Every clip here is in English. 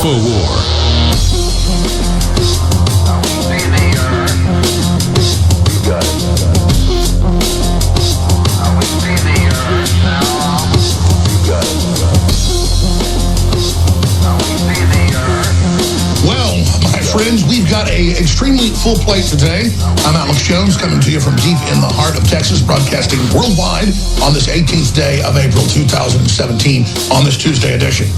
InfoWar. Friends, we've got an extremely full plate today. I'm Alex Jones, coming to you from deep in the heart of Texas, broadcasting worldwide on this 18th day of April 2017 on this Tuesday edition.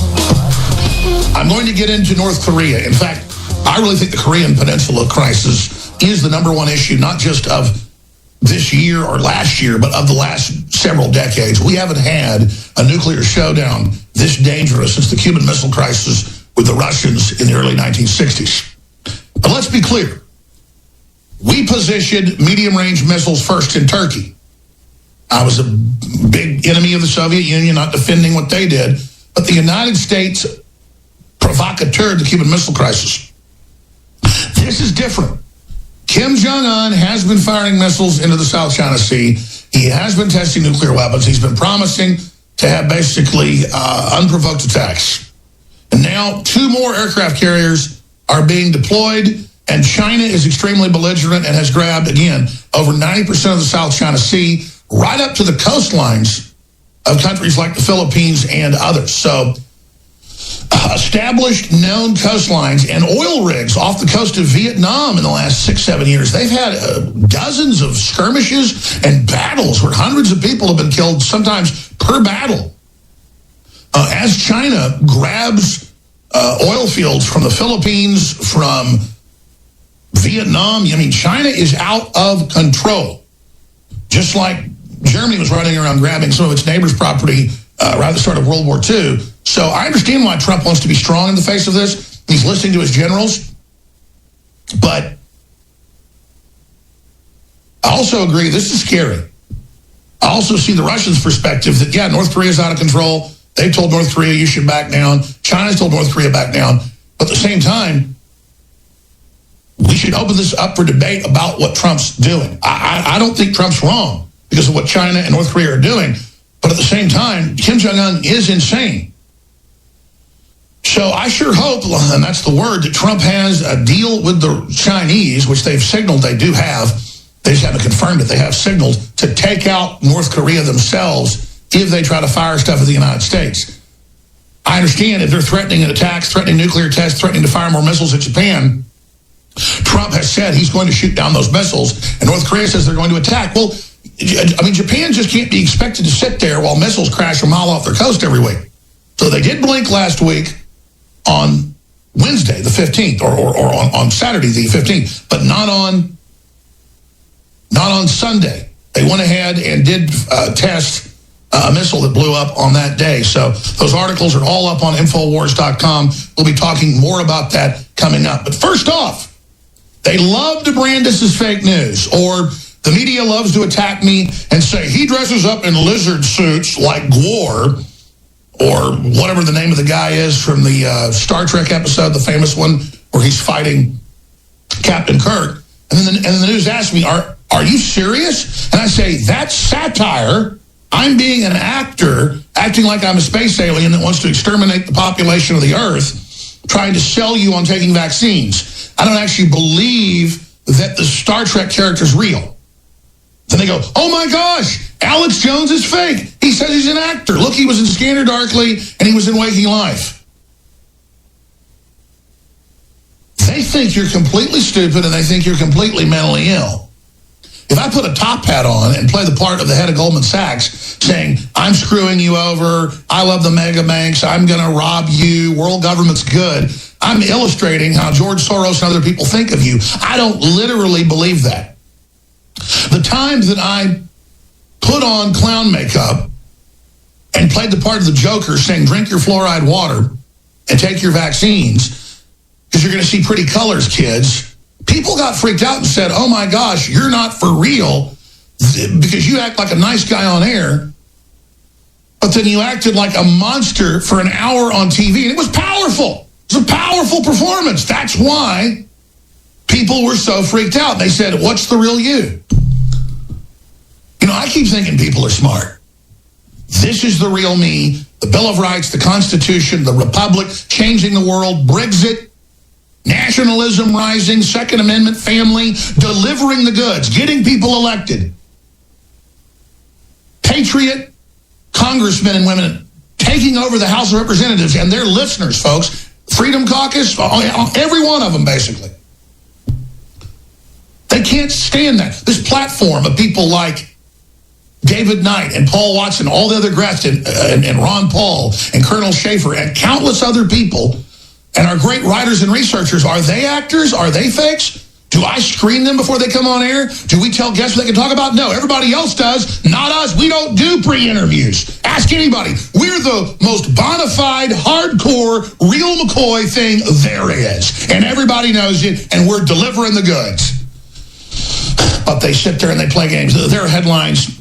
I'm going to get into North Korea. In fact, I really think the Korean Peninsula crisis is the number one issue, not just of this year or last year, but of the last several decades. We haven't had a nuclear showdown this dangerous since the Cuban Missile Crisis with the Russians in the early 1960s. But let's be clear. We positioned medium-range missiles first in Turkey. I was a big enemy of the Soviet Union, not defending what they did. But the United States provocateur the Cuban Missile Crisis. This is different. Kim Jong-un has been firing missiles into the South China Sea. He has been testing nuclear weapons. He's been promising to have basically unprovoked attacks. And now 2 more aircraft carriers are being deployed, and China is extremely belligerent and has grabbed, again, over 90% of the South China Sea, right up to the coastlines of countries like the Philippines and others. So, established known coastlines and oil rigs off the coast of Vietnam in the last 6-7 years. They've had dozens of skirmishes and battles where hundreds of people have been killed, sometimes per battle. As China grabs oil fields from the Philippines, from Vietnam. I mean, China is out of control. Just like Germany was running around grabbing some of its neighbors' property right at the start of World War II. So I understand why Trump wants to be strong in the face of this. He's listening to his generals. But I also agree, this is scary. I also see the Russians' perspective that, yeah, North Korea is out of control. They've told North Korea, you should back down. China's told North Korea back down. But at the same time, we should open this up for debate about what Trump's doing. I don't think Trump's wrong because of what China and North Korea are doing. But at the same time, Kim Jong-un is insane. So I sure hope, and that's the word, that Trump has a deal with the Chinese, which they've signaled they do have. They just haven't confirmed it. They have signaled to take out North Korea themselves if they try to fire stuff at the United States. I understand if they're threatening attacks, threatening nuclear tests, threatening to fire more missiles at Japan. Trump has said he's going to shoot down those missiles, and North Korea says they're going to attack. Well, I mean, Japan just can't be expected to sit there while missiles crash a mile off their coast every week. So they did blink last week on Wednesday, the 15th, or on Saturday, the 15th, but not on Sunday. They went ahead and did test a missile that blew up on that day. So those articles are all up on Infowars.com. We'll be talking more about that coming up. But first off, they love to brand us as fake news, or the media loves to attack me and say he dresses up in lizard suits like Gwar, or whatever the name of the guy is from the Star Trek episode, the famous one where he's fighting Captain Kirk. And then the news asks me, are you serious? And I say, that's satire. I'm being an actor, acting like I'm a space alien that wants to exterminate the population of the Earth, trying to sell you on taking vaccines. I don't actually believe that the Star Trek character's real. Then they go, oh my gosh, Alex Jones is fake. He says he's an actor. Look, he was in Scanner Darkly and he was in Waking Life. They think you're completely stupid and they think you're completely mentally ill. If I put a top hat on and play the part of the head of Goldman Sachs saying, I'm screwing you over, I love the mega banks, I'm going to rob you, world government's good, I'm illustrating how George Soros and other people think of you. I don't literally believe that. The times that I put on clown makeup and played the part of the Joker saying, drink your fluoride water and take your vaccines because you're going to see pretty colors, kids, people got freaked out and said, oh my gosh, you're not for real because you act like a nice guy on air, but then you acted like a monster for an hour on TV. And it was powerful. It was a powerful performance. That's why people were so freaked out. They said, what's the real you? You know, I keep thinking people are smart. This is the real me. the Bill of Rights, the Constitution, the Republic, changing the world, Brexit, nationalism rising, Second Amendment, family, delivering the goods, getting people elected. Patriot congressmen and women taking over the House of Representatives and their listeners, folks. Freedom Caucus, every one of them, basically. They can't stand that. This platform of people like David Knight and Paul Watson, all the other greats, and Ron Paul and Colonel Schaefer and countless other people, and our great writers and researchers, are they actors? Are they fakes? Do I screen them before they come on air? Do we tell guests what they can talk about? No, everybody else does, not us. We don't do pre-interviews. Ask anybody. We're the most bona fide, hardcore, real McCoy thing there is. And everybody knows it, and we're delivering the goods. But they sit there and they play games. There are headlines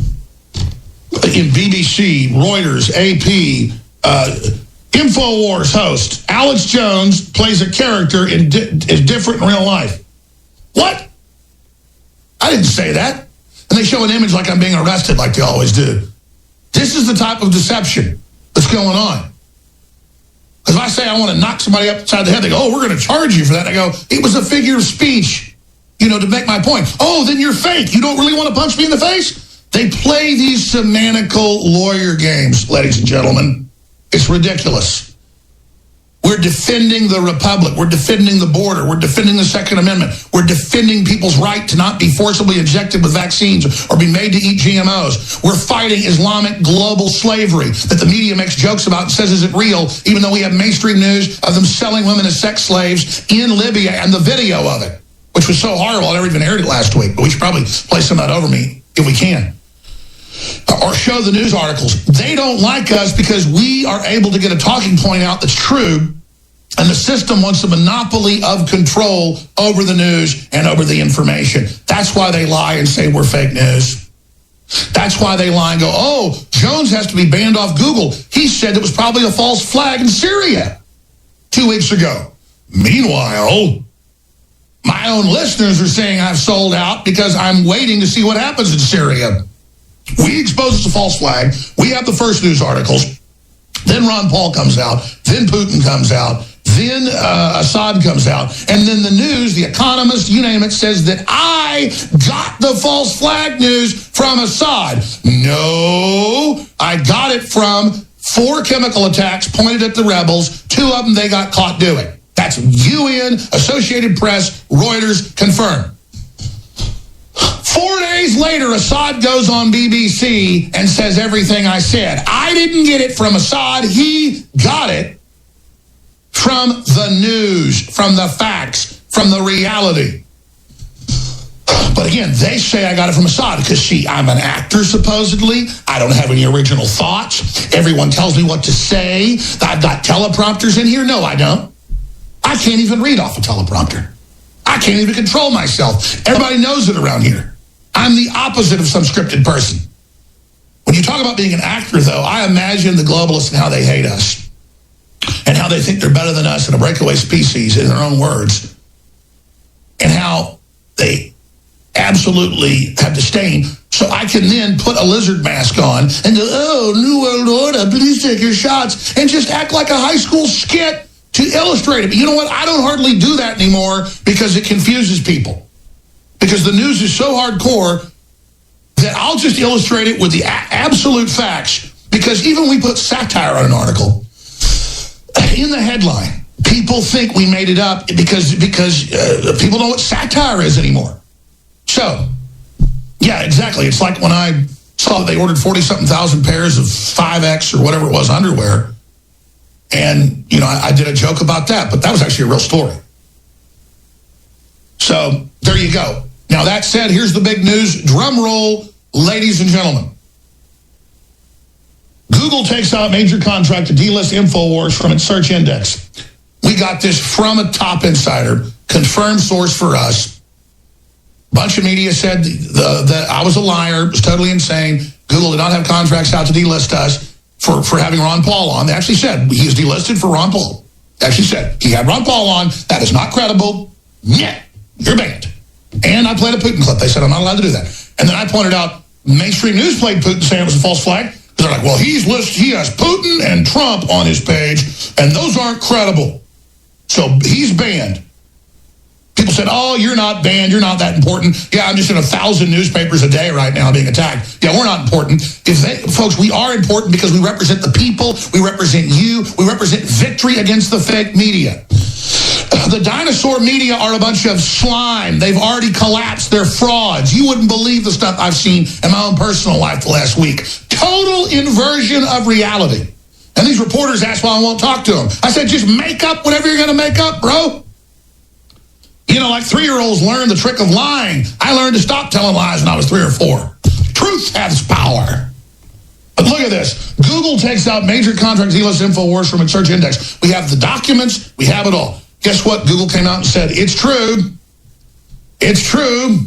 in BBC, Reuters, AP, InfoWars host Alex Jones plays a character is different in real life. What? I didn't say that. And they show an image like I'm being arrested, like they always do. This is the type of deception that's going on. Because if I say I want to knock somebody upside the head, they go, oh, we're going to charge you for that. I go, it was a figure of speech, to make my point. Oh, then you're fake. You don't really want to punch me in the face? They play these semantical lawyer games, ladies and gentlemen. It's ridiculous. We're defending the Republic. We're defending the border. We're defending the Second Amendment. We're defending people's right to not be forcibly injected with vaccines or be made to eat GMOs. We're fighting Islamic global slavery that the media makes jokes about and says isn't real, even though we have mainstream news of them selling women as sex slaves in Libya and the video of it, which was so horrible I never even aired it last week. But we should probably play some of that over me if we can. Or show the news articles. They don't like us because we are able to get a talking point out that's true, and the system wants a monopoly of control over the news and over the information. That's why they lie and say we're fake news. That's why they lie and go, oh, Jones has to be banned off Google. He said it was probably a false flag in Syria 2 weeks ago. Meanwhile, my own listeners are saying I've sold out because I'm waiting to see what happens in Syria. We expose it's a false flag. We have the first news articles. Then Ron Paul comes out. Then Putin comes out. Then Assad comes out. And then the news, The Economist, you name it, says that I got the false flag news from Assad. No, I got it from 4 chemical attacks pointed at the rebels. 2 of them they got caught doing. That's UN, Associated Press, Reuters, confirmed. 4 days later, Assad goes on BBC and says everything I said. I didn't get it from Assad. He got it from the news, from the facts, from the reality. But again, they say I got it from Assad because, see, I'm an actor, supposedly. I don't have any original thoughts. Everyone tells me what to say. I've got teleprompters in here. No, I don't. I can't even read off a teleprompter. I can't even control myself. Everybody knows it around here. I'm the opposite of some scripted person. When you talk about being an actor, though, I imagine the globalists and how they hate us and how they think they're better than us and a breakaway species, in their own words, and how they absolutely have disdain. So I can then put a lizard mask on and go, oh, New World Order, please take your shots, and just act like a high school skit to illustrate it. But you know what? I don't hardly do that anymore because it confuses people. Because the news is so hardcore that I'll just illustrate it with the absolute facts. Because even we put satire on an article, in the headline, people think we made it up because people know what satire is anymore. So, yeah, exactly. It's like when I saw that they ordered 40-something thousand pairs of 5X or whatever it was underwear. And, I did a joke about that, but that was actually a real story. So, there you go. Now, that said, here's the big news. Drum roll, ladies and gentlemen. Google takes out major contract to delist InfoWars from its search index. We got this from a top insider, confirmed source for us. Bunch of media said that I was a liar, it was totally insane. Google did not have contracts out to delist us for having Ron Paul on. They actually said he was delisted for Ron Paul. They actually said he had Ron Paul on. That is not credible. Yeah, you're banned. And I played a Putin clip. They said I'm not allowed to do that. And then I pointed out mainstream news played Putin saying it was a false flag. They're like, well, he has Putin and Trump on his page, and those aren't credible. So he's banned. People said, oh, you're not banned. You're not that important. Yeah, I'm just in 1,000 newspapers a day right now being attacked. Yeah, we're not important. Folks, we are important because we represent the people. We represent you. We represent victory against the fake media. The dinosaur media are a bunch of slime. They've already collapsed. They're frauds. You wouldn't believe the stuff I've seen in my own personal life the last week. Total inversion of reality. And these reporters asked why I won't talk to them. I said, just make up whatever you're going to make up, bro. You know, like 3-year-olds learn the trick of lying. I learned to stop telling lies when I was 3 or 4. Truth has power. But look at this. Google takes out major contracts, E-list InfoWars from its search index. We have the documents. We have it all. Guess what? Google came out and said, it's true. It's true.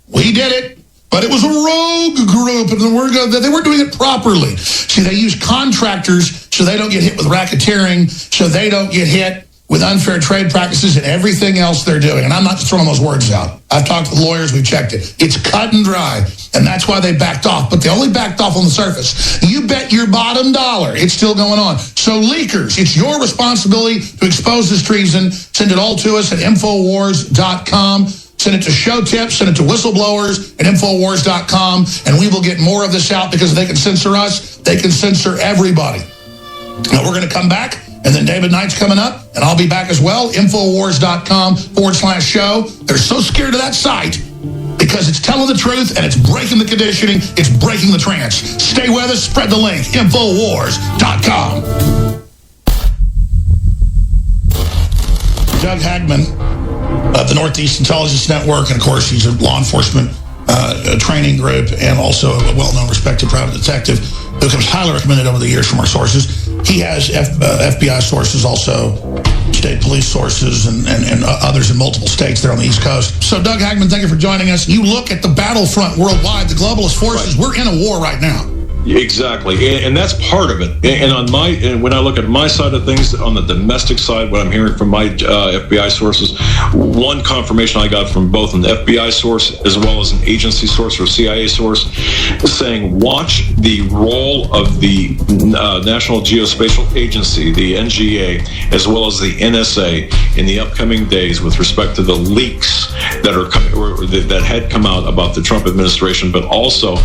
We did it. But it was a rogue group, and they weren't doing it properly. See, they use contractors so they don't get hit with racketeering, so they don't get hit with unfair trade practices and everything else they're doing. And I'm not just throwing those words out. I've talked to the lawyers. We've checked it. It's cut and dry, and that's why they backed off. But they only backed off on the surface. You bet your bottom dollar it's still going on. So leakers, it's your responsibility to expose this treason. Send it all to us at Infowars.com. Send it to show tips, send it to whistleblowers at Infowars.com, and we will get more of this out because they can censor us. They can censor everybody. Now, we're going to come back, and then David Knight's coming up, and I'll be back as well. Infowars.com/show. They're so scared of that site because it's telling the truth, and it's breaking the conditioning. It's breaking the trance. Stay with us. Spread the link. Infowars.com. Doug Hagman of the Northeast Intelligence Network, and of course he's a law enforcement training group and also a well-known, respected private detective who comes highly recommended over the years from our sources. He has FBI sources, also state police sources, and others in multiple states there on the East Coast. So Doug Hagman, thank you for joining us. You look at the battlefront worldwide, the globalist forces, right. We're in a war right now. Exactly, and that's part of it. And when I look at my side of things, on the domestic side, what I'm hearing from my FBI sources, one confirmation I got from both an FBI source as well as an agency source or CIA source, saying watch the role of the National Geospatial Agency, the NGA, as well as the NSA in the upcoming days with respect to the leaks that are coming, or that had come out about the Trump administration, but also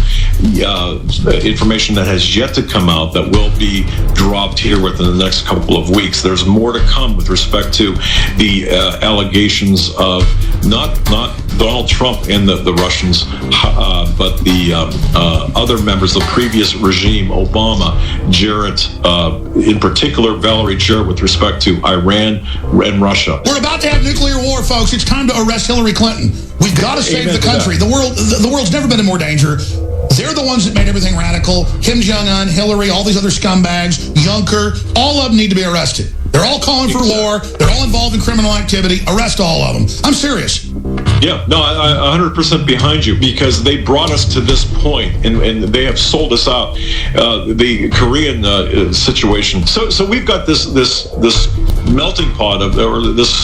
information that has yet to come out that will be dropped here within the next couple of weeks. There's more to come with respect to the allegations of not Donald Trump and the Russians, but the other members of the previous regime, Obama, Jarrett, in particular, Valerie Jarrett, with respect to Iran and Russia. We're about to have nuclear war, folks. It's time to arrest Hillary Clinton. We've got to save the country. The world's never been in more danger. They're the ones that made everything radical. Kim Jong-un, Hillary, all these other scumbags, Juncker, all of them need to be arrested. They're all calling for war. They're all involved in criminal activity. Arrest all of them. I'm serious. Yeah, no, I 100% behind you, because they brought us to this point, and they have sold us out. The Korean situation. So we've got this melting pot of, or this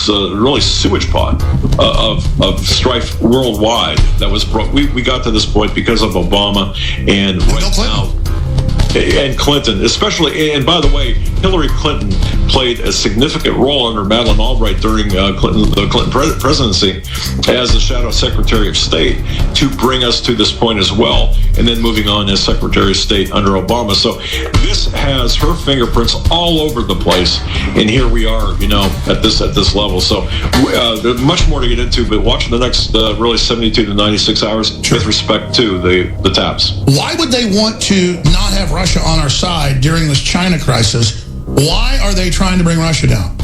really sewage pot of strife worldwide that was brought. We got to this point because of Obama and right now. And Clinton, especially, and by the way, Hillary Clinton played a significant role under Madeleine Albright during the Clinton presidency as the Shadow Secretary of State to bring us to this point as well, and then moving on as Secretary of State under Obama. So this has her fingerprints all over the place, and here we are, at this level. So there's much more to get into, but watch the next really 72 to 96 hours with respect to the taps. Why would they want to not have Russia on our side during this China crisis? Why are they trying to bring Russia down?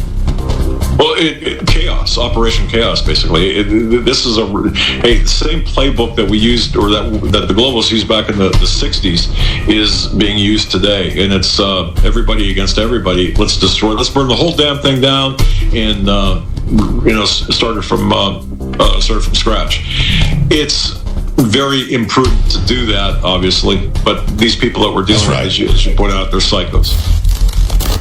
Well, chaos, Operation Chaos, basically. This is the same playbook that we used, or that the globalists used back in the 60s, is being used today. And it's everybody against everybody. Let's burn the whole damn thing down, and started from scratch. It's very imprudent to do that, obviously, but these people that we're dealing with, as you point out, they're psychos.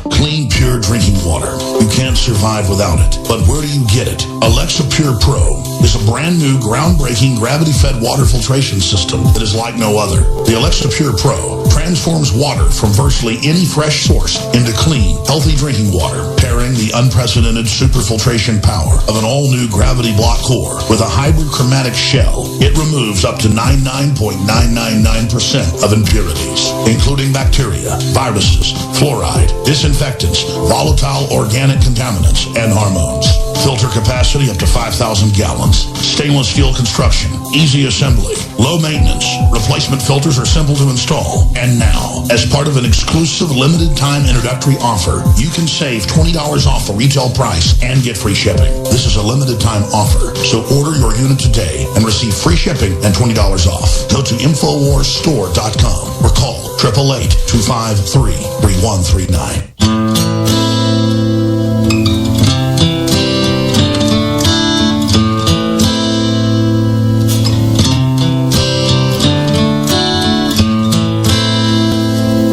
Clean, pure pure drinking water. You can't survive without it. But where do you get it? Alexa Pure Pro is a brand new, groundbreaking, gravity-fed water filtration system that is like no other. The Alexa Pure Pro transforms water from virtually any fresh source into clean, healthy drinking water, pairing the unprecedented superfiltration power of an all-new gravity block core with a hybrid chromatic shell. It removes up to 99.999% of impurities, including bacteria, viruses, fluoride, disinfectants, volatile organic contaminants, and hormones. Filter capacity up to 5,000 gallons. Stainless steel construction, easy assembly, low maintenance. Replacement filters are simple to install. And now, as part of an exclusive limited time introductory offer, you can save $20 off the retail price and get free shipping. This is a limited time offer, so order your unit today and receive free shipping and $20 off. Go to InfoWarsStore.com or call 888-253-3139.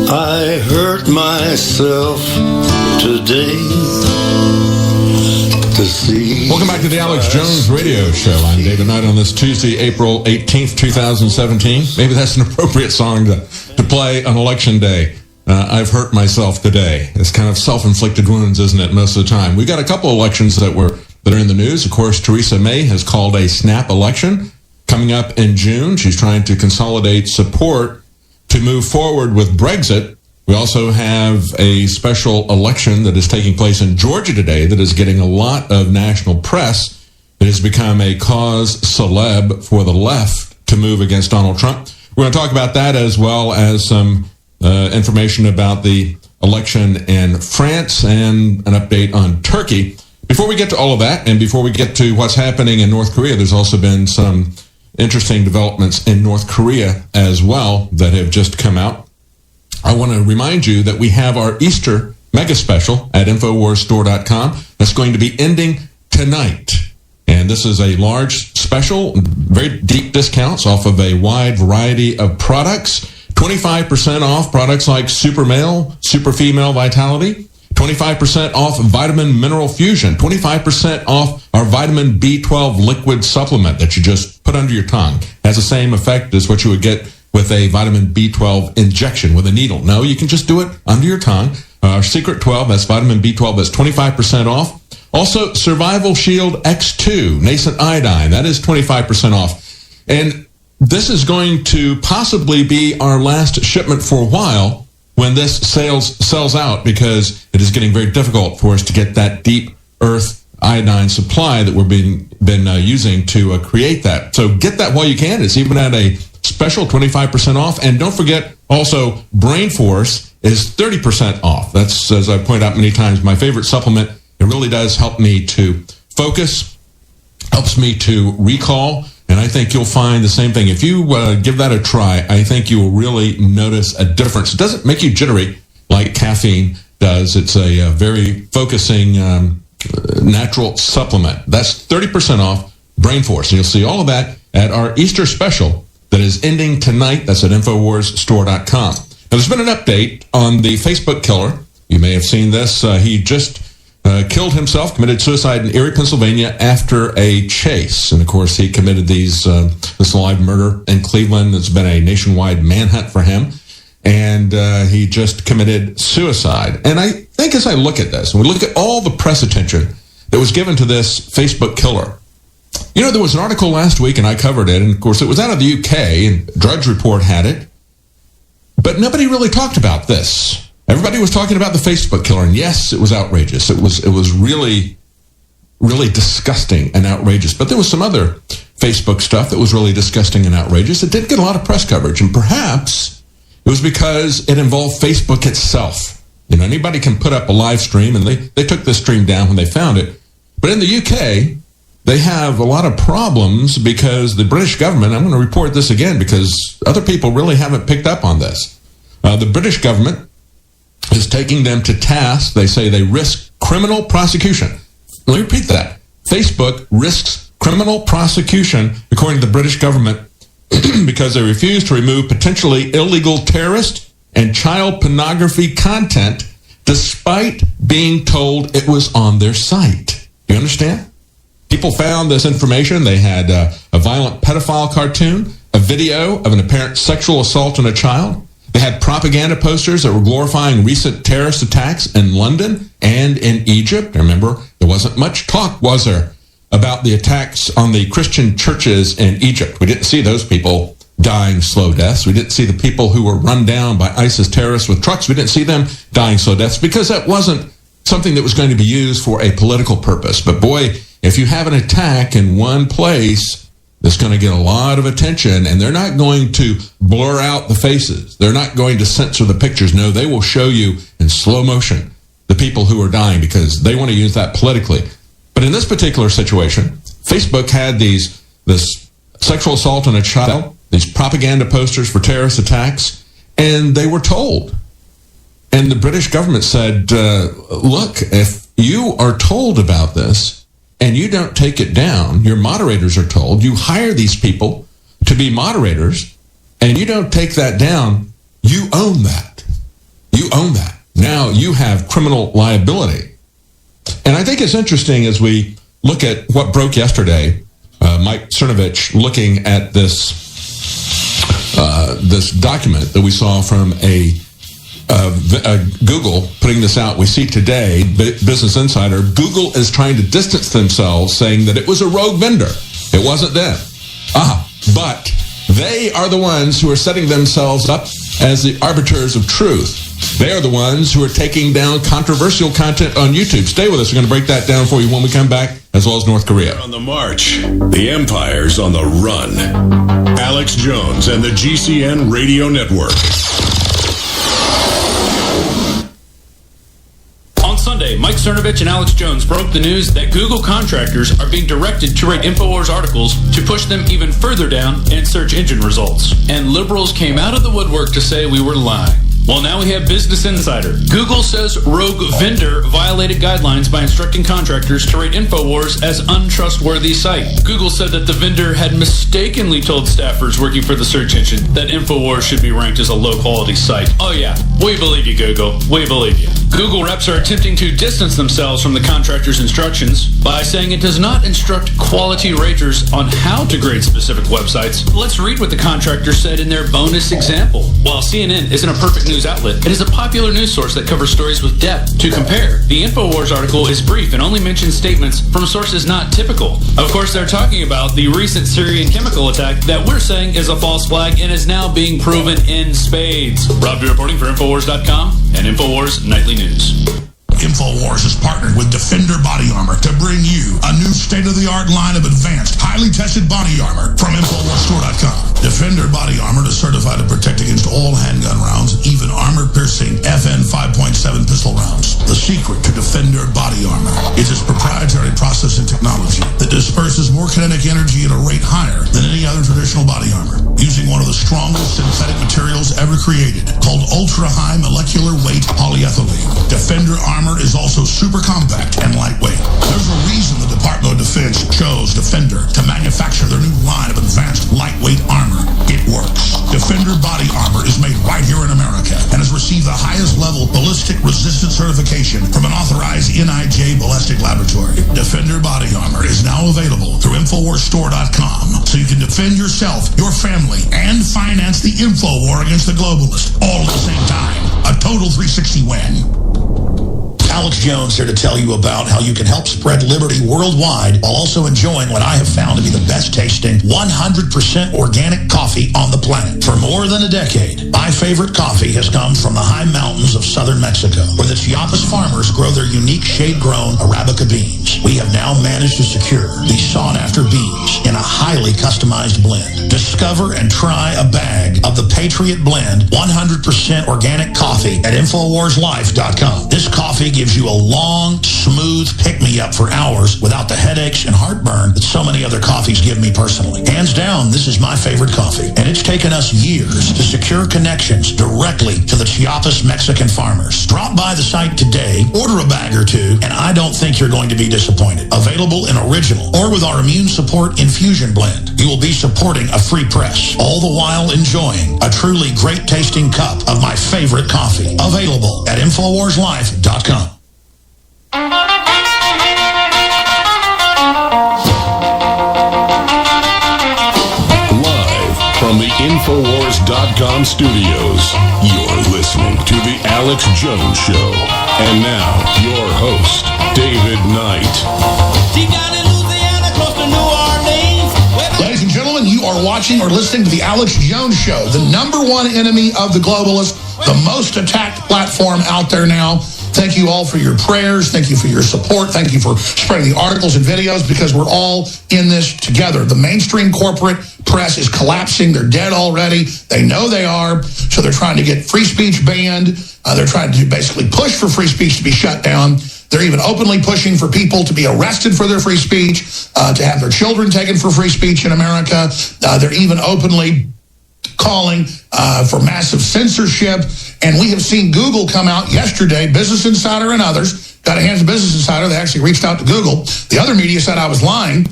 I hurt myself today to see. Welcome back to the Alex Jones Radio Show. I'm David Knight on this Tuesday, April 18th, 2017. Maybe that's an appropriate song to play on Election Day. I've hurt myself today. It's kind of self-inflicted wounds, isn't it, most of the time? We've got a couple elections that are in the news. Of course, Theresa May has called a snap election coming up in June. She's trying to consolidate support to move forward with Brexit. We also have a special election that is taking place in Georgia today that is getting a lot of national press. It has become a cause celeb for the left to move against Donald Trump. We're going to talk about that as well as some information about the election in France and an update on Turkey. Before we get to all of that and before we get to what's happening in North Korea, there's also been some interesting developments in North Korea as well that have just come out. I want to remind you that we have our Easter mega special at InfoWarsStore.com that's going to be ending tonight. And this is a large special, very deep discounts off of a wide variety of products. 25% off products like Super Male, Super Female Vitality. 25% off Vitamin Mineral Fusion. 25% off our Vitamin B12 liquid supplement that you just put under your tongue. Has the same effect as what you would get with a vitamin B12 injection with a needle. No, you can just do it under your tongue. Our Secret 12, that's vitamin B12, that's 25% off. Also, Survival Shield X2, nascent iodine, that is 25% off. And this is going to possibly be our last shipment for a while when this sells out, because it is getting very difficult for us to get that deep earth iodine supply that we've been using to create that. So get that while you can. It's even at a special 25% off. And don't forget, also, Brain Force is 30% off. That's, as I point out many times, my favorite supplement. It really does help me to focus, helps me to recall, and I think you'll find the same thing. If you give that a try, I think you will really notice a difference. It doesn't make you jittery like caffeine does. It's a very focusing natural supplement. That's 30% off Brain Force. And you'll see all of that at our Easter special that is ending tonight. That's at InfoWarsStore.com. Now, there's been an update on the Facebook killer. You may have seen this. He just killed himself, committed suicide in Erie, Pennsylvania after a chase. And, of course, he committed this live murder in Cleveland. It's been a nationwide manhunt for him. And he just committed suicide. And I think as I look at this, and we look at all the press attention that was given to this Facebook killer, you know, there was an article last week, and I covered it, and of course it was out of the UK, and Drudge Report had it, but nobody really talked about this. Everybody was talking about the Facebook killer, and yes, it was outrageous. It was really, really disgusting and outrageous. But there was some other Facebook stuff that was really disgusting and outrageous. It didn't get a lot of press coverage, and perhaps it was because it involved Facebook itself. You know, anybody can put up a live stream, and they took this stream down when they found it. But in the UK, they have a lot of problems because the British government, I'm going to report this again because other people really haven't picked up on this. The British government is taking them to task. They say they risk criminal prosecution. Let me repeat that. Facebook risks criminal prosecution, according to the British government, because they refuse to remove potentially illegal terrorist and child pornography content despite being told it was on their site. You understand? People found this information. They had a violent pedophile cartoon, a video of an apparent sexual assault on a child. They had propaganda posters that were glorifying recent terrorist attacks in London and in Egypt. Remember, there wasn't much talk, was there, about the attacks on the Christian churches in Egypt. We didn't see those people dying slow deaths. We didn't see the people who were run down by ISIS terrorists with trucks. We didn't see them dying slow deaths because that wasn't something that was going to be used for a political purpose. But boy, if you have an attack in one place, that's going to get a lot of attention, and they're not going to blur out the faces. They're not going to censor the pictures. No, they will show you in slow motion the people who are dying because they want to use that politically. But in this particular situation, Facebook had this sexual assault on a child, these propaganda posters for terrorist attacks, and they were told. And the British government said, look, if you are told about this and you don't take it down, your moderators are told, you hire these people to be moderators, and you don't take that down, you own that. You own that. Now you have criminal liability. And I think it's interesting as we look at what broke yesterday, Mike Cernovich looking at this document that we saw from a Google putting this out. We see today, Business Insider, Google is trying to distance themselves, saying that it was a rogue vendor. It wasn't them. But they are the ones who are setting themselves up as the arbiters of truth. They are the ones who are taking down controversial content on YouTube. Stay with us. We're going to break that down for you when we come back, as well as North Korea. On the march, the empire's on the run. Alex Jones and the GCN Radio Network. On Sunday, Mike Cernovich and Alex Jones broke the news that Google contractors are being directed to rate InfoWars articles to push them even further down in search engine results. And liberals came out of the woodwork to say we were lying. Well, now we have Business Insider. Google says rogue vendor violated guidelines by instructing contractors to rate InfoWars as untrustworthy site. Google said that the vendor had mistakenly told staffers working for the search engine that InfoWars should be ranked as a low-quality site. Oh yeah, we believe you, Google. We believe you. Google reps are attempting to distance themselves from the contractor's instructions by saying it does not instruct quality raters on how to grade specific websites. Let's read what the contractor said in their bonus example. While CNN isn't a perfect news outlet, it is a popular news source that covers stories with depth. To compare, the InfoWars article is brief and only mentions statements from sources not typical. Of course, they're talking about the recent Syrian chemical attack that we're saying is a false flag and is now being proven in spades. Rob D. reporting for Infowars.com and Infowars Nightly News. InfoWars has partnered with Defender Body Armor to bring you a new state-of-the-art line of advanced, highly tested body armor from InfoWarsStore.com. Defender Body Armor is certified to protect against all handgun rounds, even armor-piercing FN 5.7 pistol rounds. The secret to Defender Body Armor is its proprietary processing technology that disperses more kinetic energy at a rate higher than any other traditional body armor, using one of the strongest synthetic materials ever created, called ultra-high molecular weight polyethylene. Defender Armor is also super compact and lightweight. There's a reason the Department of Defense chose Defender to manufacture their new line of advanced lightweight armor. It works. Defender Body Armor is made right here in America and has received the highest level ballistic resistance certification from an authorized NIJ ballistic laboratory. Defender Body Armor is now available through InfoWarsStore.com, so you can defend yourself, your family, and finance the info war against the globalists all at the same time. A total 360 win. Alex Jones here to tell you about how you can help spread liberty worldwide while also enjoying what I have found to be the best tasting 100% organic coffee on the planet. For more than a decade, my favorite coffee has come from the high mountains of southern Mexico, where the Chiapas farmers grow their unique shade-grown Arabica beans. We have now managed to secure these sought-after beans in a highly customized blend. Discover and try a bag of the Patriot Blend 100% organic coffee at InfoWarsLife.com. This coffee gives you a long, smooth pick-me-up for hours without the headaches and heartburn that so many other coffees give me personally. Hands down, this is my favorite coffee, and it's taken us years to secure connections directly to the Chiapas Mexican farmers. Drop by the site today, order a bag or two, and I don't think you're going to be disappointed. Available in original or with our immune support infused Fusion blend, you will be supporting a free press, all the while enjoying a truly great tasting cup of my favorite coffee. Available at InfoWarsLife.com. Live from the Infowars.com studios, you're listening to The Alex Jones Show. And now, your host, David Knight. Ladies and gentlemen, you are watching or listening to The Alex Jones Show, the number one enemy of the globalists, the most attacked platform out there now. Thank you all for your prayers. Thank you for your support. Thank you for spreading the articles and videos, because we're all in this together. The mainstream corporate press is collapsing. They're dead already. They know they are. So they're trying to get free speech banned. They're trying to basically push for free speech to be shut down. They're even openly pushing for people to be arrested for their free speech, to have their children taken for free speech in America. They're even openly calling for massive censorship. And we have seen Google come out yesterday, Business Insider and others, got a hands of Business Insider. They actually reached out to Google. The other media said I was lying.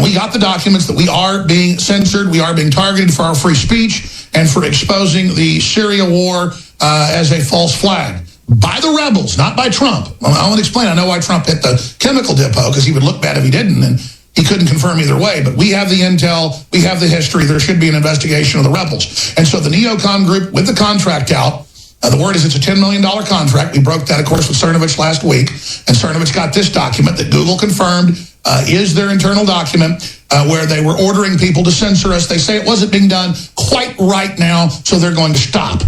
We got the documents that we are being censored. We are being targeted for our free speech and for exposing the Syria war as a false flag. By the rebels, not by Trump. I want to explain. I know why Trump hit the chemical depot, because he would look bad if he didn't, and he couldn't confirm either way. But we have the intel. We have the history. There should be an investigation of the rebels. And so the neocon group, with the contract out, the word is it's a $10 million contract. We broke that, of course, with Cernovich last week. And Cernovich got this document that Google confirmed is their internal document where they were ordering people to censor us. They say it wasn't being done quite right now, so they're going to stop.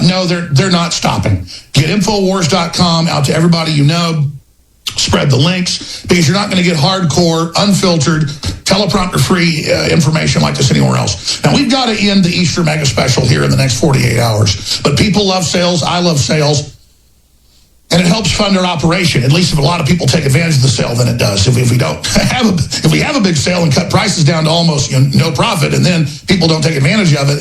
No, they're not stopping. Get Infowars.com out to everybody you know. Spread the links, because you're not going to get hardcore, unfiltered, teleprompter-free information like this anywhere else. Now, we've got to end the Easter mega special here in the next 48 hours. But people love sales. I love sales. And it helps fund our operation. At least if a lot of people take advantage of the sale, then it does. If we don't have if we have a big sale and cut prices down to almost no profit, and then people don't take advantage of it,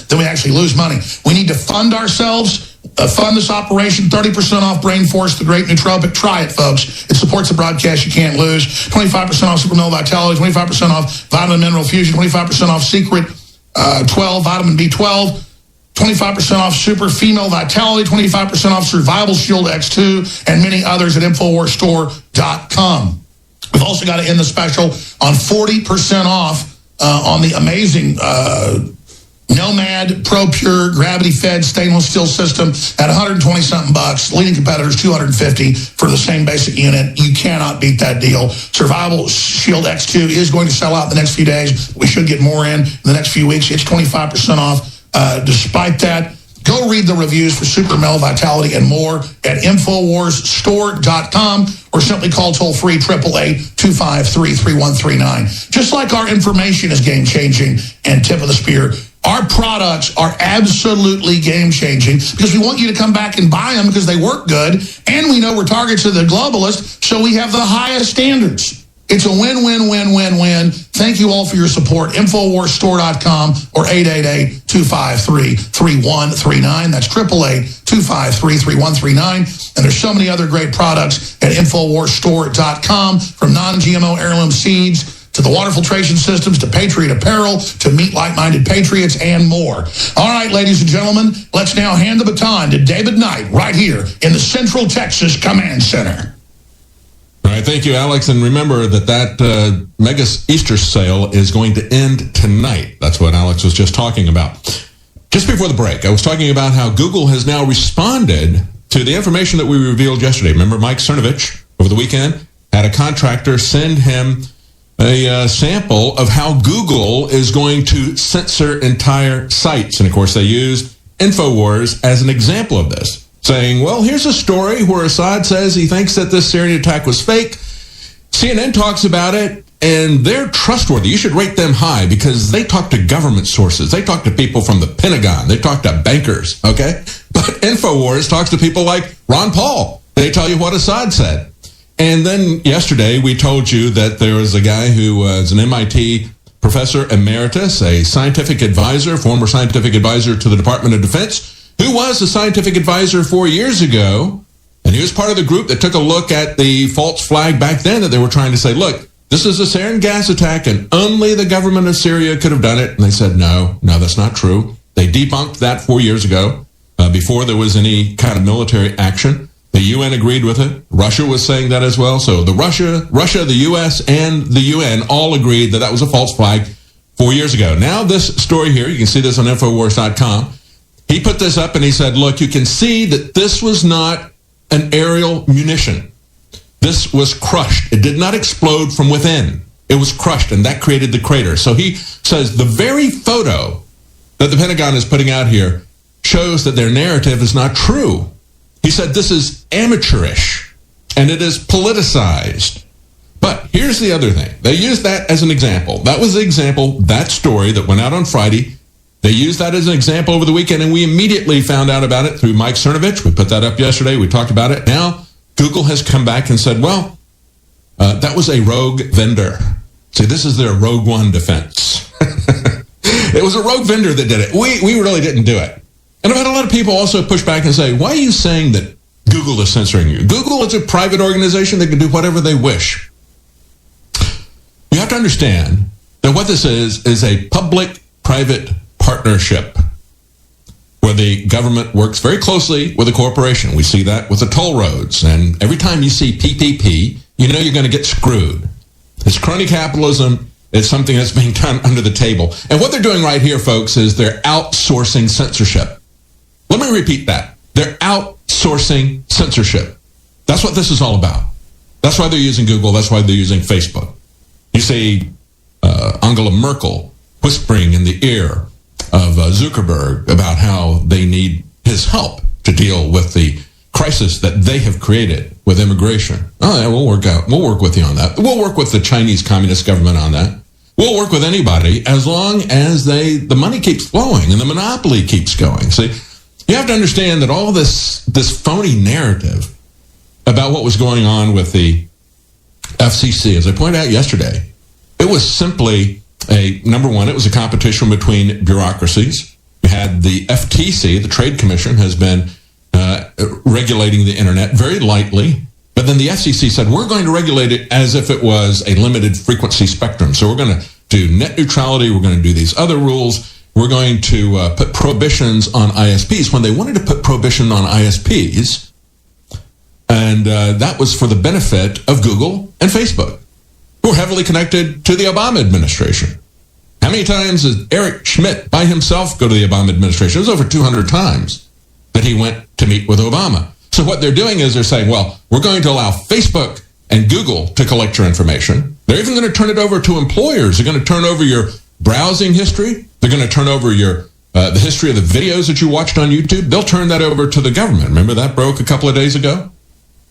then we actually lose money. We need to fund ourselves. Fund this operation. 30% off Brain Force, the great nootropic. Try it, folks. It supports the broadcast you can't lose. 25% off Super Male Vitality. 25% off Vitamin Mineral Fusion. 25% off Secret 12, Vitamin B12. 25% off Super Female Vitality. 25% off Survival Shield X2, and many others at InfoWarsStore.com. We've also got to end the special on 40% off on the amazing Nomad Pro Pure Gravity Fed Stainless Steel System at $120-something bucks. Leading competitors $250 for the same basic unit. You cannot beat that deal. Survival Shield X2 is going to sell out the next few days. We should get more in the next few weeks. It's 25% off. Despite that, go read the reviews for Super Male Vitality and more at InfoWarsStore.com, or simply call toll-free 888-253-3139. Just like our information is game-changing and tip of the spear, our products are absolutely game-changing, because we want you to come back and buy them because they work good, and we know we're targets of the globalists, so we have the highest standards. It's a win-win-win-win-win. Thank you all for your support. InfoWarsStore.com or 888-253-3139. That's 888-253-3139. And there's so many other great products at InfoWarsStore.com, from non-GMO heirloom seeds to the water filtration systems, to Patriot apparel, to meet like-minded patriots, and more. All right, ladies and gentlemen, let's now hand the baton to David Knight right here in the Central Texas Command Center. All right, thank you, Alex. And remember that mega Easter sale is going to end tonight. That's what Alex was just talking about. Just before the break, I was talking about how Google has now responded to the information that we revealed yesterday. Remember, Mike Cernovich, over the weekend, had a contractor send him a sample of how Google is going to censor entire sites. And, of course, they used InfoWars as an example of this, saying, well, here's a story where Assad says he thinks that this Syrian attack was fake. CNN talks about it, and they're trustworthy. You should rate them high because they talk to government sources. They talk to people from the Pentagon. They talk to bankers, okay? But InfoWars talks to people like Ron Paul. They tell you what Assad said. And then yesterday we told you that there was a guy who was an MIT professor emeritus, a scientific advisor, former scientific advisor to the Department of Defense, who was a scientific advisor 4 years ago, and he was part of the group that took a look at the false flag back then, that they were trying to say, look, this is a sarin gas attack and only the government of Syria could have done it. And they said, no, that's not true. They debunked that 4 years ago, before there was any kind of military action. The UN agreed with it. Russia was saying that as well. So Russia, the US, and the UN all agreed that was a false flag 4 years ago. Now this story here, you can see this on Infowars.com. He put this up and he said, look, you can see that this was not an aerial munition. This was crushed. It did not explode from within. It was crushed, and that created the crater. So he says the very photo that the Pentagon is putting out here shows that their narrative is not true. He said this is amateurish, and it is politicized. But here's the other thing. They used that as an example. That was the example, that story that went out on Friday. They used that as an example over the weekend, and we immediately found out about it through Mike Cernovich. We put that up yesterday. We talked about it. Now, Google has come back and said, well, that was a rogue vendor. See, this is their Rogue One defense. It was a rogue vendor that did it. We really didn't do it. And I've had a lot of people also push back and say, why are you saying that Google is censoring you? Google is a private organization. They can do whatever they wish. You have to understand that what this is a public-private partnership where the government works very closely with a corporation. We see that with the toll roads. And every time you see PPP, you know you're going to get screwed. It's crony capitalism. It's something that's being done under the table. And what they're doing right here, folks, is they're outsourcing censorship. Let me repeat that. They're outsourcing censorship. That's what this is all about. That's why they're using Google. That's why they're using Facebook. You see Angela Merkel whispering in the ear of Zuckerberg about how they need his help to deal with the crisis that they have created with immigration. Oh, yeah, we'll work with you on that. We'll work with the Chinese Communist government on that. We'll work with anybody as long as the money keeps flowing and the monopoly keeps going. See, you have to understand that all this phony narrative about what was going on with the FCC, as I pointed out yesterday, it was simply number one, it was a competition between bureaucracies. We had the FTC, the Trade Commission, has been regulating the internet very lightly. But then the FCC said, we're going to regulate it as if it was a limited frequency spectrum. So we're going to do net neutrality. We're going to do these other rules. We're going to put prohibitions on ISPs. When they wanted to put prohibition on ISPs, and that was for the benefit of Google and Facebook, who are heavily connected to the Obama administration. How many times did Eric Schmidt by himself go to the Obama administration? It was over 200 times that he went to meet with Obama. So what they're doing is they're saying, well, we're going to allow Facebook and Google to collect your information. They're even going to turn it over to employers. They're going to turn over your browsing history. They're going to turn over your the history of the videos that you watched on YouTube. They'll turn that over to the government. Remember that broke a couple of days ago?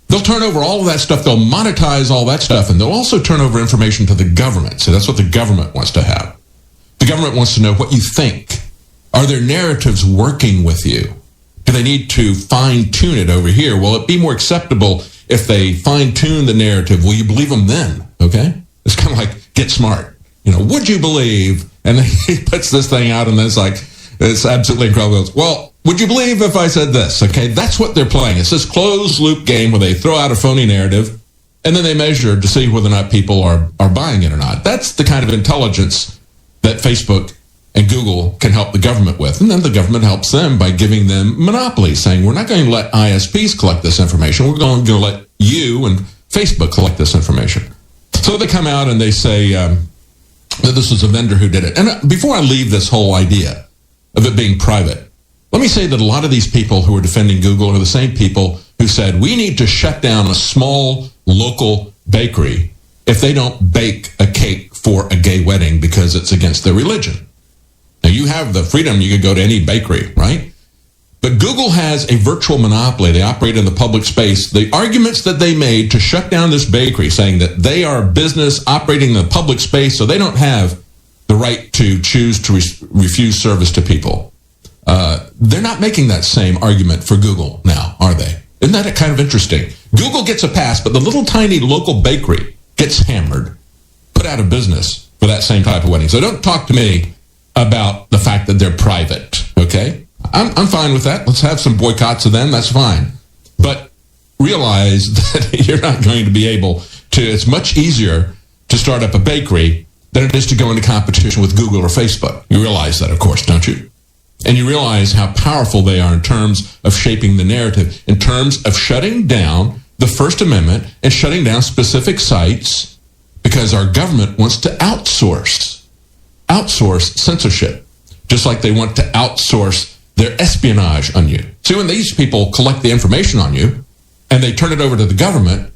They'll turn over all of that stuff. They'll monetize all that stuff, and they'll also turn over information to the government. So that's what the government wants to have. The government wants to know what you think. Are their narratives working with you? Do they need to fine-tune it over here? Will it be more acceptable if they fine-tune the narrative? Will you believe them then? Okay? It's kind of like Get Smart. Would you believe? And then he puts this thing out, and then it's absolutely incredible. Well, would you believe if I said this? Okay, that's what they're playing. It's this closed-loop game where they throw out a phony narrative, and then they measure to see whether or not people are buying it or not. That's the kind of intelligence that Facebook and Google can help the government with. And then the government helps them by giving them monopolies, saying, we're not going to let ISPs collect this information. We're going to let you and Facebook collect this information. So they come out and they say that this was a vendor who did it. And before I leave this whole idea of it being private, let me say that a lot of these people who are defending Google are the same people who said, we need to shut down a small local bakery if they don't bake a cake for a gay wedding because it's against their religion. Now, you have the freedom, you could go to any bakery, right? But Google has a virtual monopoly. They operate in the public space. The arguments that they made to shut down this bakery, saying that they are a business operating in the public space, so they don't have the right to choose to refuse service to people. They're not making that same argument for Google now, are they? Isn't that kind of interesting? Google gets a pass, but the little tiny local bakery gets hammered, put out of business for that same type of wedding. So don't talk to me about the fact that they're private, okay? I'm fine with that. Let's have some boycotts of them. That's fine. But realize that you're not going to be able to, it's much easier to start up a bakery than it is to go into competition with Google or Facebook. You realize that, of course, don't you? And you realize how powerful they are in terms of shaping the narrative, in terms of shutting down the First Amendment and shutting down specific sites because our government wants to outsource censorship, just like they want to outsource their espionage on you. See, when these people collect the information on you and they turn it over to the government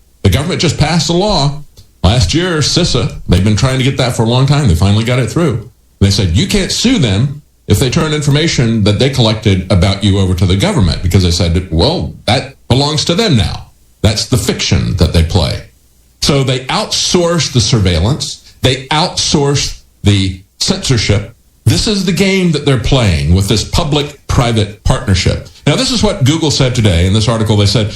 just passed a law last year, CISA. They've been trying to get that for a long time. They finally got it through. They said you can't sue them if they turn information that they collected about you over to the government, because they said, well, that belongs to them now. That's the fiction that they play. So they outsource the surveillance. They outsource the censorship. This is the game that they're playing with this public-private partnership. Now, this is what Google said today. In this article, they said,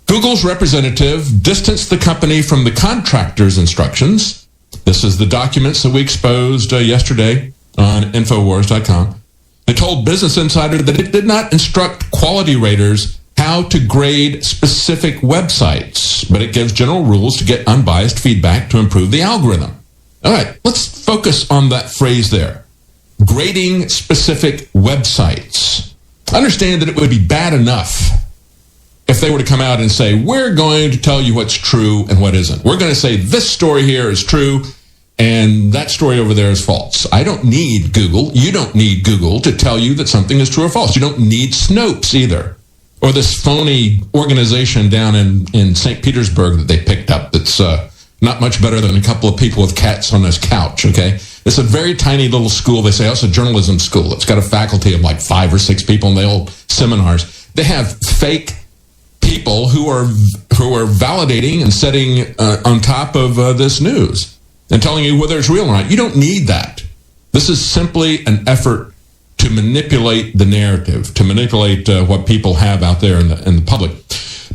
Google's representative distanced the company from the contractor's instructions. This is the documents that we exposed yesterday on Infowars.com. They told Business Insider that it did not instruct quality raters how to grade specific websites, but it gives general rules to get unbiased feedback to improve the algorithm. All right, let's focus on that phrase there. Grading specific websites. Understand that it would be bad enough if they were to come out and say, we're going to tell you what's true and what isn't. We're going to say this story here is true and that story over there is false. I don't need Google. You don't need Google to tell you that something is true or false. You don't need Snopes either. Or this phony organization down in St. Petersburg that they picked up that's not much better than a couple of people with cats on this couch, okay? It's a very tiny little school. They say, oh, it's a journalism school. It's got a faculty of like 5 or 6 people, and they hold seminars. They have fake people who are validating and setting on top of this news and telling you whether it's real or not. You don't need that. This is simply an effort to manipulate the narrative, to manipulate what people have out there in the public.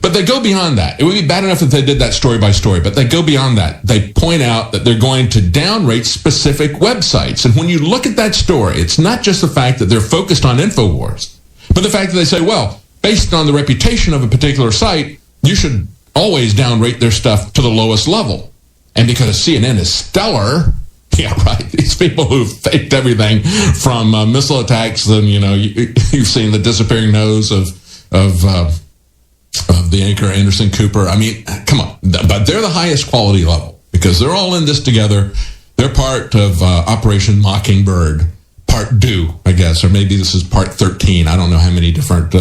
But they go beyond that. It would be bad enough if they did that story by story, but they go beyond that. They point out that they're going to downrate specific websites. And when you look at that story, it's not just the fact that they're focused on InfoWars, but the fact that they say, well, based on the reputation of a particular site, you should always downrate their stuff to the lowest level. And because CNN is stellar, yeah, right, these people who've faked everything from missile attacks, and you've seen the disappearing nose of the anchor Anderson Cooper. I mean, come on. But they're the highest quality level because they're all in this together. They're part of Operation Mockingbird, part 2, I guess, or maybe this is part 13. I don't know how many different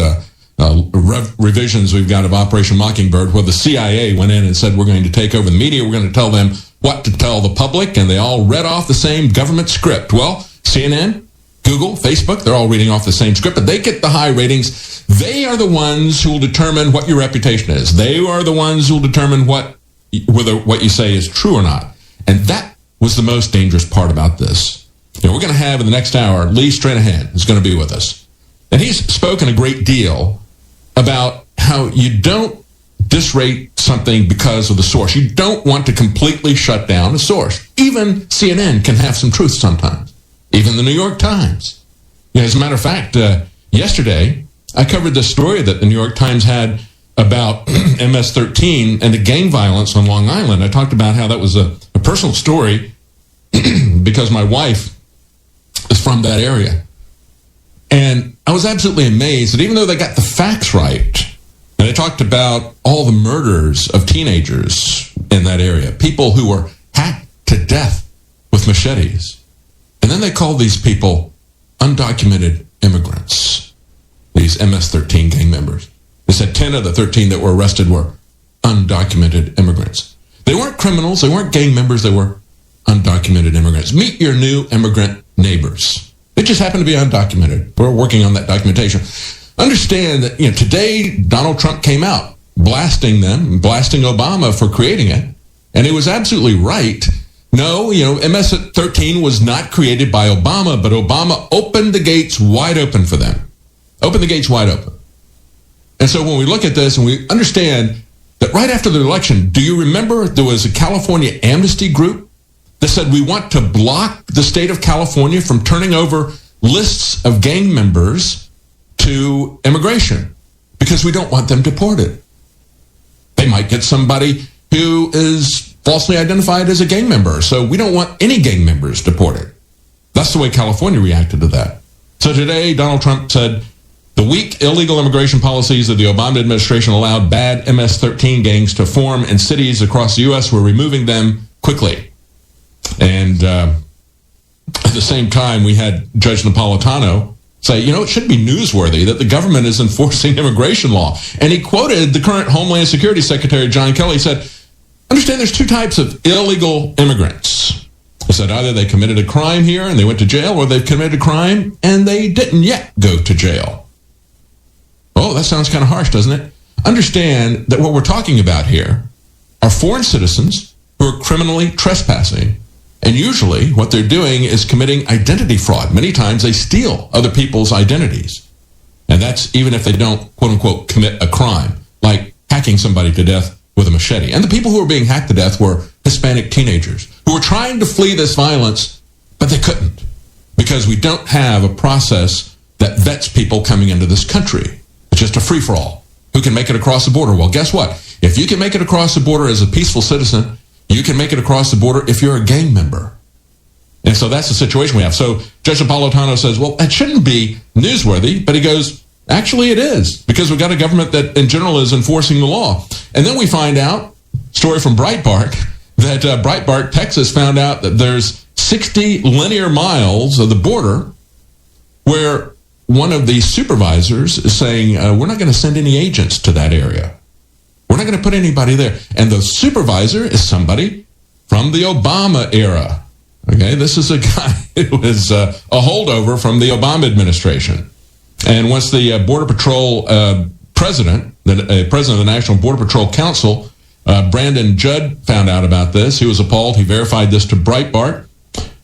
revisions we've got of Operation Mockingbird, where the CIA went in and said, we're going to take over the media. We're going to tell them what to tell the public. And they all read off the same government script. Well, CNN, Google, Facebook, they're all reading off the same script, but they get the high ratings. They are the ones who will determine what your reputation is. They are the ones who will determine whether what you say is true or not. And that was the most dangerous part about this. We're going to have in the next hour, Lee Stranahan is going to be with us. And he's spoken a great deal about how you don't disrate something because of the source. You don't want to completely shut down a source. Even CNN can have some truth sometimes. Even the New York Times. As a matter of fact, yesterday, I covered this story that the New York Times had about MS-13 and the gang violence on Long Island. I talked about how that was a personal story because my wife is from that area. And I was absolutely amazed that even though they got the facts right, and they talked about all the murders of teenagers in that area, people who were hacked to death with machetes, and then they called these people undocumented immigrants, these MS-13 gang members. They said 10 of the 13 that were arrested were undocumented immigrants. They weren't criminals, they weren't gang members, they were undocumented immigrants. Meet your new immigrant neighbors. They just happen to be undocumented. We're working on that documentation. Understand that today Donald Trump came out blasting them, blasting Obama for creating it, and he was absolutely right. No, MS-13 was not created by Obama, but Obama opened the gates wide open for them. Opened the gates wide open. And so when we look at this and we understand that right after the election, do you remember there was a California amnesty group that said we want to block the state of California from turning over lists of gang members to immigration because we don't want them deported. They might get somebody who is falsely identified as a gang member. So we don't want any gang members deported. That's the way California reacted to that. So today, Donald Trump said the weak illegal immigration policies of the Obama administration allowed bad MS-13 gangs to form in cities across the U.S. We're removing them quickly. And at the same time, we had Judge Napolitano say, it should be newsworthy that the government is enforcing immigration law. And he quoted the current Homeland Security Secretary, John Kelly. He said, understand there's two types of illegal immigrants. He said either they committed a crime here and they went to jail, or they've committed a crime and they didn't yet go to jail. Oh, that sounds kind of harsh, doesn't it? Understand that what we're talking about here are foreign citizens who are criminally trespassing. And usually what they're doing is committing identity fraud. Many times they steal other people's identities. And that's even if they don't, quote unquote, commit a crime, like hacking somebody to death with a machete. And the people who were being hacked to death were Hispanic teenagers who were trying to flee this violence, but they couldn't because we don't have a process that vets people coming into this country. It's just a free-for-all. Who can make it across the border? Well, guess what? If you can make it across the border as a peaceful citizen, you can make it across the border if you're a gang member. And so that's the situation we have. So Judge Napolitano says, well, it shouldn't be newsworthy, but he goes, actually it is, because we've got a government that in general is enforcing the law. And then we find out, story from Breitbart, that Breitbart, Texas, found out that there's 60 linear miles of the border where one of the supervisors is saying, we're not going to send any agents to that area. We're not going to put anybody there. And the supervisor is somebody from the Obama era. Okay, this is a guy who was a holdover from the Obama administration. And once the Border Patrol president of the National Border Patrol Council, Brandon Judd, found out about this, he was appalled. He verified this to Breitbart.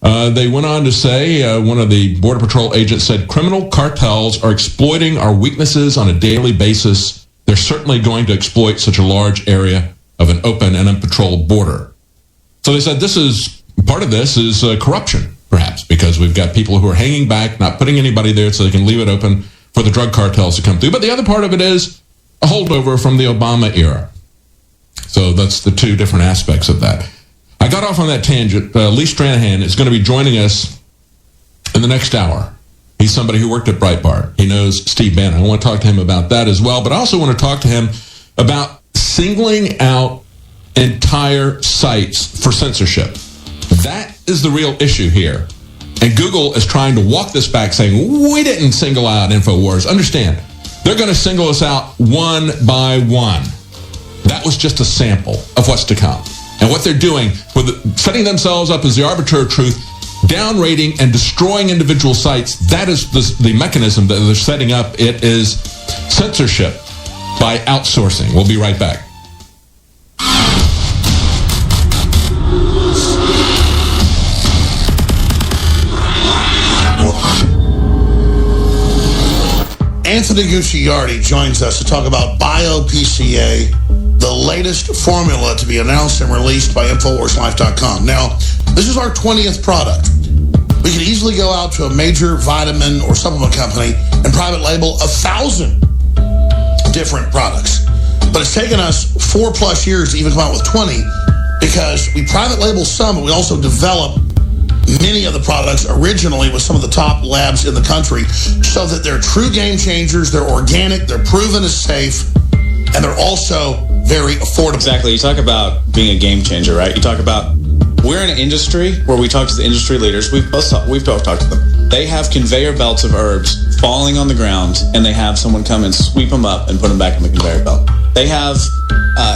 They went on to say, one of the Border Patrol agents said, criminal cartels are exploiting our weaknesses on a daily basis. They're certainly going to exploit such a large area of an open and unpatrolled border. So they said part of this is corruption, perhaps, because we've got people who are hanging back, not putting anybody there so they can leave it open for the drug cartels to come through. But the other part of it is a holdover from the Obama era. So that's the two different aspects of that. I got off on that tangent. Lee Stranahan is going to be joining us in the next hour. He's somebody who worked at Breitbart. He knows Steve Bannon. I want to talk to him about that as well. But I also want to talk to him about singling out entire sites for censorship. That is the real issue here. And Google is trying to walk this back, saying, we didn't single out InfoWars. Understand, they're going to single us out one by one. That was just a sample of what's to come. And what they're doing, setting themselves up as the arbiter of truth, downrating and destroying individual sites, that is the mechanism that they're setting up. It is censorship by outsourcing. We'll be right back. Anthony Gucciardi joins us to talk about BioPCA, the latest formula to be announced and released by InfoWarsLife.com. Now, this is our 20th product. We could easily go out to a major vitamin or supplement company and private label 1,000 different products. But it's taken us 4+ years to even come out with 20 because we private label some, but we also develop many of the products originally with some of the top labs in the country so that they're true game changers, they're organic, they're proven as safe, and they're also very affordable. Exactly. You talk about being a game changer, right? You talk about, we're in an industry where we talk to the industry leaders. We've both talked to them. They have conveyor belts of herbs falling on the ground, and they have someone come and sweep them up and put them back in the conveyor belt. They have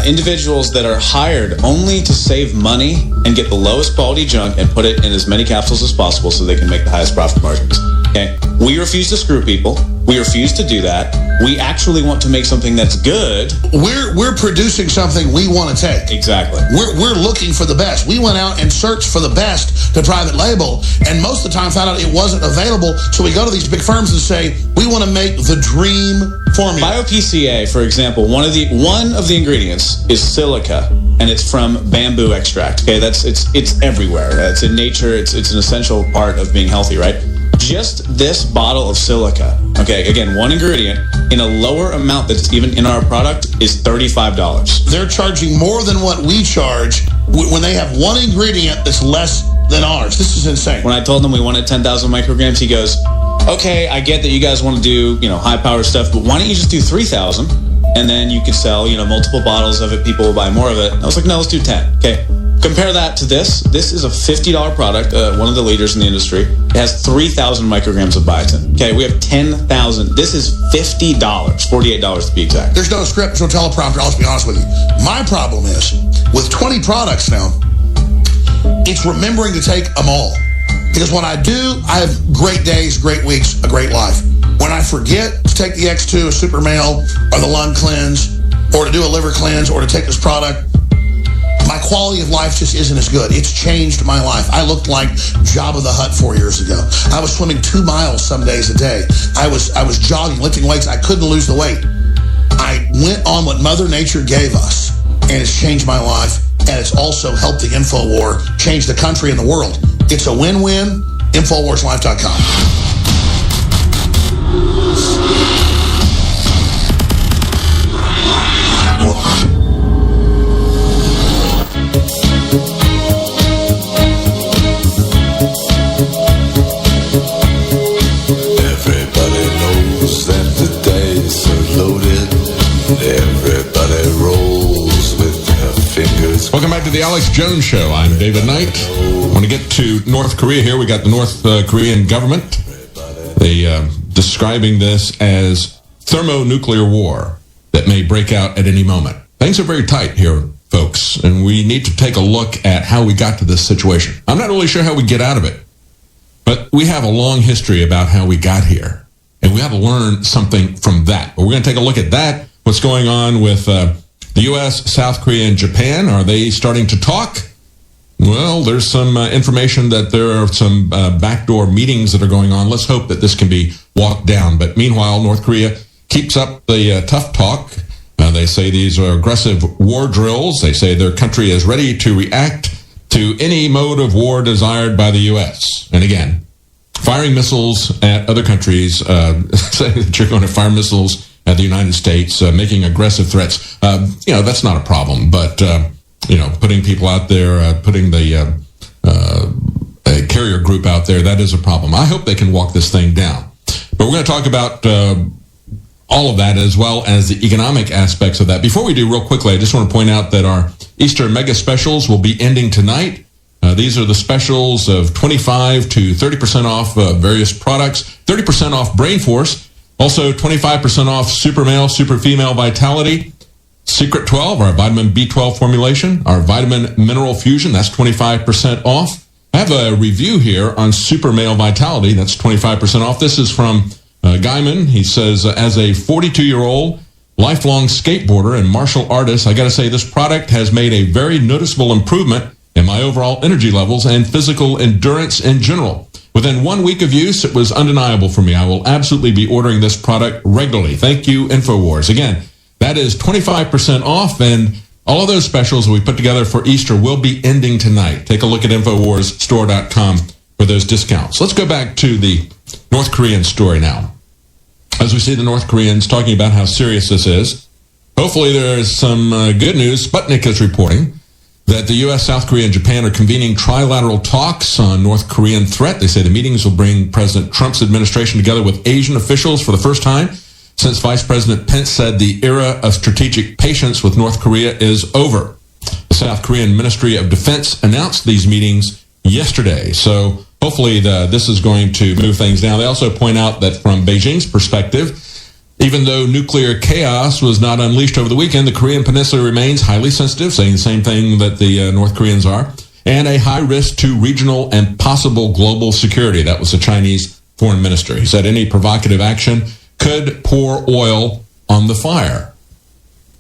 individuals that are hired only to save money and get the lowest quality junk and put it in as many capsules as possible so they can make the highest profit margins. Okay? We refuse to screw people. We refuse to do that. We actually want to make something that's good. We're producing something we want to take. Exactly. We're looking for the best. We went out and searched for the best to private label, and most of the time found out it wasn't available. So we go to these big firms and say, we want to make the dream formula. BioPCA, for example, one of the ingredients is silica, and it's from bamboo extract. Okay, it's everywhere. It's in nature. It's an essential part of being healthy, right? Just this bottle of silica, okay, again, one ingredient, in a lower amount that's even in our product is $35. They're charging more than what we charge when they have one ingredient that's less than ours. This is insane. When I told him we wanted 10,000 micrograms, he goes, okay, I get that you guys want to do, high power stuff, but why don't you just do 3,000? And then you could sell, multiple bottles of it. People will buy more of it. I was like, no, let's do 10. Okay. Compare that to this. This is a $50 product, one of the leaders in the industry. It has 3,000 micrograms of biotin. Okay, we have 10,000. This is $50, $48 to be exact. There's no script, no teleprompter, I'll just be honest with you. My problem is, with 20 products now, it's remembering to take them all. Because when I do, I have great days, great weeks, a great life. When I forget to take the X2, a super male, or the lung cleanse, or to do a liver cleanse, or to take this product, my quality of life just isn't as good. It's changed my life. I looked like Jabba the Hutt 4 years ago. I was swimming 2 miles some days a day. I was jogging, lifting weights. I couldn't lose the weight. I went on what Mother Nature gave us, and it's changed my life, and it's also helped the InfoWar change the country and the world. It's a win-win. InfoWarsLife.com. Everybody knows that the dice are loaded. Everybody rolls with their fingers. Welcome back to the Alex Jones Show. I'm David Knight. I want to get to North Korea here. We got the North Korean government. They describing this as thermonuclear war that may break out at any moment. Things are very tight here, folks, and we need to take a look at how we got to this situation. I'm not really sure how we get out of it, but we have a long history about how we got here, and we have to learn something from that. But we're going to take a look at that, what's going on with the U.S., South Korea, and Japan. Are they starting to talk? Well, there's some information that there are some backdoor meetings that are going on. Let's hope that this can be walked down. But meanwhile, North Korea keeps up the tough talk. They say these are aggressive war drills. They say their country is ready to react to any mode of war desired by the U.S. And again, firing missiles at other countries, saying that you're going to fire missiles at the United States, making aggressive threats. That's not a problem. But, putting people out there, putting the carrier group out there, that is a problem. I hope they can walk this thing down. But we're going to talk about all of that as well as the economic aspects of that. Before we do, real quickly, I just want to point out that our Easter mega specials will be ending tonight. These are the specials of 25 to 30% off various products, 30% off Brain Force, also 25% off Super Male, Super Female Vitality, Secret 12, our vitamin B12 formulation, our vitamin mineral fusion, that's 25% off. I have a review here on Super Male Vitality, that's 25% off. This is from Guyman. He says, as a 42-year-old lifelong skateboarder and martial artist, I got to say this product has made a very noticeable improvement in my overall energy levels and physical endurance in general. Within 1 week of use, it was undeniable for me. I will absolutely be ordering this product regularly. Thank you, InfoWars. Again, that is 25% off, and all of those specials we put together for Easter will be ending tonight. Take a look at InfoWarsStore.com for those discounts. Let's go back to the North Korean story now. As we see the North Koreans talking about how serious this is, hopefully there is some good news. Sputnik is reporting that the U.S., South Korea, and Japan are convening trilateral talks on North Korean threat. They say the meetings will bring President Trump's administration together with Asian officials for the first time since Vice President Pence said the era of strategic patience with North Korea is over. The South Korean Ministry of Defense announced these meetings yesterday. So hopefully this is going to move things down. They also point out that from Beijing's perspective, even though nuclear chaos was not unleashed over the weekend, the Korean Peninsula remains highly sensitive, saying the same thing that the North Koreans are, and a high risk to regional and possible global security. That was the Chinese foreign minister. He said any provocative action could pour oil on the fire.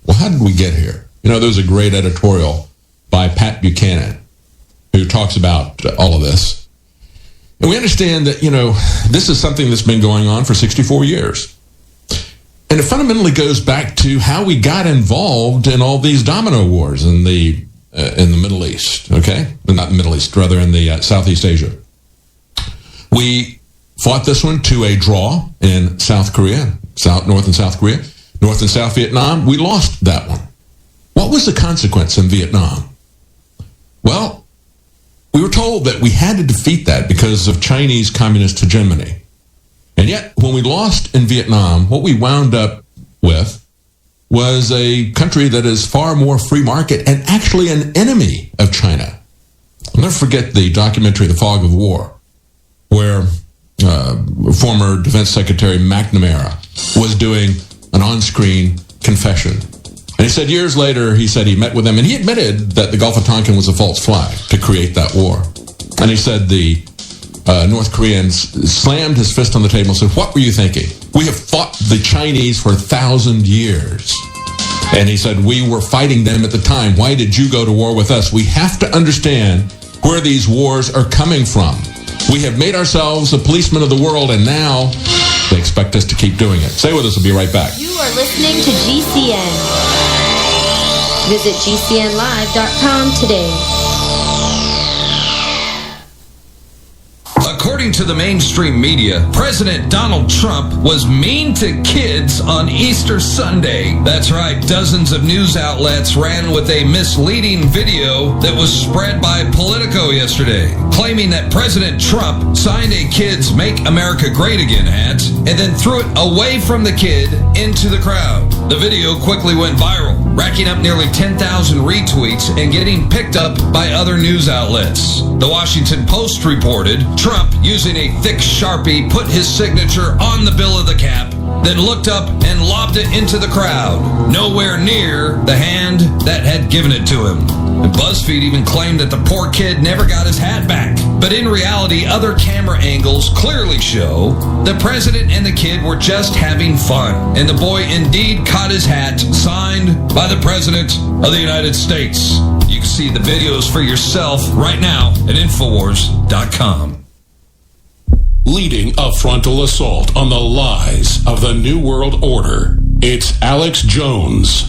Well, how did we get here? There's a great editorial by Pat Buchanan who talks about all of this. And we understand that, this is something that's been going on for 64 years. And it fundamentally goes back to how we got involved in all these domino wars in the Middle East, okay? Not the Middle East, rather in the Southeast Asia. We fought this one to a draw in South Korea, North and South Korea. North and South Vietnam, we lost that one. What was the consequence in Vietnam? Well, we were told that we had to defeat that because of Chinese communist hegemony. And yet, when we lost in Vietnam, what we wound up with was a country that is far more free market and actually an enemy of China. I'll never forget the documentary, The Fog of War, where former Defense Secretary McNamara was doing an on-screen confession. And he said years later, he said he met with them, and he admitted that the Gulf of Tonkin was a false flag to create that war. And he said the North Koreans slammed his fist on the table and said, "What were you thinking? We have fought the Chinese for 1,000 years." And he said, "We were fighting them at the time. Why did you go to war with us?" We have to understand where these wars are coming from. We have made ourselves a policeman of the world, and now they expect us to keep doing it. Stay with us. We'll be right back. You are listening to GCN. Visit GCNlive.com today. According to the mainstream media, President Donald Trump was mean to kids on Easter Sunday. That's right, dozens of news outlets ran with a misleading video that was spread by Politico yesterday, claiming that President Trump signed a Kids Make America Great Again hat and then threw it away from the kid into the crowd. The video quickly went viral, racking up nearly 10,000 retweets and getting picked up by other news outlets. The Washington Post reported Trump, using a thick Sharpie, put his signature on the bill of the cap, then looked up and lobbed it into the crowd, nowhere near the hand that had given it to him. And BuzzFeed even claimed that the poor kid never got his hat back. But in reality, other camera angles clearly show the president and the kid were just having fun. And the boy indeed caught his hat, signed by the President of the United States. You can see the videos for yourself right now at Infowars.com. Leading a frontal assault on the lies of the New World Order, it's Alex Jones.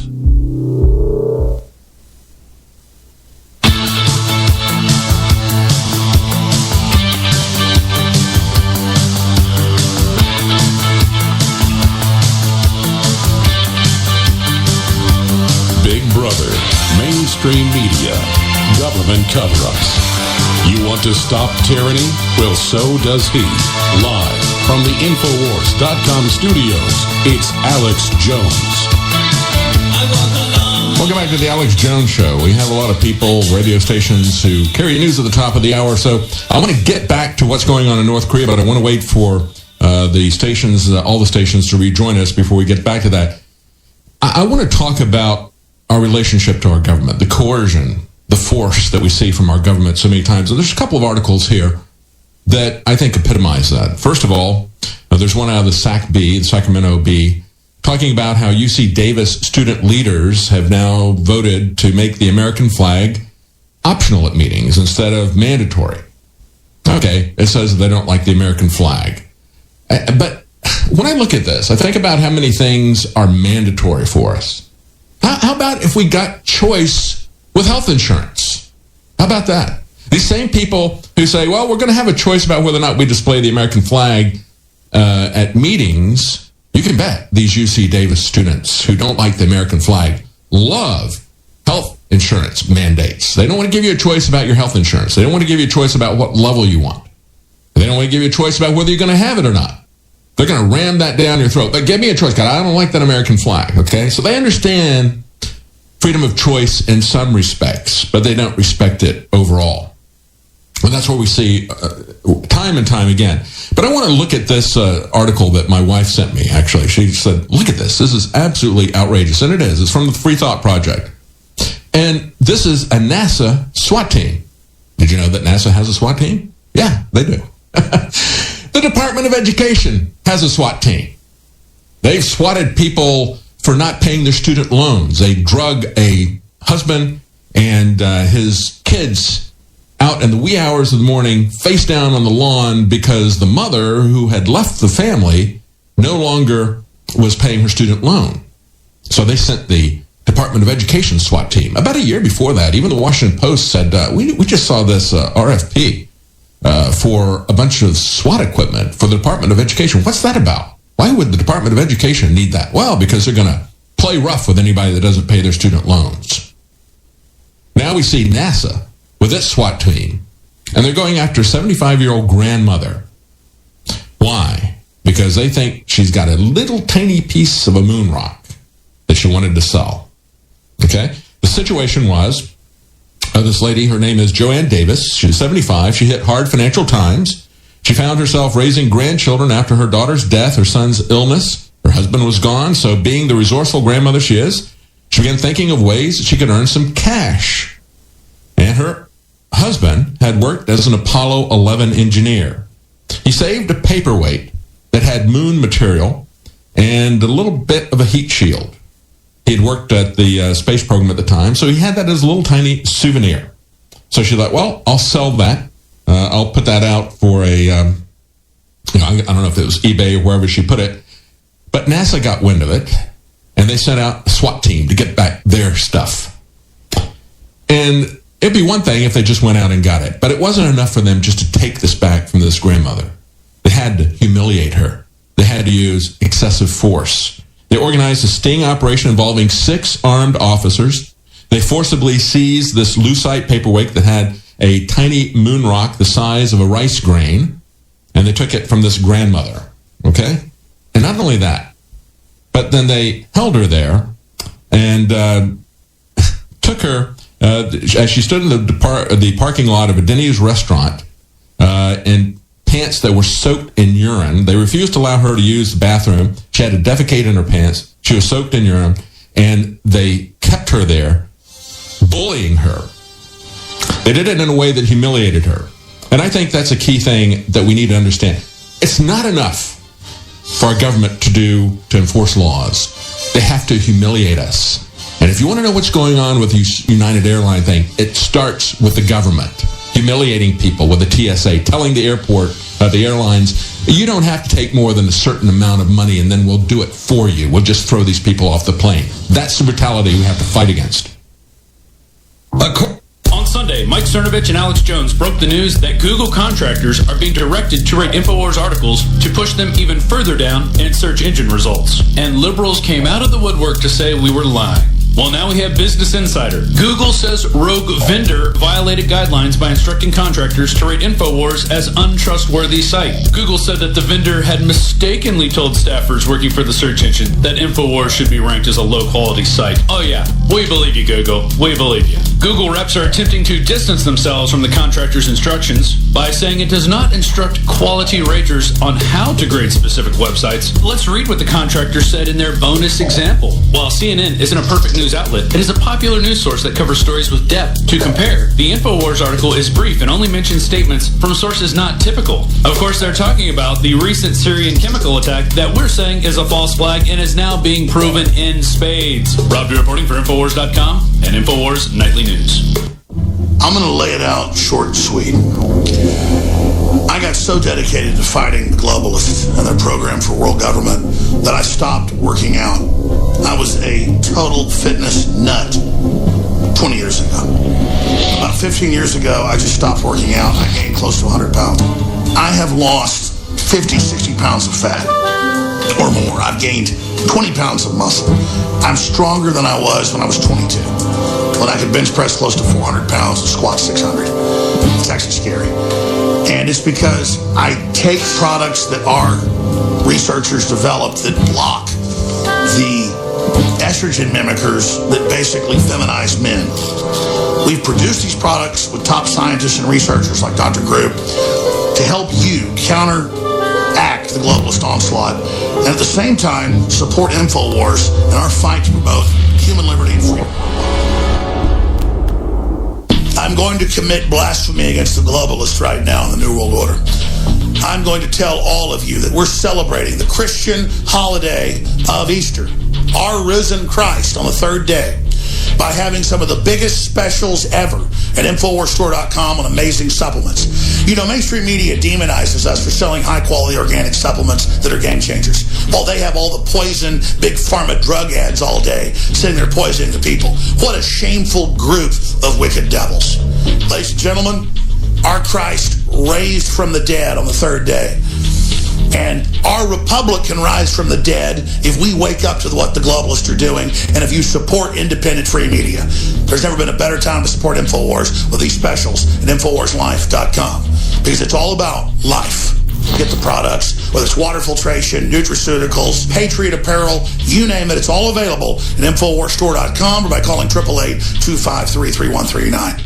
Big Brother, mainstream media, government cover-ups. You want to stop tyranny? Well, so does he. Live from the Infowars.com studios, it's Alex Jones. Welcome back to the Alex Jones Show. We have a lot of people, radio stations, who carry news at the top of the hour. So I want to get back to what's going on in North Korea, but I want to wait for the stations, all the stations, to rejoin us before we get back to that. I want to talk about our relationship to our government, the coercion, the force that we see from our government so many times. And there's a couple of articles here that I think epitomize that. First of all, there's one out of the the Sacramento Bee, talking about how UC Davis student leaders have now voted to make the American flag optional at meetings instead of mandatory. Okay, it says they don't like the American flag. But when I look at this, I think about how many things are mandatory for us. How about if we got choice with health insurance? How about that? These same people who say, well, we're going to have a choice about whether or not we display the American flag at meetings, you can bet these UC Davis students who don't like the American flag love health insurance mandates. They don't want to give you a choice about your health insurance. They don't want to give you a choice about what level you want. They don't want to give you a choice about whether you're going to have it or not. They're going to ram that down your throat. But give me a choice, God. I don't like that American flag, okay? So they understand freedom of choice in some respects, but they don't respect it overall. And that's what we see time and time again. But I want to look at this article that my wife sent me, actually. She said, look at this. This is absolutely outrageous. And it is. It's from the Free Thought Project. And this is a NASA SWAT team. Did you know that NASA has a SWAT team? Yeah, they do. The Department of Education has a SWAT team. They've swatted people for not paying their student loans. They drug a husband and his kids out in the wee hours of the morning, face down on the lawn, because the mother, who had left the family, no longer was paying her student loan. So they sent the Department of Education SWAT team. About a year before that, even the Washington Post said, we just saw this RFP for a bunch of SWAT equipment for the Department of Education. What's that about? Why would the Department of Education need that? Well, because they're going to play rough with anybody that doesn't pay their student loans. Now we see NASA with its SWAT team, and they're going after a 75-year-old grandmother. Why? Because they think she's got a little tiny piece of a moon rock that she wanted to sell. Okay? The situation was, this lady, her name is Joanne Davis. She's 75. She hit hard financial times. She found herself raising grandchildren after her daughter's death, her son's illness. Her husband was gone, so being the resourceful grandmother she is, she began thinking of ways that she could earn some cash. And her husband had worked as an Apollo 11 engineer. He saved a paperweight that had moon material and a little bit of a heat shield. He had worked at the space program at the time, so he had that as a little tiny souvenir. So she thought, well, I'll sell that. I'll put that out for a, I don't know if it was eBay or wherever she put it. But NASA got wind of it, and they sent out a SWAT team to get back their stuff. And it'd be one thing if they just went out and got it, but it wasn't enough for them just to take this back from this grandmother. They had to humiliate her. They had to use excessive force. They organized a sting operation involving 6 armed officers. They forcibly seized this lucite paperweight that had a tiny moon rock the size of a rice grain, and they took it from this grandmother, okay? And not only that, but then they held her there and took her, as she stood in the parking lot of a Denny's restaurant, in pants that were soaked in urine. They refused to allow her to use the bathroom. She had to defecate in her pants. She was soaked in urine, and they kept her there, bullying her. They did it in a way that humiliated her. And I think that's a key thing that we need to understand. It's not enough for our government to enforce laws. They have to humiliate us. And if you want to know what's going on with the United Airline thing, it starts with the government humiliating people with the TSA, telling the airport, the airlines, you don't have to take more than a certain amount of money and then we'll do it for you. We'll just throw these people off the plane. That's the brutality we have to fight against. On Sunday, Mike Cernovich and Alex Jones broke the news that Google contractors are being directed to rate InfoWars articles to push them even further down in search engine results. And liberals came out of the woodwork to say we were lying. Well, now we have Business Insider. Google says rogue vendor violated guidelines by instructing contractors to rate InfoWars as untrustworthy site. Google said that the vendor had mistakenly told staffers working for the search engine that InfoWars should be ranked as a low-quality site. Oh yeah, we believe you, Google. We believe you. Google reps are attempting to distance themselves from the contractor's instructions by saying it does not instruct quality raters on how to grade specific websites. Let's read what the contractor said in their bonus example. While CNN isn't a perfect news outlet, it is a popular news source that covers stories with depth. To compare, the InfoWars article is brief and only mentions statements from sources not typical. Of course, they're talking about the recent Syrian chemical attack that we're saying is a false flag and is now being proven in spades. Rob D reporting for Infowars.com and Infowars Nightly News. I'm going to lay it out short and sweet. I got so dedicated to fighting the globalists and their program for world government that I stopped working out. I was a total fitness nut 20 years ago. About 15 years ago, I just stopped working out. I gained close to 100 pounds. I have lost 50, 60 pounds of fat or more. I've gained 20 pounds of muscle. I'm stronger than I was when I was 22, when I could bench press close to 400 pounds and squat 600. It's actually scary. And it's because I take products that our researchers developed that block the estrogen mimickers that basically feminize men. We've produced these products with top scientists and researchers like Dr. Group to help you counteract the globalist onslaught and at the same time support InfoWars in our fight to promote human liberty and freedom. I'm going to commit blasphemy against the globalists right now in the New World Order. I'm going to tell all of you that we're celebrating the Christian holiday of Easter, our risen Christ on the third day, by having some of the biggest specials ever at InfoWarsStore.com on amazing supplements. You know, mainstream media demonizes us for selling high-quality organic supplements that are game changers, while they have all the poison, big pharma drug ads all day, sitting there poisoning the people. What a shameful group of wicked devils. Ladies and gentlemen, our Christ raised from the dead on the third day. And our republic can rise from the dead if we wake up to what the globalists are doing and if you support independent free media. There's never been a better time to support InfoWars with these specials at InfoWarsLife.com, because it's all about life. Get the products, whether it's water filtration, nutraceuticals, Patriot apparel, you name it, it's all available at InfoWarsStore.com or by calling 888-253-3139.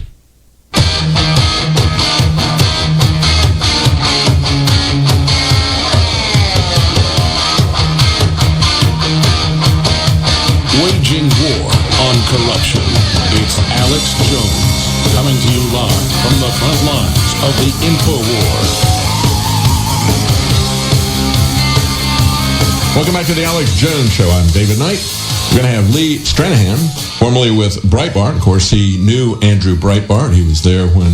Waging war on corruption. It's Alex Jones coming to you live from the front lines of the InfoWar. Welcome back to the Alex Jones Show. I'm David Knight. We're going to have Lee Stranahan, formerly with Breitbart. Of course, he knew Andrew Breitbart. He was there when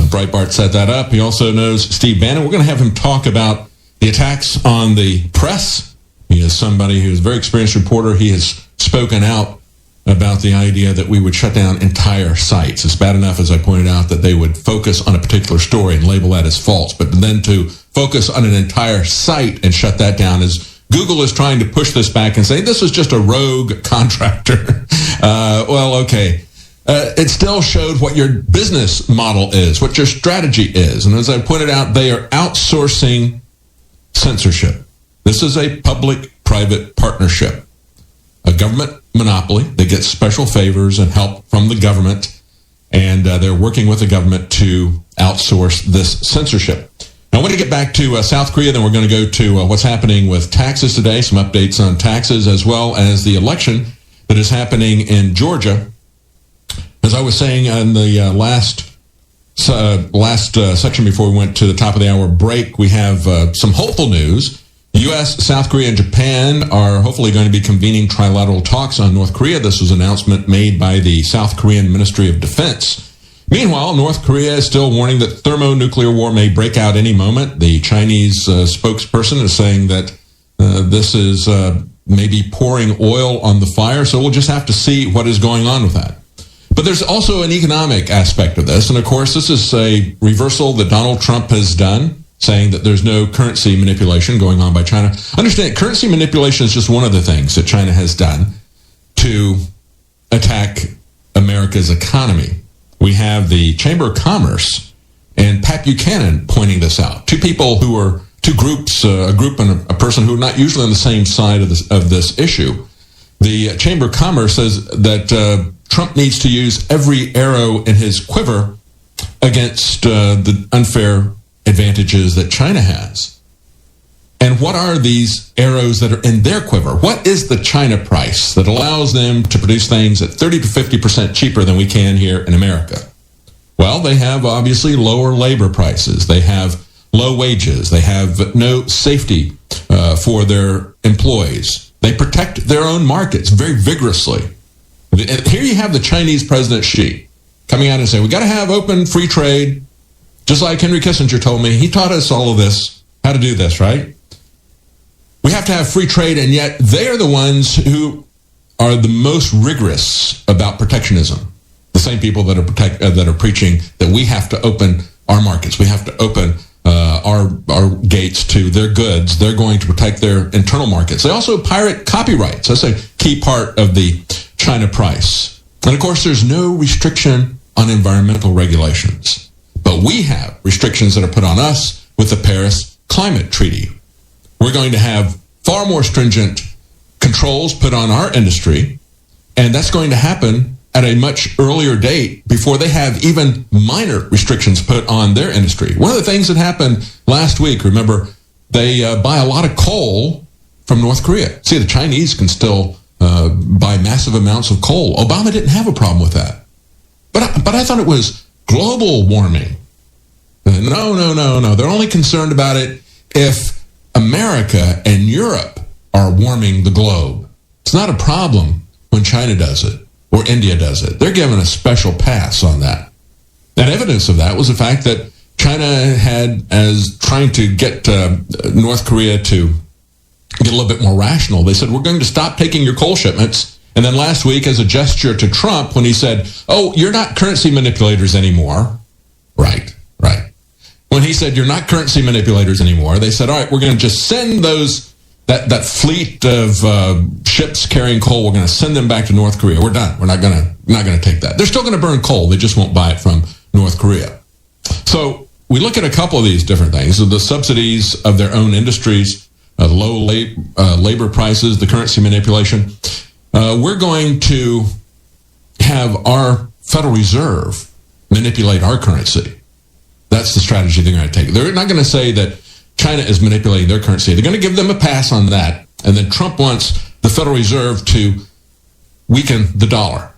Breitbart set that up. He also knows Steve Bannon. We're going to have him talk about the attacks on the press. He is somebody who is a very experienced reporter. He has spoken out about the idea that we would shut down entire sites. It's bad enough, as I pointed out, that they would focus on a particular story and label that as false. But then to focus on an entire site and shut that down is Google is trying to push this back and say this is just a rogue contractor. Well, okay. It still showed what your business model is, what your strategy is. And as I pointed out, they are outsourcing censorship. This is a public-private partnership, a government monopoly. They get special favors and help from the government, and they're working with the government to outsource this censorship. Now, I want to get back to South Korea, then we're going to go to what's happening with taxes today, some updates on taxes, as well as the election that is happening in Georgia. As I was saying in the last section before we went to the top of the hour break, we have some hopeful news. U.S., South Korea, and Japan are hopefully going to be convening trilateral talks on North Korea. This was an announcement made by the South Korean Ministry of Defense. Meanwhile, North Korea is still warning that thermonuclear war may break out any moment. The Chinese spokesperson is saying that this is maybe pouring oil on the fire, so we'll just have to see what is going on with that. But there's also an economic aspect of this, and of course, this is a reversal that Donald Trump has done, saying that there's no currency manipulation going on by China. Understand, currency manipulation is just one of the things that China has done to attack America's economy. We have the Chamber of Commerce and Pat Buchanan pointing this out. Two people who are two groups, a group and a person who are not usually on the same side of this issue. The Chamber of Commerce says that Trump needs to use every arrow in his quiver against the unfair advantages that China has. And what are these arrows that are in their quiver? What is the China price that allows them to produce things at 30 to 50% cheaper than we can here in America? Well, they have obviously lower labor prices. They have low wages. They have no safety for their employees. They protect their own markets very vigorously. And here you have the Chinese President Xi coming out and saying, we got to have open free trade. Just like Henry Kissinger told me, he taught us all of this, how to do this, right? We have to have free trade, and yet they are the ones who are the most rigorous about protectionism. The same people that are preaching that we have to open our markets, we have to open our gates to their goods. They're going to protect their internal markets. They also pirate copyrights. That's a key part of the China price. And of course, there's no restriction on environmental regulations. But we have restrictions that are put on us with the Paris Climate Treaty. We're going to have far more stringent controls put on our industry, and that's going to happen at a much earlier date before they have even minor restrictions put on their industry. One of the things that happened last week, remember, they buy a lot of coal from North Korea. See, the Chinese can still buy massive amounts of coal. Obama didn't have a problem with that. But I thought it was global warming. No. They're only concerned about it if America and Europe are warming the globe. It's not a problem when China does it or India does it. They're given a special pass on that. And evidence of that was the fact that China had, as trying to get North Korea to get a little bit more rational, they said, we're going to stop taking your coal shipments. And then last week, as a gesture to Trump, when he said, oh, you're not currency manipulators anymore. Right. when he said, you're not currency manipulators anymore, they said, all right, we're going to just send that fleet of ships carrying coal, we're going to send them back to North Korea. We're done. We're not going to take that. They're still going to burn coal. They just won't buy it from North Korea. So we look at a couple of these different things, the subsidies of their own industries, low labor prices, the currency manipulation. We're going to have our Federal Reserve manipulate our currency. That's the strategy they're going to take. They're not going to say that China is manipulating their currency. They're going to give them a pass on that. And then Trump wants the Federal Reserve to weaken the dollar.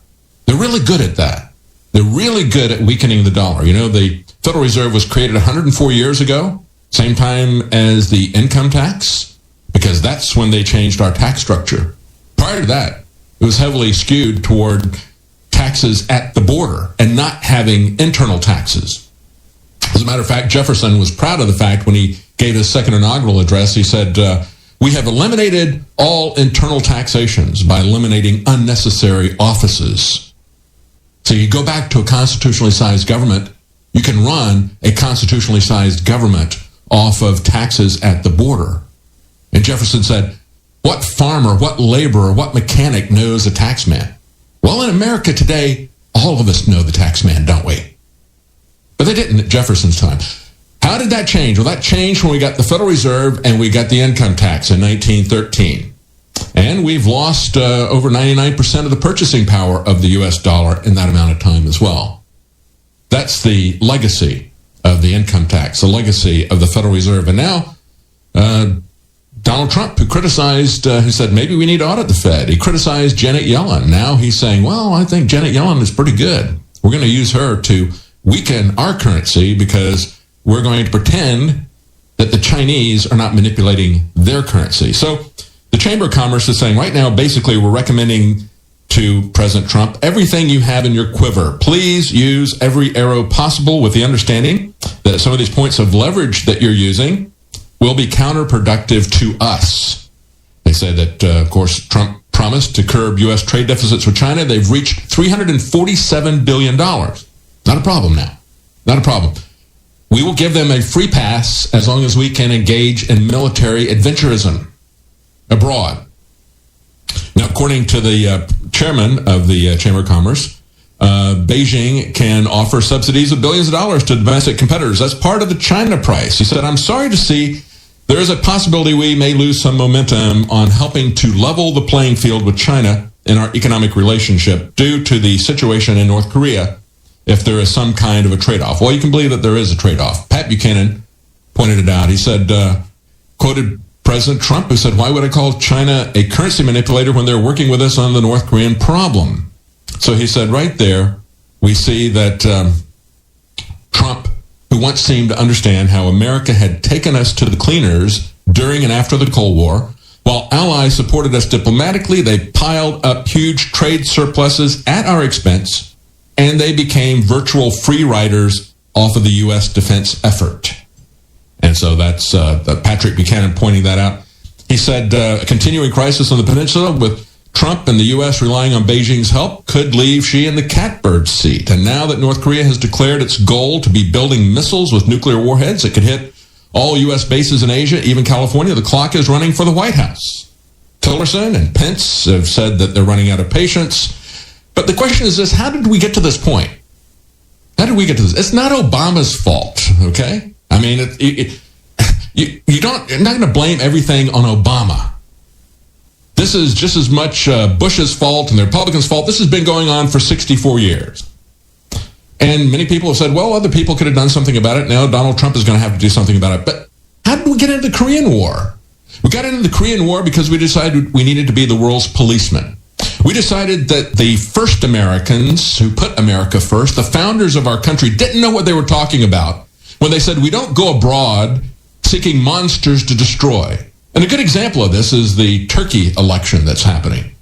They're really good at that. They're really good at weakening the dollar. You know, the Federal Reserve was created 104 years ago, same time as the income tax, because that's when they changed our tax structure. Prior to that, it was heavily skewed toward taxes at the border and not having internal taxes. As a matter of fact, Jefferson was proud of the fact when he gave his second inaugural address, he said, we have eliminated all internal taxations by eliminating unnecessary offices. So you go back to a constitutionally sized government, you can run a constitutionally sized government off of taxes at the border. And Jefferson said, what farmer, what laborer, what mechanic knows a tax man? Well, in America today, all of us know the tax man, don't we? But they didn't at Jefferson's time. How did that change? Well, that changed when we got the Federal Reserve and we got the income tax in 1913. And we've lost over 99% of the purchasing power of the U.S. dollar in that amount of time as well. That's the legacy of the income tax, the legacy of the Federal Reserve. And now, Donald Trump, who criticized, who said, maybe we need to audit the Fed. He criticized Janet Yellen. Now he's saying, well, I think Janet Yellen is pretty good. We're going to use her to weaken our currency because we're going to pretend that the Chinese are not manipulating their currency. So the Chamber of Commerce is saying right now, basically, we're recommending to President Trump, everything you have in your quiver, please use every arrow possible with the understanding that some of these points of leverage that you're using will be counterproductive to us. They said that, of course, Trump promised to curb U.S. trade deficits with China. They've reached $347 billion. Not a problem now. Not a problem. We will give them a free pass as long as we can engage in military adventurism abroad. Now, according to the chairman of the Chamber of Commerce, Beijing can offer subsidies of billions of dollars to domestic competitors. That's part of the China price. He said, I'm sorry to see there is a possibility we may lose some momentum on helping to level the playing field with China in our economic relationship due to the situation in North Korea if there is some kind of a trade-off. Well, you can believe that there is a trade-off. Pat Buchanan pointed it out. He said, quoted President Trump, who said, why would I call China a currency manipulator when they're working with us on the North Korean problem? So he said right there, we see that Trump, who once seemed to understand how America had taken us to the cleaners during and after the Cold War, while allies supported us diplomatically, they piled up huge trade surpluses at our expense, and they became virtual free riders off of the U.S. defense effort. And so that's Patrick Buchanan pointing that out. He said a continuing crisis on the peninsula with Trump and the U.S. relying on Beijing's help could leave Xi in the catbird seat. And now that North Korea has declared its goal to be building missiles with nuclear warheads that could hit all U.S. bases in Asia, even California, the clock is running for the White House. Tillerson and Pence have said that they're running out of patience. But the question is this, how did we get to this point? How did we get to this? It's not Obama's fault, okay? I mean, you're not going to blame everything on Obama. This is just as much Bush's fault and the Republicans' fault. This has been going on for 64 years. And many people have said, well, other people could have done something about it. Now Donald Trump is going to have to do something about it. But how did we get into the Korean War? We got into the Korean War because we decided we needed to be the world's policeman. We decided that the first Americans who put America first, the founders of our country, didn't know what they were talking about when they said, we don't go abroad seeking monsters to destroy. And a good example of this is the Turkey election that's happening.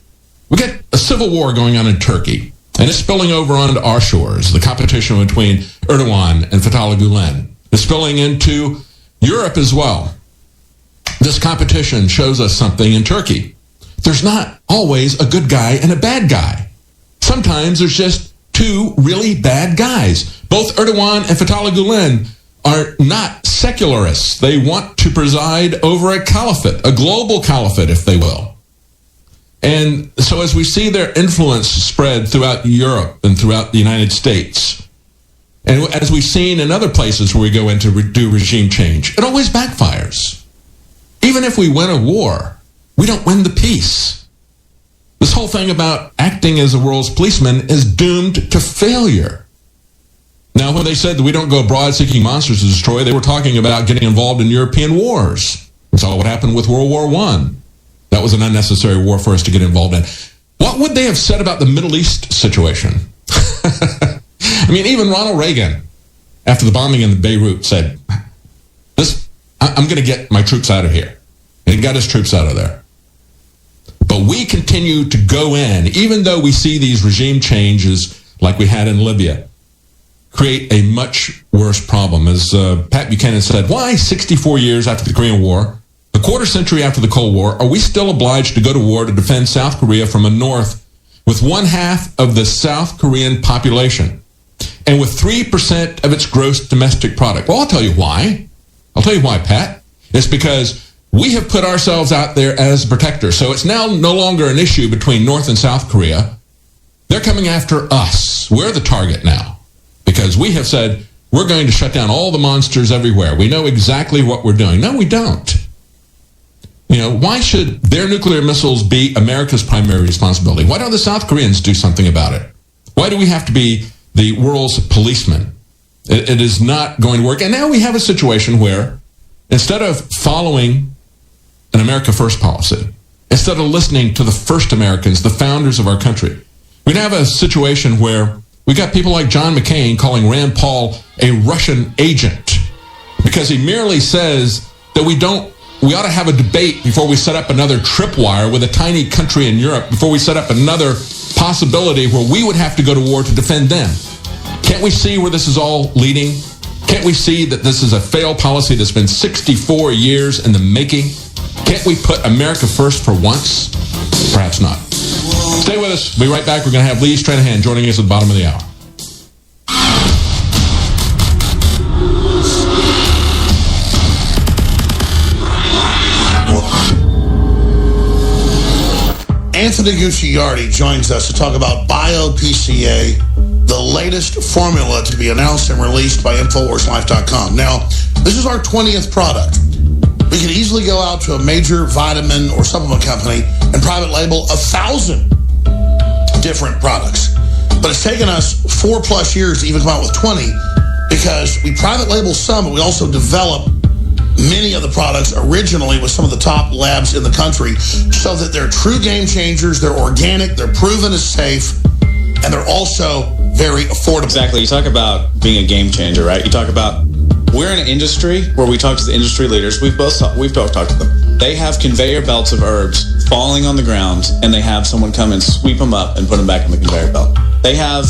We got a civil war going on in Turkey, and it's spilling over onto our shores. The competition between Erdogan and Fethullah Gulen is spilling into Europe as well. This competition shows us something in Turkey. There's not always a good guy and a bad guy. Sometimes there's just two really bad guys. Both Erdogan and Fethullah Gulen are not secularists. They want to preside over a caliphate, a global caliphate, if they will. And so as we see their influence spread throughout Europe and throughout the United States, and as we've seen in other places where we go in to do regime change, it always backfires. Even if we win a war, we don't win the peace. This whole thing about acting as the world's policeman is doomed to failure. Now, when they said that we don't go abroad seeking monsters to destroy, they were talking about getting involved in European wars. We saw what happened with World War I. That was an unnecessary war for us to get involved in. What would they have said about the Middle East situation? I mean, even Ronald Reagan, after the bombing in Beirut, said, I'm going to get my troops out of here. And he got his troops out of there. But we continue to go in, even though we see these regime changes like we had in Libya, create a much worse problem. As Pat Buchanan said, why 64 years after the Korean War, a quarter century after the Cold War, are we still obliged to go to war to defend South Korea from a north with 1/2 of the South Korean population and with 3% of its gross domestic product? Well, I'll tell you why. I'll tell you why, Pat. It's because we have put ourselves out there as a protector. So it's now no longer an issue between North and South Korea. They're coming after us. We're the target now because we have said we're going to shut down all the monsters everywhere. We know exactly what we're doing. No, we don't. You know, why should their nuclear missiles be America's primary responsibility? Why don't the South Koreans do something about it? Why do we have to be the world's policeman? It is not going to work. And now we have a situation where instead of following an America First policy, instead of listening to the first Americans, the founders of our country, we have a situation where we got people like John McCain calling Rand Paul a Russian agent because he merely says that we ought to have a debate before we set up another tripwire with a tiny country in Europe, before we set up another possibility where we would have to go to war to defend them. Can't we see where this is all leading? Can't we see that this is a failed policy that's been 64 years in the making? Can't we put America first for once? Perhaps not. Stay with us. We'll be right back. We're going to have Lee Stranahan joining us at the bottom of the hour. Anthony Gucciardi joins us to talk about BioPCA, the latest formula to be announced and released by InfoWarsLife.com. Now, this is our 20th product. We could easily go out to a major vitamin or supplement company and private label 1,000 different products. But it's taken us 4+ years to even come out with 20 because we private label some, but we also develop many of the products originally with some of the top labs in the country so that they're true game changers, they're organic, they're proven as safe, and they're also very affordable. Exactly. You talk about being a game changer, right? You talk about we're in an industry where we talk to the industry leaders. We've both talked to them. They have conveyor belts of herbs falling on the ground, and they have someone come and sweep them up and put them back on the conveyor belt. They have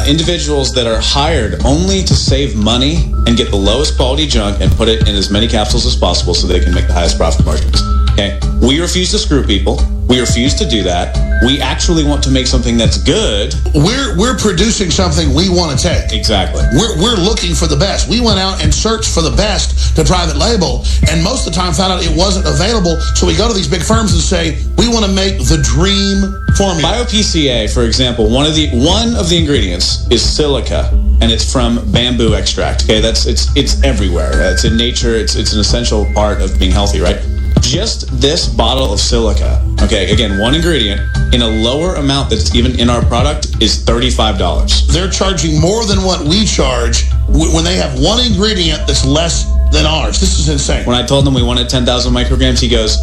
individuals that are hired only to save money and get the lowest quality junk and put it in as many capsules as possible so they can make the highest profit margins. Okay? We refuse to screw people. We refuse to do that. We actually want to make something that's good. We're producing something we want to take. Exactly. We're looking for the best. We went out and searched for the best to private label, and most of the time found out it wasn't available. So we go to these big firms and say, we want to make the dream formula. BioPCA, for example, one of the ingredients is silica, and it's from bamboo extract. Okay, it's everywhere. It's in nature. It's an essential part of being healthy, right? Just this bottle of silica, okay, again, one ingredient, in a lower amount that's even in our product is $35. They're charging more than what we charge when they have one ingredient that's less than ours. This is insane. When I told him we wanted 10,000 micrograms, he goes,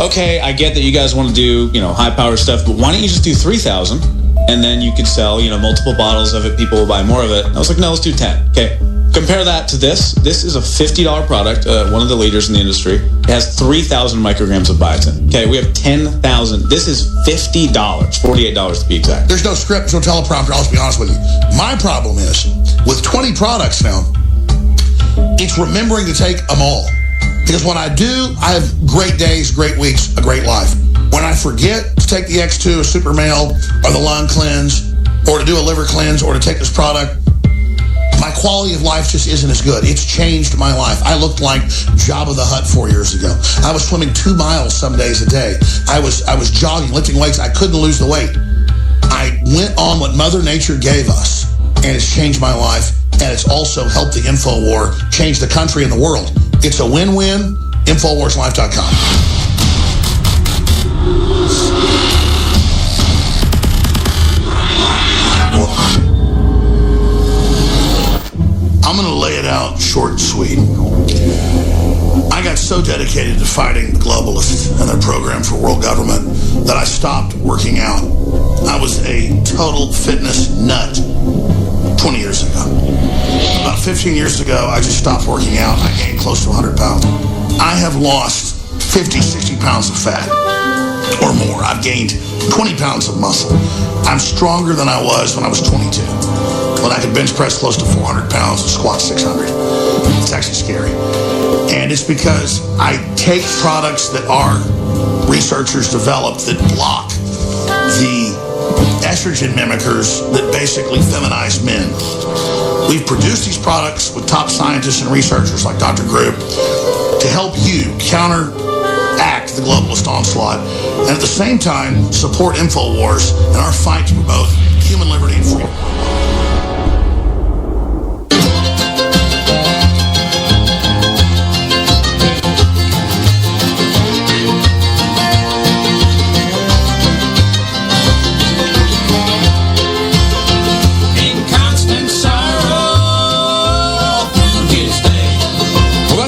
okay, I get that you guys want to do, high power stuff, but why don't you just do 3,000? And then you could sell, multiple bottles of it. People will buy more of it. I was like, no, let's do 10. Okay. Compare that to this. This is a $50 product, one of the leaders in the industry. It has 3,000 micrograms of biotin. Okay, we have 10,000. This is $50, $48 to be exact. There's no script, no teleprompter, I'll just be honest with you. My problem is, with 20 products now, it's remembering to take them all. Because when I do, I have great days, great weeks, a great life. When I forget to take the X2, a super male, or the lung cleanse, or to do a liver cleanse, or to take this product, my quality of life just isn't as good. It's changed my life. I looked like Jabba the Hutt 4 years ago. I was swimming 2 miles some days a day. I was jogging, lifting weights. I couldn't lose the weight. I went on what Mother Nature gave us, and it's changed my life, and it's also helped the InfoWar change the country and the world. It's a win-win. InfoWarsLife.com. I'm going to lay it out short and sweet. I got so dedicated to fighting the globalists and their program for world government that I stopped working out. I was a total fitness nut 20 years ago. About 15 years ago, I just stopped working out. I gained close to 100 pounds. I have lost 50, 60 pounds of fat or more. I've gained 20 pounds of muscle. I'm stronger than I was when I was 22, when I could bench press close to 400 pounds and squat 600. It's actually scary. And it's because I take products that our researchers developed that block the estrogen mimickers that basically feminize men. We've produced these products with top scientists and researchers like Dr. Group to help you counteract the globalist onslaught and at the same time support InfoWars in our fight to promote human liberty and freedom.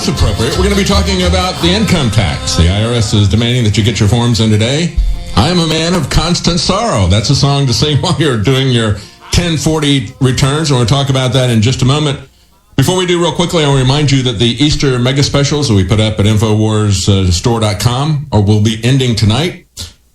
Appropriate. We're going to be talking about the income tax. The IRS is demanding that you get your forms in today. I am a man of constant sorrow. That's a song to sing while you're doing your 1040 returns. We're going to talk about that in just a moment. Before we do, real quickly, I'll remind you that the Easter mega specials that we put up at InfoWarsStore.com will be ending tonight.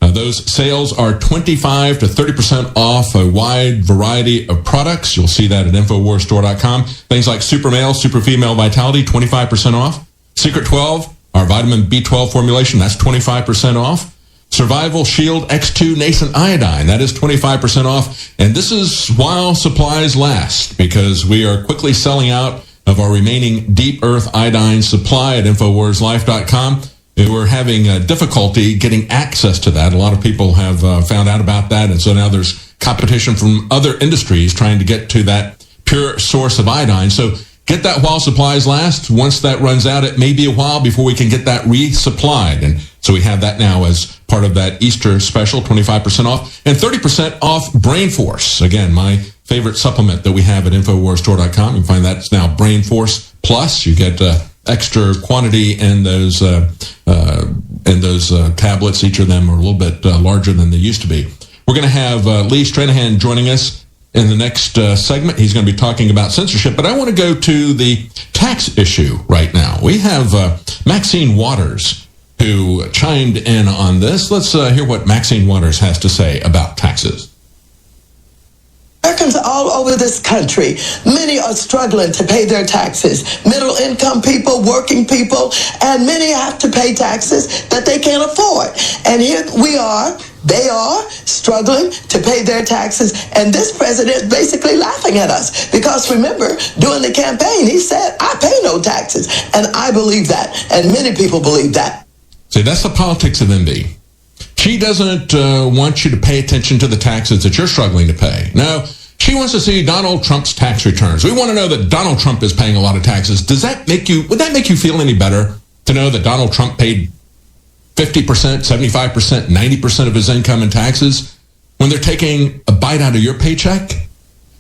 Those sales are 25 to 30% off a wide variety of products. You'll see that at InfoWarsStore.com. Things like Super Male, Super Female Vitality, 25% off. Secret 12, our vitamin B12 formulation, that's 25% off. Survival Shield X2 Nascent Iodine, that is 25% off. And this is while supplies last, because we are quickly selling out of our remaining Deep Earth Iodine supply at InfoWarsLife.com. We're having difficulty getting access to that. A lot of people have found out about that, and so now there's competition from other industries trying to get to that pure source of iodine. So get that while supplies last. Once that runs out, it may be a while before we can get that resupplied. And so we have that now as part of that Easter special, 25% off, and 30% off Brain Force. Again, my favorite supplement that we have at InfoWarsStore.com. You can find that it's now Brain Force Plus. You get extra quantity in those tablets. Each of them are a little bit larger than they used to be. We're going to have Lee Stranahan joining us in the next segment. He's going to be talking about censorship, but I want to go to the tax issue right now. We have Maxine Waters who chimed in on this. Let's hear what Maxine Waters has to say about taxes. Americans all over this country, many are struggling to pay their taxes. Middle income people, working people, and many have to pay taxes that they can't afford. And here we are, they are struggling to pay their taxes. And this president is basically laughing at us. Because remember, during the campaign, he said, I pay no taxes. And I believe that. And many people believe that. See, that's the politics of envy. She doesn't want you to pay attention to the taxes that you're struggling to pay. No, she wants to see Donald Trump's tax returns. We want to know that Donald Trump is paying a lot of taxes. Would that make you feel any better to know that Donald Trump paid 50%, 75%, 90% of his income in taxes when they're taking a bite out of your paycheck?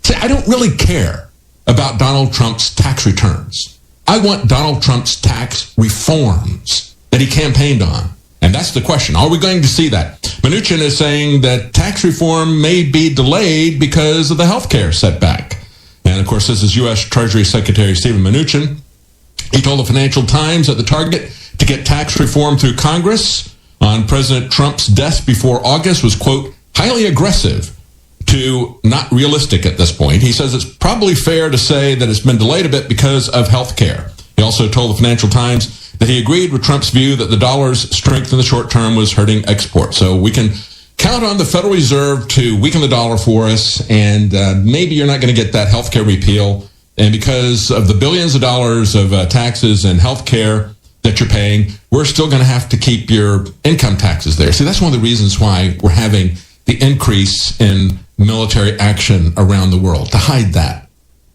See, I don't really care about Donald Trump's tax returns. I want Donald Trump's tax reforms that he campaigned on. And that's the question. Are we going to see that? Mnuchin is saying that tax reform may be delayed because of the health care setback. And, of course, this is U.S. Treasury Secretary Steven Mnuchin. He told the Financial Times that the target to get tax reform through Congress on President Trump's desk before August was, quote, highly aggressive to not realistic at this point. He says it's probably fair to say that it's been delayed a bit because of health care. He also told the Financial Times that he agreed with Trump's view that the dollar's strength in the short term was hurting exports. So we can count on the Federal Reserve to weaken the dollar for us, and maybe you're not going to get that health care repeal And because of the billions of dollars of taxes and health care that you're paying, we're still going to have to keep your income taxes there. See, that's one of the reasons why we're having the increase in military action around the world, to hide that.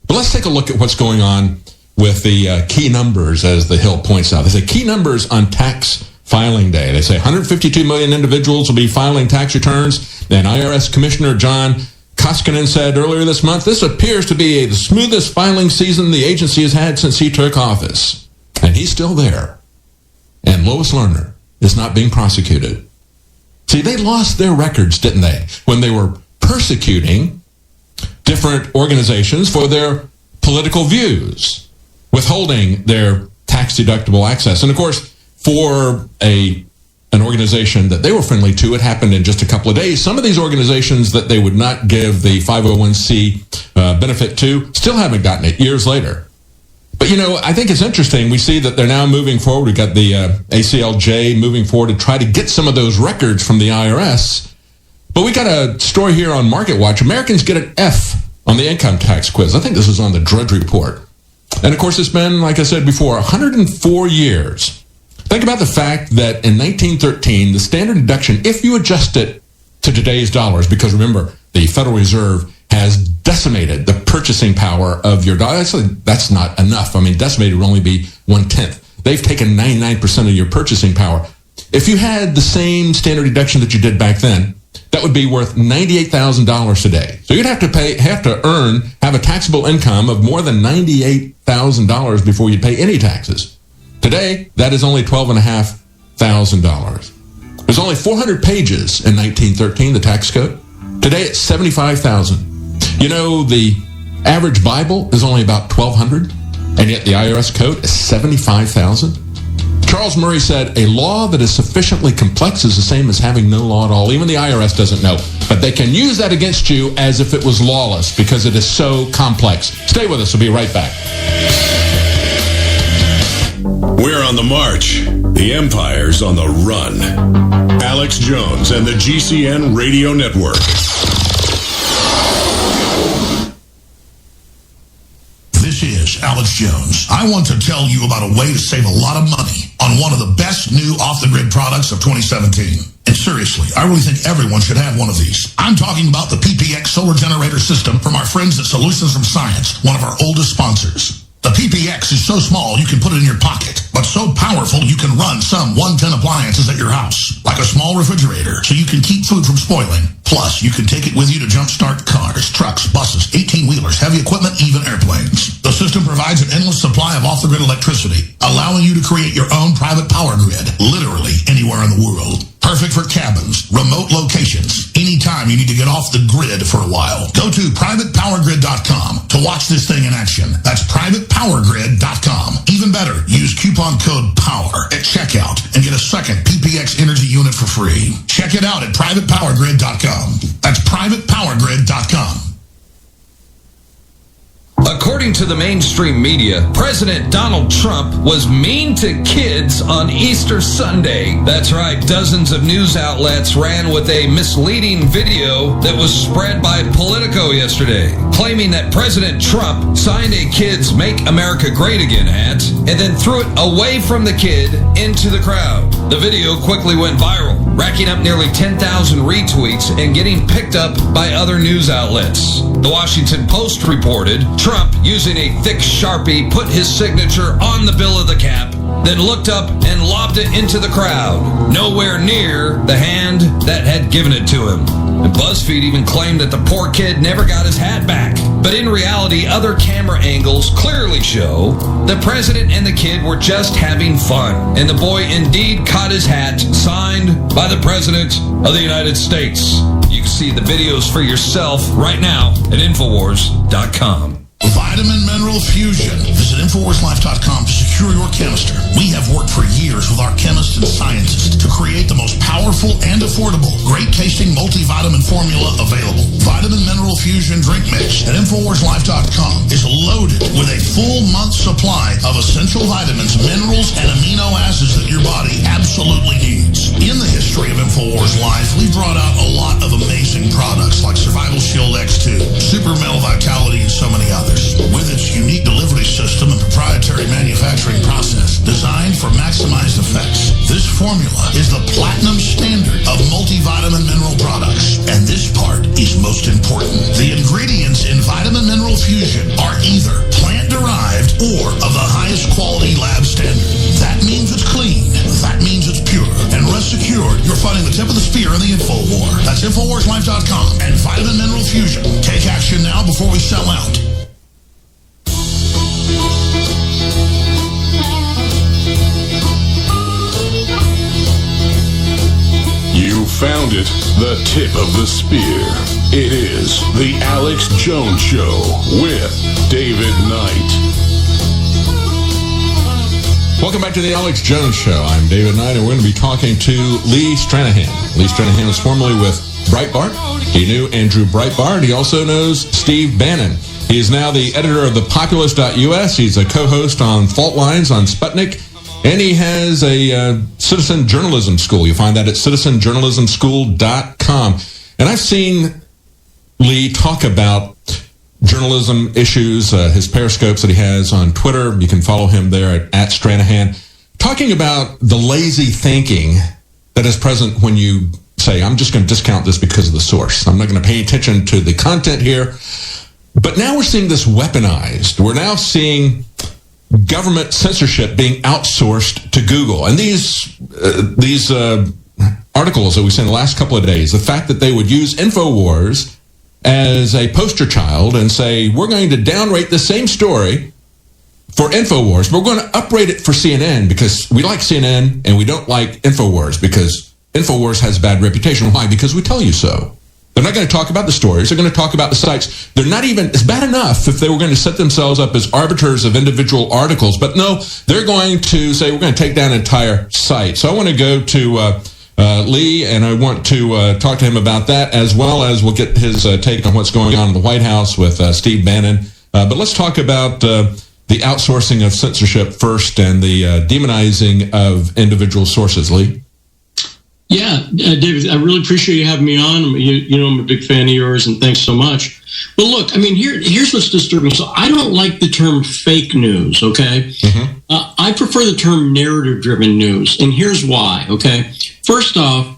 But let's take a look at what's going on with the key numbers, as the Hill points out. They say key numbers on tax filing day. They say 152 million individuals will be filing tax returns. And IRS Commissioner John Koskinen said earlier this month, this appears to be the smoothest filing season the agency has had since he took office. And he's still there. And Lois Lerner is not being prosecuted. See, they lost their records, didn't they, when they were persecuting different organizations for their political views, withholding their tax-deductible access. And, of course, for an organization that they were friendly to, it happened in just a couple of days. Some of these organizations that they would not give the 501c benefit to still haven't gotten it years later. But, I think it's interesting. We see that they're now moving forward. We've got the ACLJ moving forward to try to get some of those records from the IRS. But we got a story here on Market Watch. Americans get an F on the income tax quiz. I think this is on the Drudge Report. And, of course, it's been, like I said before, 104 years. Think about the fact that in 1913, the standard deduction, if you adjust it to today's dollars, because remember, the Federal Reserve has decimated the purchasing power of your dollar. Actually, that's not enough. I mean, decimated would only be 1/10. They've taken 99% of your purchasing power. If you had the same standard deduction that you did back then, that would be worth $98,000 today. So you'd have to have a taxable income of more than $98,000 before you'd pay any taxes. Today, that is only $12,500. There's only 400 pages in 1913, the tax code. Today, it's 75,000. The average Bible is only about 1,200, and yet the IRS code is 75,000. Charles Murray said, a law that is sufficiently complex is the same as having no law at all. Even the IRS doesn't know. But they can use that against you as if it was lawless because it is so complex. Stay with us. We'll be right back. We're on the march. The empire's on the run. Alex Jones and the GCN Radio Network. This is Alex Jones. I want to tell you about a way to save a lot of money on one of the best new off-the-grid products of 2017. And seriously, I really think everyone should have one of these. I'm talking about the PPX solar generator system from our friends at Solutions from Science, one of our oldest sponsors. The PPX is so small you can put it in your pocket, but so powerful you can run some 110 appliances at your house, like a small refrigerator, so you can keep food from spoiling. Plus, you can take it with you to jumpstart cars, trucks, buses, 18-wheelers, heavy equipment, even airplanes. The system provides an endless supply of off-the-grid electricity, allowing you to create your own private power grid, literally anywhere in the world. Perfect for cabins, remote locations, anytime you need to get off the grid for a while. Go to privatepowergrid.com to watch this thing in action. That's privatepowergrid.com. Even better, use coupon code POWER at checkout and get a second PPX energy unit for free. Check it out at privatepowergrid.com. That's privatepowergrid.com. According to the mainstream media, President Donald Trump was mean to kids on Easter Sunday. That's right, dozens of news outlets ran with a misleading video that was spread by Politico yesterday, claiming that President Trump signed a kid's Make America Great Again hat and then threw it away from the kid into the crowd. The video quickly went viral, racking up nearly 10,000 retweets and getting picked up by other news outlets. The Washington Post reported Trump, using a thick Sharpie, put his signature on the bill of the cap, then looked up and lobbed it into the crowd, nowhere near the hand that had given it to him. And BuzzFeed even claimed that the poor kid never got his hat back. But in reality, other camera angles clearly show the president and the kid were just having fun, and the boy indeed caught his hat, signed by the President of the United States. You can see the videos for yourself right now at Infowars.com. Vitamin Mineral Fusion. Visit InfoWarsLife.com to secure your canister. We have worked for years with our chemists and scientists to create the most powerful and affordable, great-tasting multivitamin formula available. Vitamin Mineral Fusion Drink Mix at InfoWarsLife.com is loaded with a full month supply of essential vitamins, minerals, and amino acids that your body absolutely needs. In the history of InfoWars Life, we've brought out a lot of amazing products like Survival Shield X2, Super Male Vitality, and so many others. With its unique delivery system and proprietary manufacturing process designed for maximized effects. This formula is the platinum standard of multivitamin mineral products. And this part is most important. The ingredients in Vitamin Mineral Fusion are either plant-derived or of the highest quality lab standard. That means it's clean. That means it's pure. And rest assured, you're fighting the tip of the spear in the info war. That's InfoWarsLife.com and Vitamin Mineral Fusion. Take action now before we sell out. You found it, the tip of the spear. It is the Alex Jones Show with David Knight. Welcome back to the Alex Jones Show. I'm David Knight, and we're going to be talking to Lee Stranahan. Lee Stranahan was formerly with Breitbart. He knew Andrew Breitbart. He also knows Steve Bannon. He is now the editor of thepopulist.us. He's a co-host on Fault Lines on Sputnik. And he has a citizen journalism school. You find that at citizenjournalismschool.com. And I've seen Lee talk about journalism issues, his periscopes that he has on Twitter. You can follow him there at Stranahan. Talking about the lazy thinking that is present when you say, I'm just going to discount this because of the source. I'm not going to pay attention to the content here. But now we're seeing this weaponized. We're now seeing government censorship being outsourced to Google. And these articles that we've seen the last couple of days, the fact that they would use InfoWars as a poster child and say, we're going to downrate the same story for InfoWars, but we're going to uprate it for CNN because we like CNN and we don't like InfoWars because InfoWars has a bad reputation. Why? Because we tell you so. They're not going to talk about the stories. They're going to talk about the sites. They're not even, it's bad enough if they were going to set themselves up as arbiters of individual articles, but no, they're going to say, we're going to take down an entire site. So I want to go to Lee, and I want to talk to him about that, as well as we'll get his take on what's going on in the White House with Steve Bannon. But let's talk about the outsourcing of censorship first and the demonizing of individual sources. Lee? Yeah, David, I really appreciate you having me on. You know, I'm a big fan of yours, and thanks so much. But look, I mean, here's what's disturbing. So I don't like the term fake news, okay? Mm-hmm. I prefer the term narrative-driven news, and here's why, okay? First off,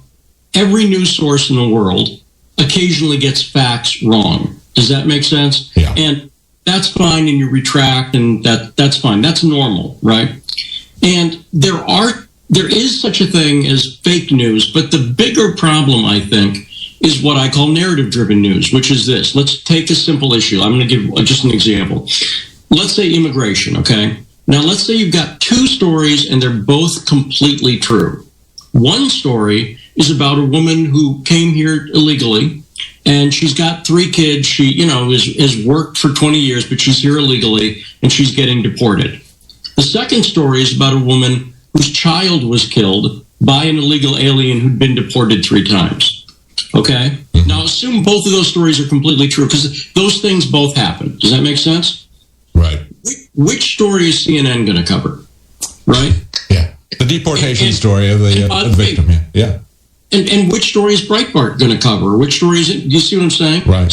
every news source in the world occasionally gets facts wrong. Does that make sense? Yeah. And that's fine, and you retract, and that's fine. That's normal, right? And there is such a thing as fake news, but the bigger problem, I think, is what I call narrative-driven news, which is this. Let's take a simple issue. I'm going to give just an example. Let's say immigration, okay? Now, let's say you've got two stories, and they're both completely true. One story is about a woman who came here illegally, and she's got 3 kids. She, you know, has worked for 20 years, but she's here illegally, and she's getting deported. The second story is about a woman whose child was killed by an illegal alien who'd been deported 3 times. Okay? Mm-hmm. Now, assume both of those stories are completely true, because those things both happen. Does that make sense? Right. Which story is CNN going to cover? Right? Yeah. The deportation story of the victim. Yeah. And which story is Breitbart going to cover? Which story is it? You see what I'm saying? Right.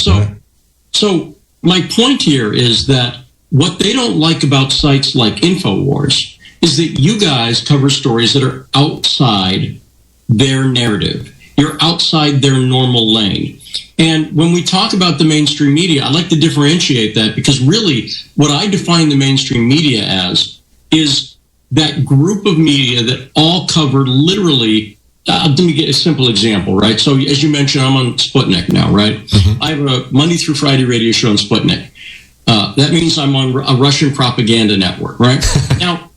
So my point here is that what they don't like about sites like InfoWars is that you guys cover stories that are outside their narrative. You're outside their normal lane. And when we talk about the mainstream media, I like to differentiate that, because really what I define the mainstream media as is that group of media that all cover literally, let me get a simple example, right? So as you mentioned, I'm on Sputnik now, right? Mm-hmm. I have a Monday through Friday radio show on Sputnik. That means I'm on a Russian propaganda network, right? Now,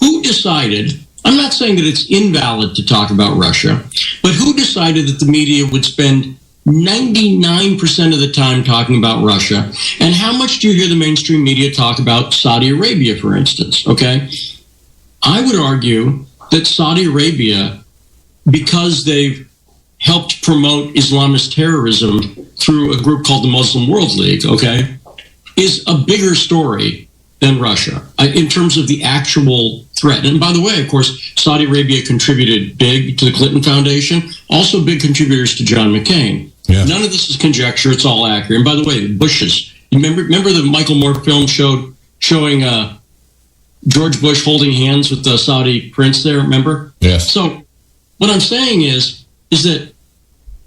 who decided, I'm not saying that it's invalid to talk about Russia, but who decided that the media would spend 99% of the time talking about Russia? And how much do you hear the mainstream media talk about Saudi Arabia, for instance? Okay. I would argue that Saudi Arabia, because they've helped promote Islamist terrorism through a group called the Muslim World League, okay, is a bigger story than Russia in terms of the actual threat. And by the way, of course, Saudi Arabia contributed big to the Clinton Foundation, also big contributors to John McCain. Yeah. None of this is conjecture. It's all accurate. And by the way, the Bushes, Remember the Michael Moore film showing George Bush holding hands with the Saudi prince there? Remember? Yes. So what I'm saying is that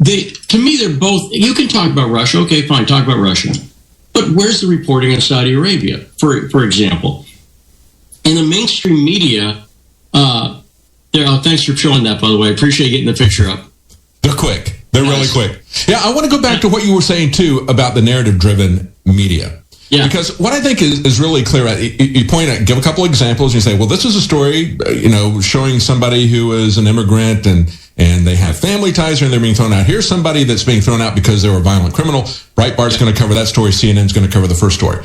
to me, they're both. You can talk about Russia. Okay, fine, talk about Russia. But where's the reporting on Saudi Arabia, for example? In the mainstream media, thanks for showing that, by the way. I appreciate getting the picture up. They're quick. They're really quick. Yeah, I want to go back to what you were saying, too, about the narrative-driven media. Yeah. Because what I think is really clear, you point out, give a couple examples, and you say, well, this is a story, showing somebody who is an immigrant and they have family ties and they're being thrown out. Here's somebody that's being thrown out because they were a violent criminal. Breitbart's going to cover that story. CNN's going to cover the first story.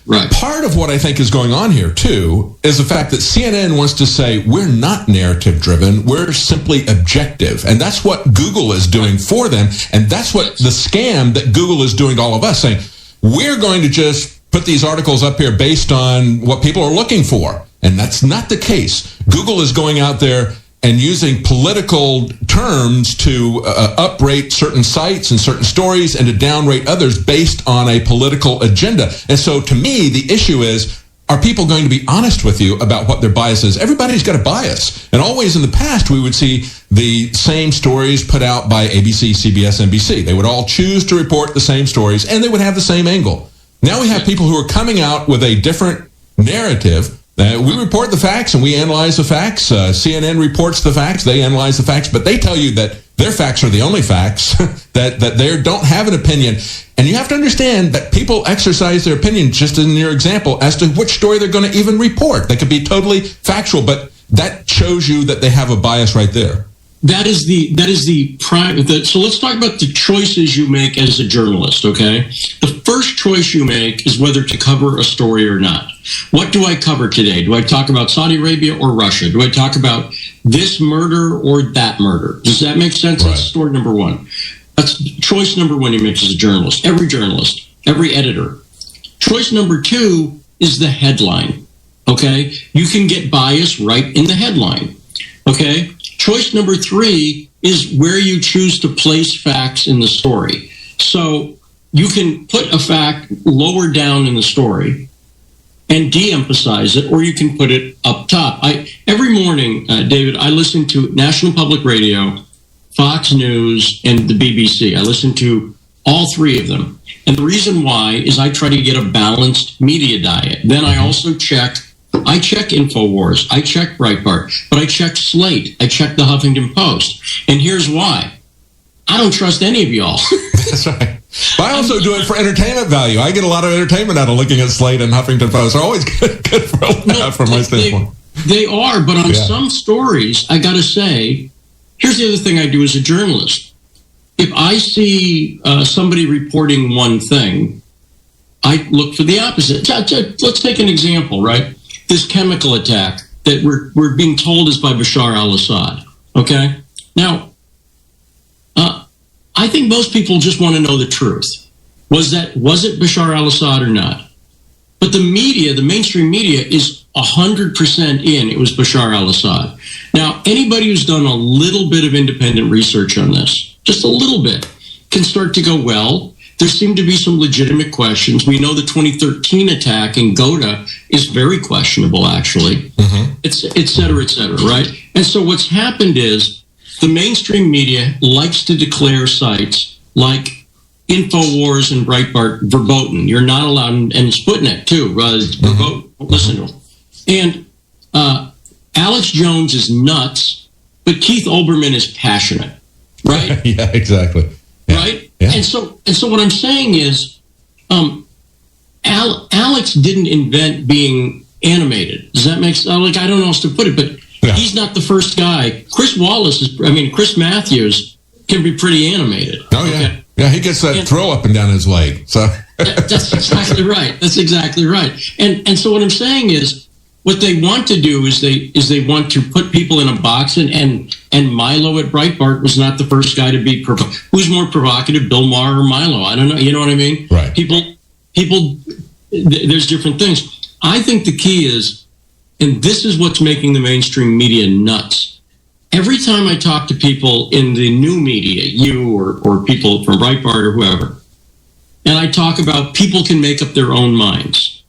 Right. Part of what I think is going on here, too, is the fact that CNN wants to say, we're not narrative-driven, we're simply objective. And that's what Google is doing for them. And that's what the scam that Google is doing to all of us, saying, we're going to just put these articles up here based on what people are looking for. And that's not the case. Google is going out there and using political terms to uprate certain sites and certain stories and to downrate others based on a political agenda. And so to me, the issue is, are people going to be honest with you about what their bias is? Everybody's got a bias. And always in the past, we would see the same stories put out by ABC, CBS, NBC. They would all choose to report the same stories, and they would have the same angle. Now we have people who are coming out with a different narrative. We report the facts and we analyze the facts. CNN reports the facts, they analyze the facts, but they tell you that their facts are the only facts, that they don't have an opinion. And you have to understand that people exercise their opinion, just in your example, as to which story they're going to even report. They could be totally factual, but that shows you that they have a bias right there. That is the prime. So let's talk about the choices you make as a journalist, okay? The first choice you make is whether to cover a story or not. What do I cover today? Do I talk about Saudi Arabia or Russia? Do I talk about this murder or that murder? Does that make sense? Right. That's story number one. That's choice number one you make as a journalist, every editor. Choice number two is the headline, okay? You can get bias right in the headline, okay? Choice number three is where you choose to place facts in the story. So you can put a fact lower down in the story and de-emphasize it, or you can put it up top. Every morning, David, I listen to National Public Radio, Fox News, and the BBC. I listen to all three of them. And the reason why is I try to get a balanced media diet. Then I also check InfoWars, I check Breitbart, but I check Slate, I check the Huffington Post. And here's why. I don't trust any of y'all. That's right. But I also do it for entertainment value. I get a lot of entertainment out of looking at Slate and Huffington Post. They're always good from my standpoint. They are, but on some stories, I got to say, here's the other thing I do as a journalist. If I see somebody reporting one thing, I look for the opposite. Let's take an example, right? This chemical attack that we're being told is by Bashar al-Assad, okay? Now, I think most people just want to know the truth. Was it Bashar al-Assad or not? But the media, the mainstream media, is 100% in. It was Bashar al-Assad. Now, anybody who's done a little bit of independent research on this, just a little bit, can start to go, well, there seem to be some legitimate questions. We know the 2013 attack in Ghouta is very questionable, actually, et cetera, right? And so what's happened is the mainstream media likes to declare sites like InfoWars and Breitbart verboten. You're not allowed, and Sputnik, too, verboten. Listen to them. And Alex Jones is nuts, but Keith Olbermann is passionate, right? Yeah, exactly. Yeah. Right? Yeah. And so what I'm saying is, Alex didn't invent being animated. Does that make sense? Like, I don't know how else to put it, but he's not the first guy. Chris Matthews can be pretty animated. Oh, yeah. Okay? Yeah, he gets that throw up and down his leg. So that's exactly right. That's exactly right. And so what I'm saying is, what they want to do is they want to put people in a box, and Milo at Breitbart was not the first guy to be who's more provocative, Bill Maher or Milo? I don't know. You know what I mean? Right. People. There's different things. I think the key is, and this is what's making the mainstream media nuts. Every time I talk to people in the new media, you or people from Breitbart or whoever, and I talk about people can make up their own minds,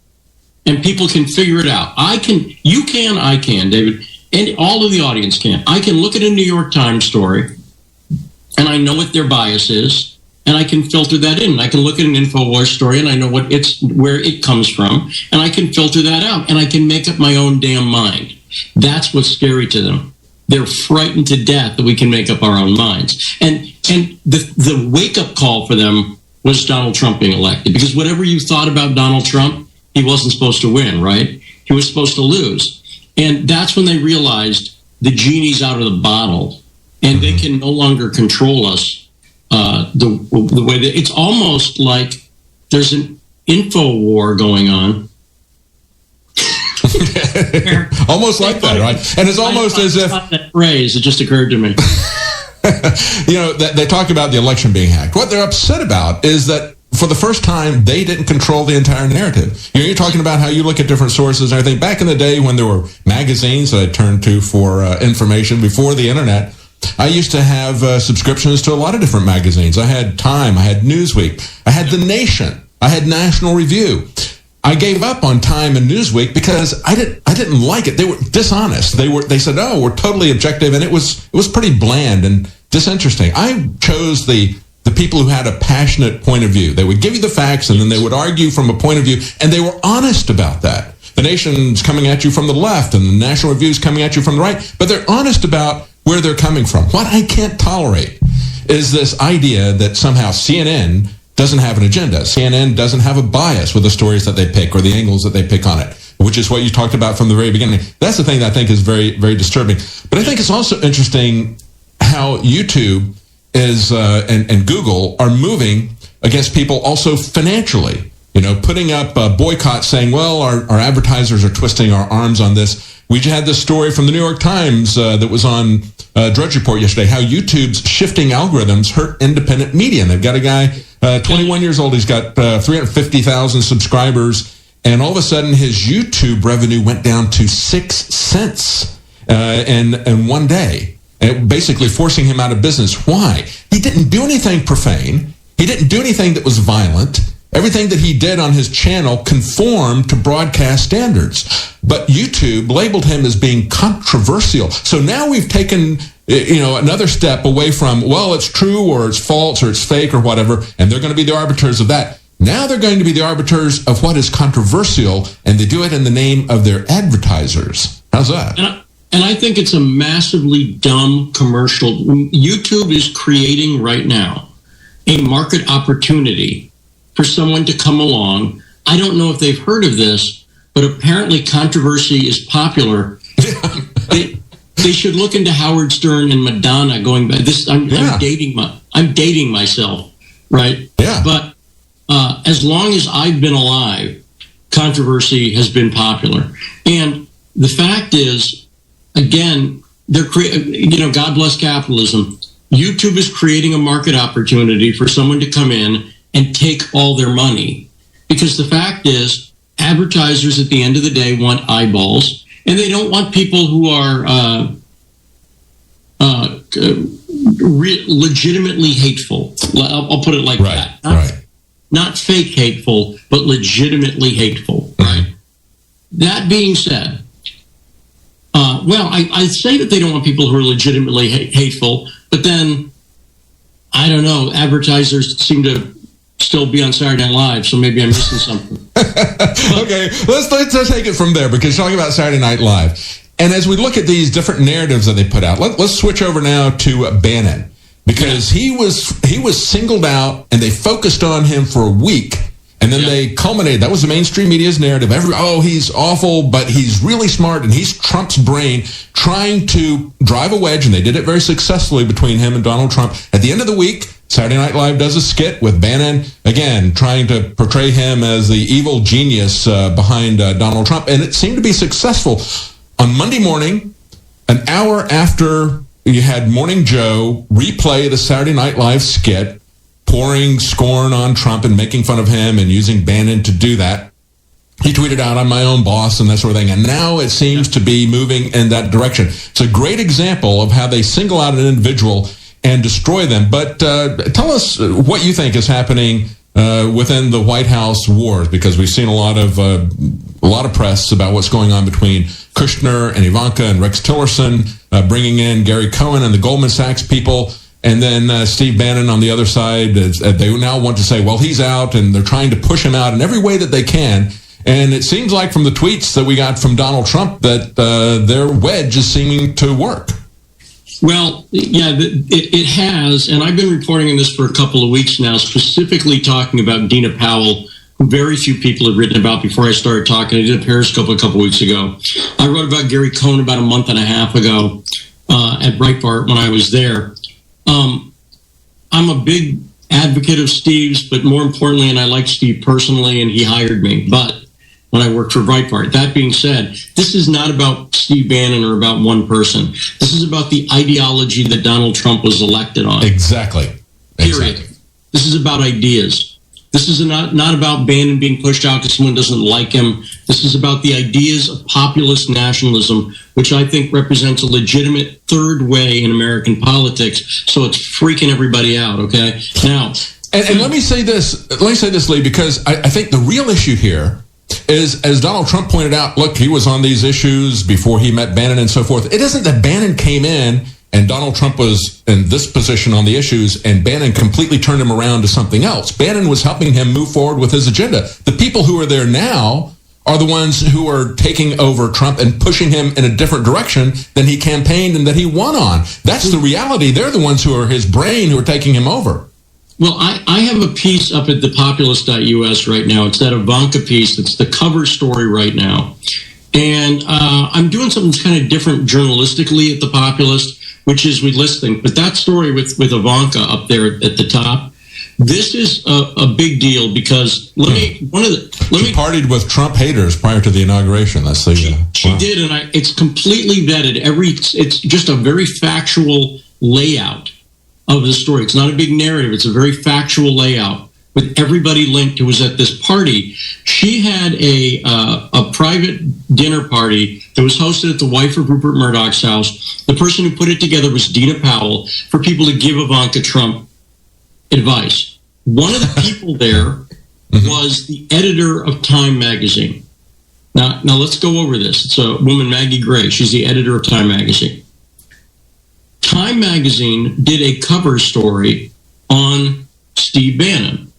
and people can figure it out. I can, David, and all of the audience can. I can look at a New York Times story, and I know what their bias is, and I can filter that in. I can look at an InfoWars story, and I know where it comes from, and I can filter that out, and I can make up my own damn mind. That's what's scary to them. They're frightened to death that we can make up our own minds. And the wake-up call for them was Donald Trump being elected, because whatever you thought about Donald Trump, he wasn't supposed to win, right? He was supposed to lose. And that's when they realized the genie's out of the bottle, and they can no longer control us the way that it's almost like there's an info war going on. Almost like that, right? And it's almost as if that phrase, it just occurred to me. They talk about the election being hacked. What they're upset about is that for the first time, they didn't control the entire narrative. You're talking about how you look at different sources and everything. Back in the day when there were magazines that I turned to for information before the internet, I used to have subscriptions to a lot of different magazines. I had Time, I had Newsweek, I had The Nation, I had National Review. I gave up on Time and Newsweek because I didn't like it. They were dishonest. They said, "Oh, we're totally objective," and it was pretty bland and disinteresting. I chose the people who had a passionate point of view. They would give you the facts, and then they would argue from a point of view, and they were honest about that. The Nation's coming at you from the left, and the National Review's coming at you from the right, but they're honest about where they're coming from. What I can't tolerate is this idea that somehow CNN doesn't have an agenda. CNN doesn't have a bias with the stories that they pick or the angles that they pick on it, which is what you talked about from the very beginning. That's the thing that I think is very, very disturbing. But I think it's also interesting how YouTube is and Google are moving against people also financially. Putting up boycotts saying, well, our advertisers are twisting our arms on this. We just had this story from the New York Times that was on Drudge Report yesterday, how YouTube's shifting algorithms hurt independent media. And they've got a guy, 21 years old, he's got 350,000 subscribers, and all of a sudden his YouTube revenue went down to 6 cents in one day, basically forcing him out of business. Why? He didn't do anything profane. He didn't do anything that was violent. Everything that he did on his channel conformed to broadcast standards. But YouTube labeled him as being controversial. So now we've taken, another step away from, well, it's true or it's false or it's fake or whatever, and they're going to be the arbiters of that. Now they're going to be the arbiters of what is controversial, and they do it in the name of their advertisers. How's that? And I think it's a massively dumb commercial. YouTube is creating right now a market opportunity for someone to come along. I don't know if they've heard of this, but apparently controversy is popular. They should look into Howard Stern and Madonna going back. I'm dating myself, right? Yeah. But as long as I've been alive, controversy has been popular. And the fact is, again, God bless capitalism. YouTube is creating a market opportunity for someone to come in and take all their money. Because the fact is, advertisers at the end of the day want eyeballs, and they don't want people who are legitimately hateful. I'll put it like that. Not fake hateful, but legitimately hateful. Right. That being said, I say that they don't want people who are legitimately hateful, but then, I don't know, advertisers seem to still be on Saturday Night Live, so maybe I'm missing something. Okay, let's take it from there, because you're talking about Saturday Night Live. And as we look at these different narratives that they put out, let's switch over now to Bannon, because he was singled out, and they focused on him for a week, and then they culminated. That was the mainstream media's narrative. He's awful, but he's really smart, and he's Trump's brain, trying to drive a wedge, and they did it very successfully between him and Donald Trump. At the end of the week, Saturday Night Live does a skit with Bannon, again, trying to portray him as the evil genius behind Donald Trump, and it seemed to be successful. On Monday morning, an hour after you had Morning Joe replay the Saturday Night Live skit, pouring scorn on Trump and making fun of him and using Bannon to do that, he tweeted out, "I'm my own boss," and that sort of thing. And now it seems to be moving in that direction. It's a great example of how they single out an individual and destroy them. But tell us what you think is happening within the White House wars, because we've seen a lot of press about what's going on between Kushner and Ivanka and Rex Tillerson, bringing in Gary Cohen and the Goldman Sachs people, and then Steve Bannon on the other side. They now want to say, well, he's out, and they're trying to push him out in every way that they can. And it seems like from the tweets that we got from Donald Trump that their wedge is seeming to work. Well, yeah, it has, and I've been reporting on this for a couple of weeks now, specifically talking about Dina Powell, who very few people had written about before I started talking. I did a Periscope a couple of weeks ago. I wrote about Gary Cohen about a month and a half ago at Breitbart when I was there. I'm a big advocate of Steve's, but more importantly, and I like Steve personally, and he hired me, but when I worked for Breitbart. That being said, this is not about Steve Bannon or about one person. This is about the ideology that Donald Trump was elected on. Exactly. Period. This is about ideas. This is not about Bannon being pushed out because someone doesn't like him. This is about the ideas of populist nationalism, which I think represents a legitimate third way in American politics. So it's freaking everybody out, okay? Now, and let me say this, Lee, because I think the real issue here is, as Donald Trump pointed out, look, he was on these issues before he met Bannon and so forth. It isn't that Bannon came in and Donald Trump was in this position on the issues and Bannon completely turned him around to something else. Bannon was helping him move forward with his agenda. The people who are there now are the ones who are taking over Trump and pushing him in a different direction than he campaigned and that he won on. That's the reality. They're the ones who are his brain who are taking him over. Well, I have a piece up at thepopulist.us right now. It's that Ivanka piece. It's the cover story right now. And I'm doing something kind of different journalistically at The Populist, which is we list things. But that story with Ivanka up there at the top, this is a big deal because she partied with Trump haters prior to the inauguration. That's the she did, and it's completely vetted. It's just a very factual layout of the story. It's not a big narrative. It's a very factual layout with everybody linked who was at this party. She had a private dinner party that was hosted at the wife of Rupert Murdoch's house. The person who put it together was Dina Powell, for people to give Ivanka Trump advice. One of the people there was the editor of Time magazine. Now let's go over this. It's a woman, Maggie Gray. She's the editor of Time magazine. Time magazine did a cover story on Steve Bannon.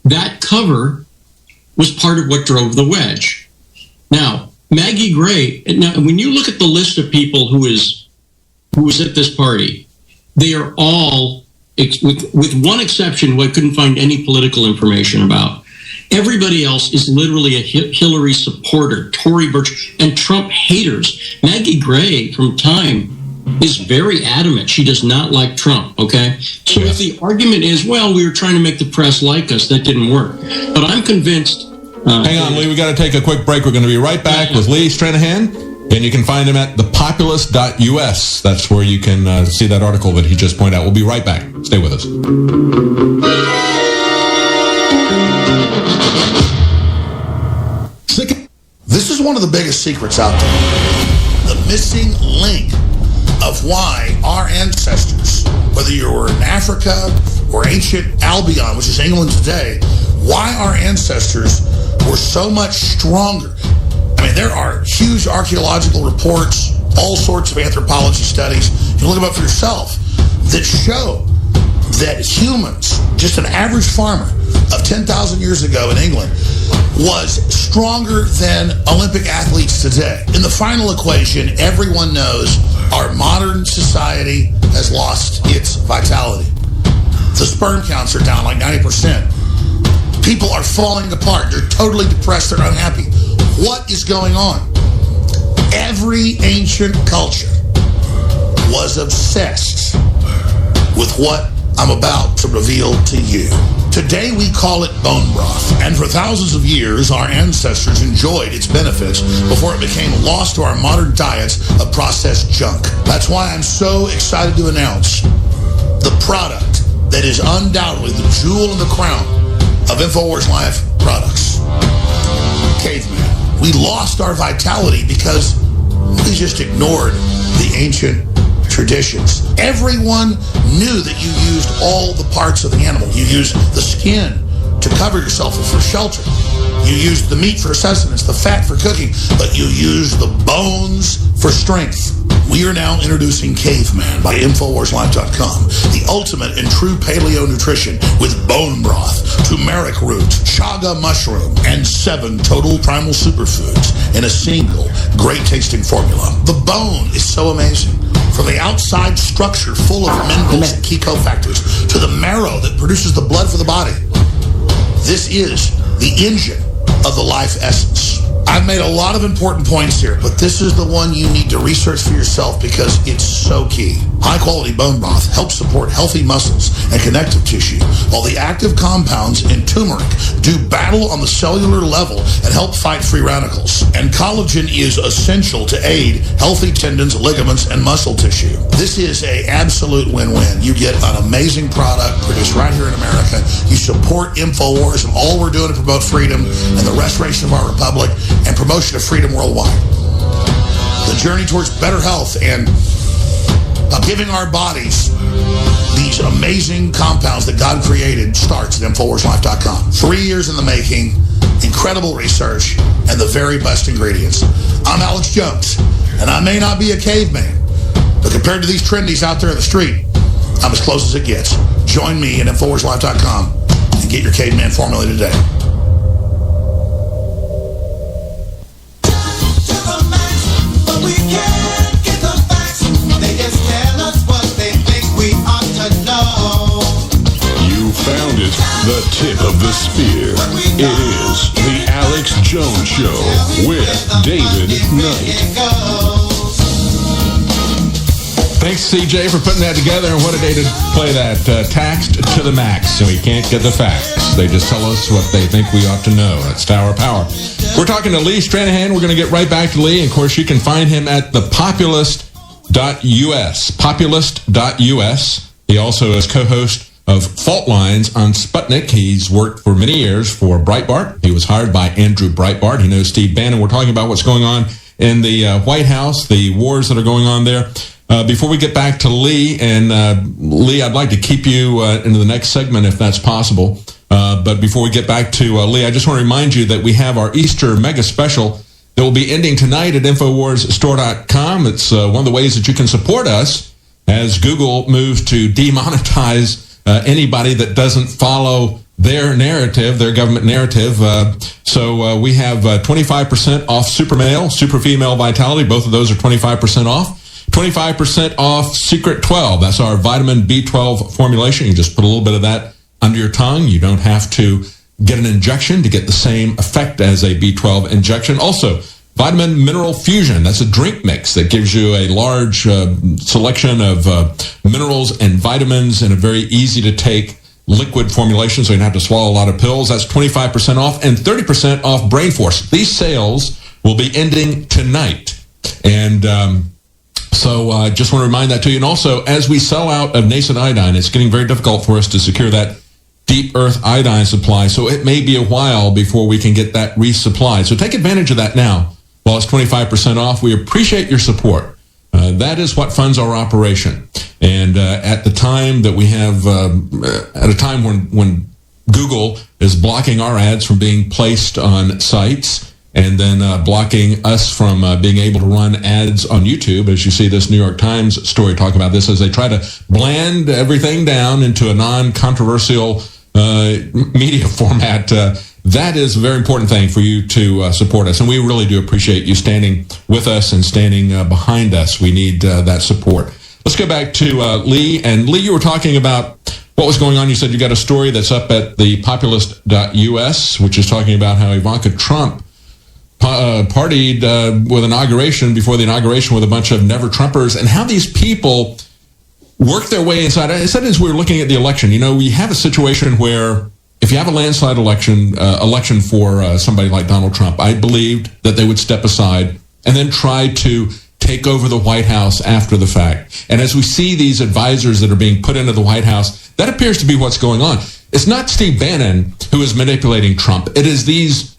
That cover was part of what drove the wedge. Now, Maggie Gray, when you look at the list of people who was at this party, they are all, with one exception, who I couldn't find any political information about. Everybody else is literally a Hillary supporter, Tory Burch, and Trump haters. Maggie Gray from Time is very adamant. She does not like Trump, okay? So if the argument is, well, we were trying to make the press like us, that didn't work. But I'm convinced... Hang on, Lee, we got to take a quick break. We're going to be right back with Lee Stranahan, and you can find him at thepopulist.us. That's where you can see that article that he just pointed out. We'll be right back. Stay with us. This is one of the biggest secrets out there. The missing link of why our ancestors, whether you were in Africa or ancient Albion, which is England today, why our ancestors were so much stronger. I mean, there are huge archaeological reports, all sorts of anthropology studies. You can look them up for yourself that show that humans, just an average farmer of 10,000 years ago in England, was stronger than Olympic athletes today. In the final equation, everyone knows our modern society has lost its vitality. The sperm counts are down like 90%. People are falling apart. They're totally depressed. They're unhappy. What is going on? Every ancient culture was obsessed with what I'm about to reveal to you. Today we call it bone broth, and for thousands of years our ancestors enjoyed its benefits before it became lost to our modern diets of processed junk. That's why I'm so excited to announce the product that is undoubtedly the jewel in the crown of InfoWars Live products. Caveman. We lost our vitality because we just ignored the ancient traditions. Everyone knew that you used all the parts of the animal. You used the skin to cover yourself or for shelter. You use the meat for sustenance, the fat for cooking, but you use the bones for strength. We are now introducing Caveman by InfoWarsLife.com, the ultimate and true paleo nutrition with bone broth, turmeric root, chaga mushroom, and 7 total primal superfoods in a single great-tasting formula. The bone is so amazing. From the outside structure full of minerals and key cofactors to the marrow that produces the blood for the body. This is the engine of the life essence. I've made a lot of important points here, but this is the one you need to research for yourself because it's so key. High-quality bone broth helps support healthy muscles and connective tissue, while the active compounds in turmeric do battle on the cellular level and help fight free radicals. And collagen is essential to aid healthy tendons, ligaments, and muscle tissue. This is an absolute win-win. You get an amazing product produced right here in America. You support InfoWars and all we're doing to promote freedom and the restoration of our republic and promotion of freedom worldwide. The journey towards better health and giving our bodies these amazing compounds that God created starts at InfoWarsLife.com. 3 years in the making, incredible research, and the very best ingredients. I'm Alex Jones, and I may not be a caveman, but compared to these trendies out there in the street, I'm as close as it gets. Join me at InfoWarsLife.com and get your caveman formula today. Found it, the tip of the spear. It is the Alex Jones Show with David Knight. Thanks, CJ, for putting that together. And what a day to play that. Taxed to the max, so we can't get the facts. They just tell us what they think we ought to know. That's Tower Power. We're talking to Lee Stranahan. We're going to get right back to Lee. And, of course, you can find him at thepopulist.us. Populist.us. He also is co-host of Fault Lines on Sputnik. He's worked for many years for Breitbart. He was hired by Andrew Breitbart. He knows Steve Bannon. We're talking about what's going on in the White House, the wars that are going on there. Before we get back to Lee, and Lee, I'd like to keep you into the next segment if that's possible. But before we get back to Lee, I just want to remind you that we have our Easter mega special that will be ending tonight at InfoWarsStore.com. It's one of the ways that you can support us as Google moves to demonetize anybody that doesn't follow their narrative, their government narrative. So we have 25% off Super Male, Super Female Vitality. Both of those are 25% off. 25% off Secret 12. That's our vitamin B12 formulation. You just put a little bit of that under your tongue. You don't have to get an injection to get the same effect as a B12 injection. Also, Vitamin Mineral Fusion. That's a drink mix that gives you a large selection of minerals and vitamins in a very easy-to-take liquid formulation, so you don't have to swallow a lot of pills. That's 25% off and 30% off Brain Force. These sales will be ending tonight. And so I just want to remind that to you. And also, as we sell out of nascent iodine, it's getting very difficult for us to secure that deep earth iodine supply. So it may be a while before we can get that resupplied. So take advantage of that now. While it's 25% off, we appreciate your support. That is what funds our operation. And at the time that we have, at a time when Google is blocking our ads from being placed on sites and then blocking us from being able to run ads on YouTube, as you see this New York Times story talk about this, as they try to blend everything down into a non-controversial media format. That is a very important thing for you to support us. And we really do appreciate you standing with us and standing behind us. We need that support. Let's go back to Lee. And Lee, you were talking about what was going on. You said you got a story that's up at the populist.us, which is talking about how Ivanka Trump partied with inauguration, before the inauguration, with a bunch of never-Trumpers, and how these people work their way inside. I said as we were looking at the election, you know, we have a situation where if you have a landslide election for somebody like Donald Trump, I believed that they would step aside and then try to take over the White House after the fact. And as we see these advisors that are being put into the White House, that appears to be what's going on. It's not Steve Bannon who is manipulating Trump. It is these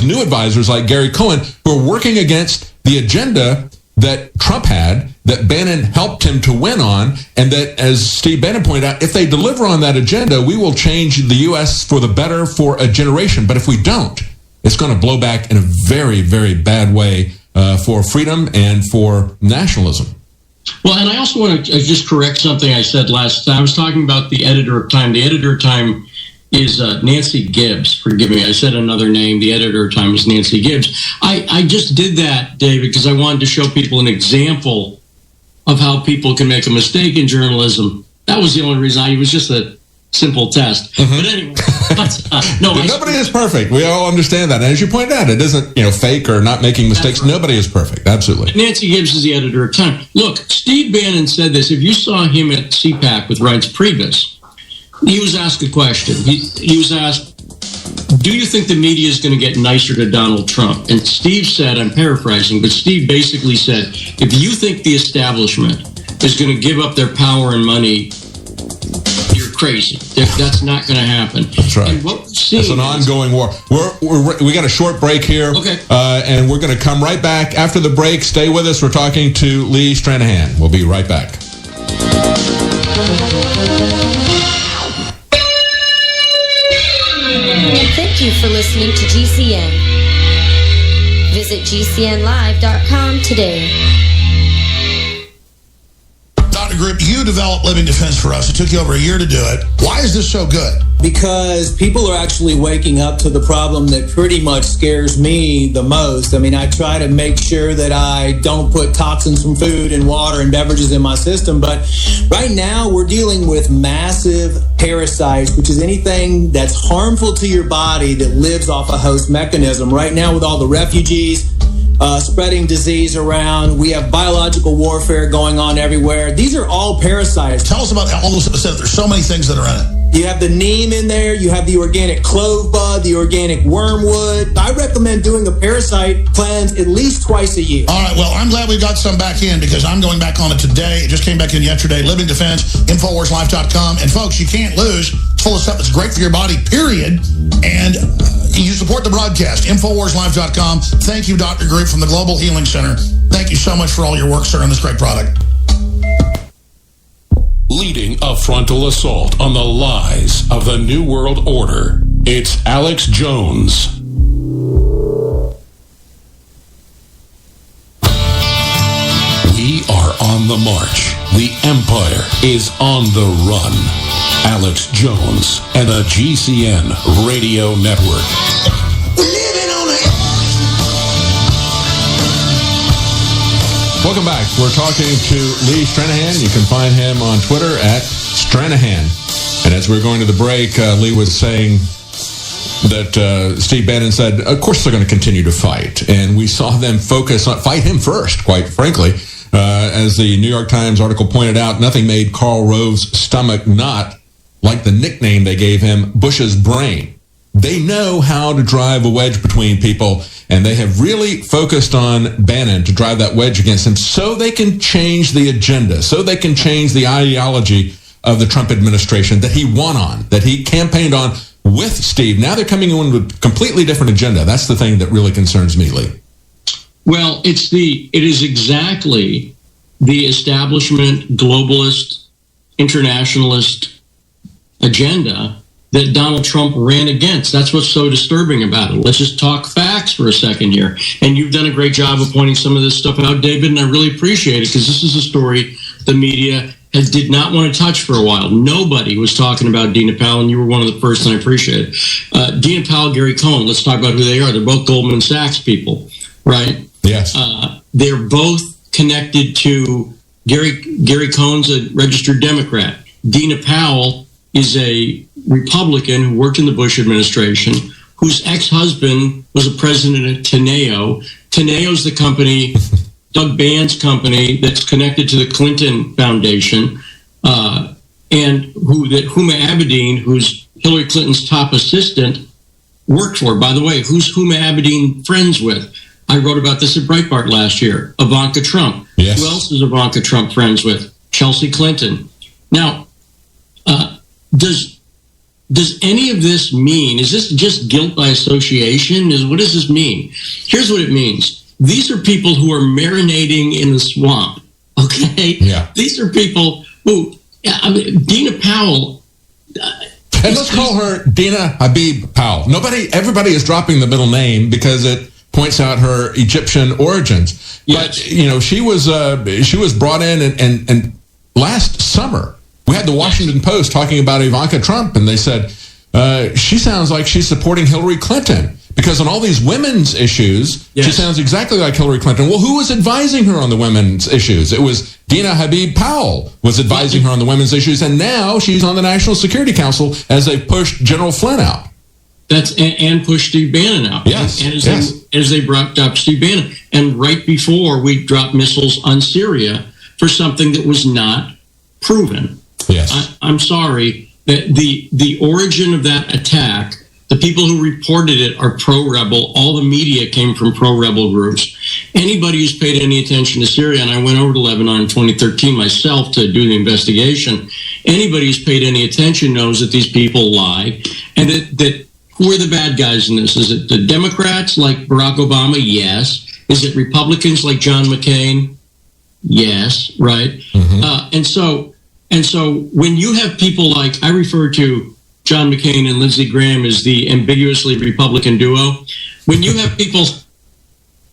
new advisors like Gary Cohen who are working against the agenda that Trump had that Bannon helped him to win on, and that, as Steve Bannon pointed out, if they deliver on that agenda, we will change the U.S. for the better for a generation. But if we don't, it's going to blow back in a very, very bad way for freedom and for nationalism. Well, and I also want to just correct something I said last time. I was talking about the editor of Time. The editor of Time is Nancy Gibbs. Forgive me, I said another name. The editor of Time is Nancy Gibbs. I just did that, David, because I wanted to show people an example of how people can make a mistake in journalism. That was the only reason. It was just a simple test. Mm-hmm. But anyway, nobody is perfect. We all understand that. And as you pointed out, it isn't fake or not making mistakes. Right. Nobody is perfect. Absolutely. Nancy Gibbs is the editor of Time. Look, Steve Bannon said this. If you saw him at CPAC with Reince Priebus, he was asked a question. He was asked, do you think the media is going to get nicer to Donald Trump? And Steve said, I'm paraphrasing, but Steve basically said, if you think the establishment is going to give up their power and money, you're crazy. That's not going to happen. That's right. It's an ongoing war. We got a short break here. Okay. And we're going to come right back after the break. Stay with us. We're talking to Lee Stranahan. We'll be right back. Thank you for listening to GCN. Visit GCNlive.com today. Dr. Group, you developed Living Defense for us. It took you over a year to do it. Why is this so good? Because people are actually waking up to the problem that pretty much scares me the most. I mean, I try to make sure that I don't put toxins from food and water and beverages in my system. But right now, we're dealing with massive parasites, which is anything that's harmful to your body that lives off a host mechanism. Right now, with all the refugees spreading disease around, we have biological warfare going on everywhere. These are all parasites. Tell us about all those stuff. There's so many things that are in it. You have the neem in there. You have the organic clove bud, the organic wormwood. I recommend doing a parasite cleanse at least twice a year. All right. Well, I'm glad we got some back in because I'm going back on it today. It just came back in yesterday. Living Defense, InfoWarsLife.com. And folks, you can't lose. It's full of stuff that's great for your body, period. And you support the broadcast, InfoWarsLife.com. Thank you, Dr. Group from the Global Healing Center. Thank you so much for all your work, sir, on this great product. Leading a frontal assault on the lies of the New World Order, it's Alex Jones. We are on the march. The Empire is on the run. Alex Jones and the GCN Radio Network. Welcome back. We're talking to Lee Stranahan. You can find him on Twitter at Stranahan. And as we're going to the break, Lee was saying that Steve Bannon said, of course they're going to continue to fight. And we saw them fight him first, quite frankly. As the New York Times article pointed out, nothing made Karl Rove's stomach knot like the nickname they gave him, Bush's brain. They know how to drive a wedge between people, and they have really focused on Bannon to drive that wedge against him so they can change the agenda, so they can change the ideology of the Trump administration that he won on, that he campaigned on with Steve. Now they're coming in with a completely different agenda. That's the thing that really concerns me, Lee. Well, it is exactly the establishment, globalist, internationalist agenda that Donald Trump ran against. That's what's so disturbing about it. Let's just talk facts for a second here. And you've done a great job of pointing some of this stuff out, David, and I really appreciate it because this is a story the media did not want to touch for a while. Nobody was talking about Dina Powell, and you were one of the first, and I appreciate it. Dina Powell, Gary Cohn, let's talk about who they are. They're both Goldman Sachs people, right? Yes. They're both connected to Gary Cohn's a registered Democrat. Dina Powell is a Republican who worked in the Bush administration, whose ex-husband was a president at Teneo. Teneo's the company, Doug Band's company, that's connected to the Clinton Foundation, and Huma Abedin, who's Hillary Clinton's top assistant, worked for. By the way, who's Huma Abedin friends with? I wrote about this at Breitbart last year. Ivanka Trump. Yes. Who else is Ivanka Trump friends with? Chelsea Clinton. Now, does any of this mean, is this just guilt by association? What does this mean? Here's what it means. These are people who are marinating in the swamp, okay? Okay? Yeah. These are people who, Dina Powell. And let's call her Dina Habib Powell. Everybody is dropping the middle name because it points out her Egyptian origins. Yes. But, she was brought in and last summer, we had the Washington Post talking about Ivanka Trump, and they said, she sounds like she's supporting Hillary Clinton. Because on all these women's issues, she sounds exactly like Hillary Clinton. Well, who was advising her on the women's issues? It was Dina Habib Powell was advising her on the women's issues, and now she's on the National Security Council as they pushed General Flynn out. And pushed Steve Bannon out. Yes. As they brought up Steve Bannon. And right before we dropped missiles on Syria for something that was not proven. Yes. I'm sorry. The origin of that attack, the people who reported it are pro-rebel. All the media came from pro-rebel groups. Anybody who's paid any attention to Syria, and I went over to Lebanon in 2013 myself to do the investigation, anybody who's paid any attention knows that these people lie, and that who are the bad guys in this? Is it the Democrats like Barack Obama? Yes. Is it Republicans like John McCain? Yes, right? Mm-hmm. And so when you have people like, I refer to John McCain and Lindsey Graham as the ambiguously Republican duo. When you have people,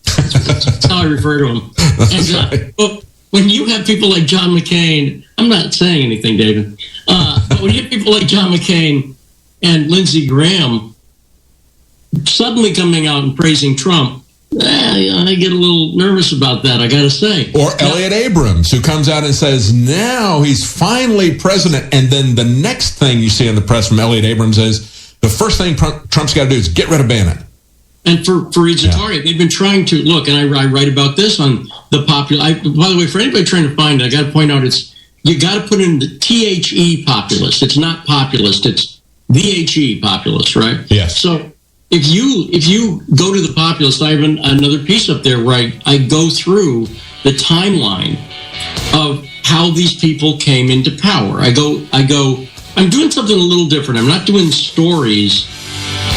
that's how I refer to them. And, when you have people like John McCain, I'm not saying anything, David. But when you have people like John McCain and Lindsey Graham suddenly coming out and praising Trump, I get a little nervous about that, I got to say. Or Elliot Abrams, who comes out and says, now he's finally president. And then the next thing you see in the press from Elliot Abrams is the first thing Trump's got to do is get rid of Bannon. And for Zataria, they've been trying to, look, and I write about this on the popular, by the way, for anybody trying to find it, I got to point out, you got to put in the THE populist. It's not populist, it's THE populist, right? Yes. So, if you go to the populist, I have another piece up there where I go through the timeline of how these people came into power. I'm doing something a little different. I'm not doing stories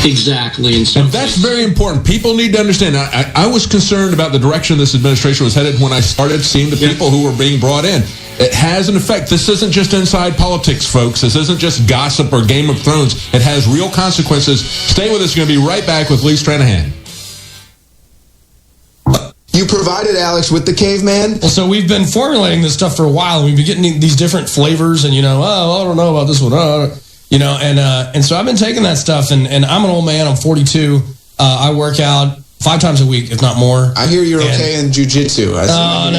exactly. And that's very important. People need to understand. I was concerned about the direction this administration was headed when I started seeing the people who were being brought in. It has an effect. This isn't just inside politics, folks. This isn't just gossip or Game of Thrones. It has real consequences. Stay with us. We're going to be right back with Lee Stranahan. You provided Alex with the caveman? Well, so we've been formulating this stuff for a while. We've been getting these different flavors, and I don't know about this one, and so I've been taking that stuff, and I'm an old man. I'm 42. I work out 5 times a week, if not more. I hear you're okay in jiu-jitsu. I'm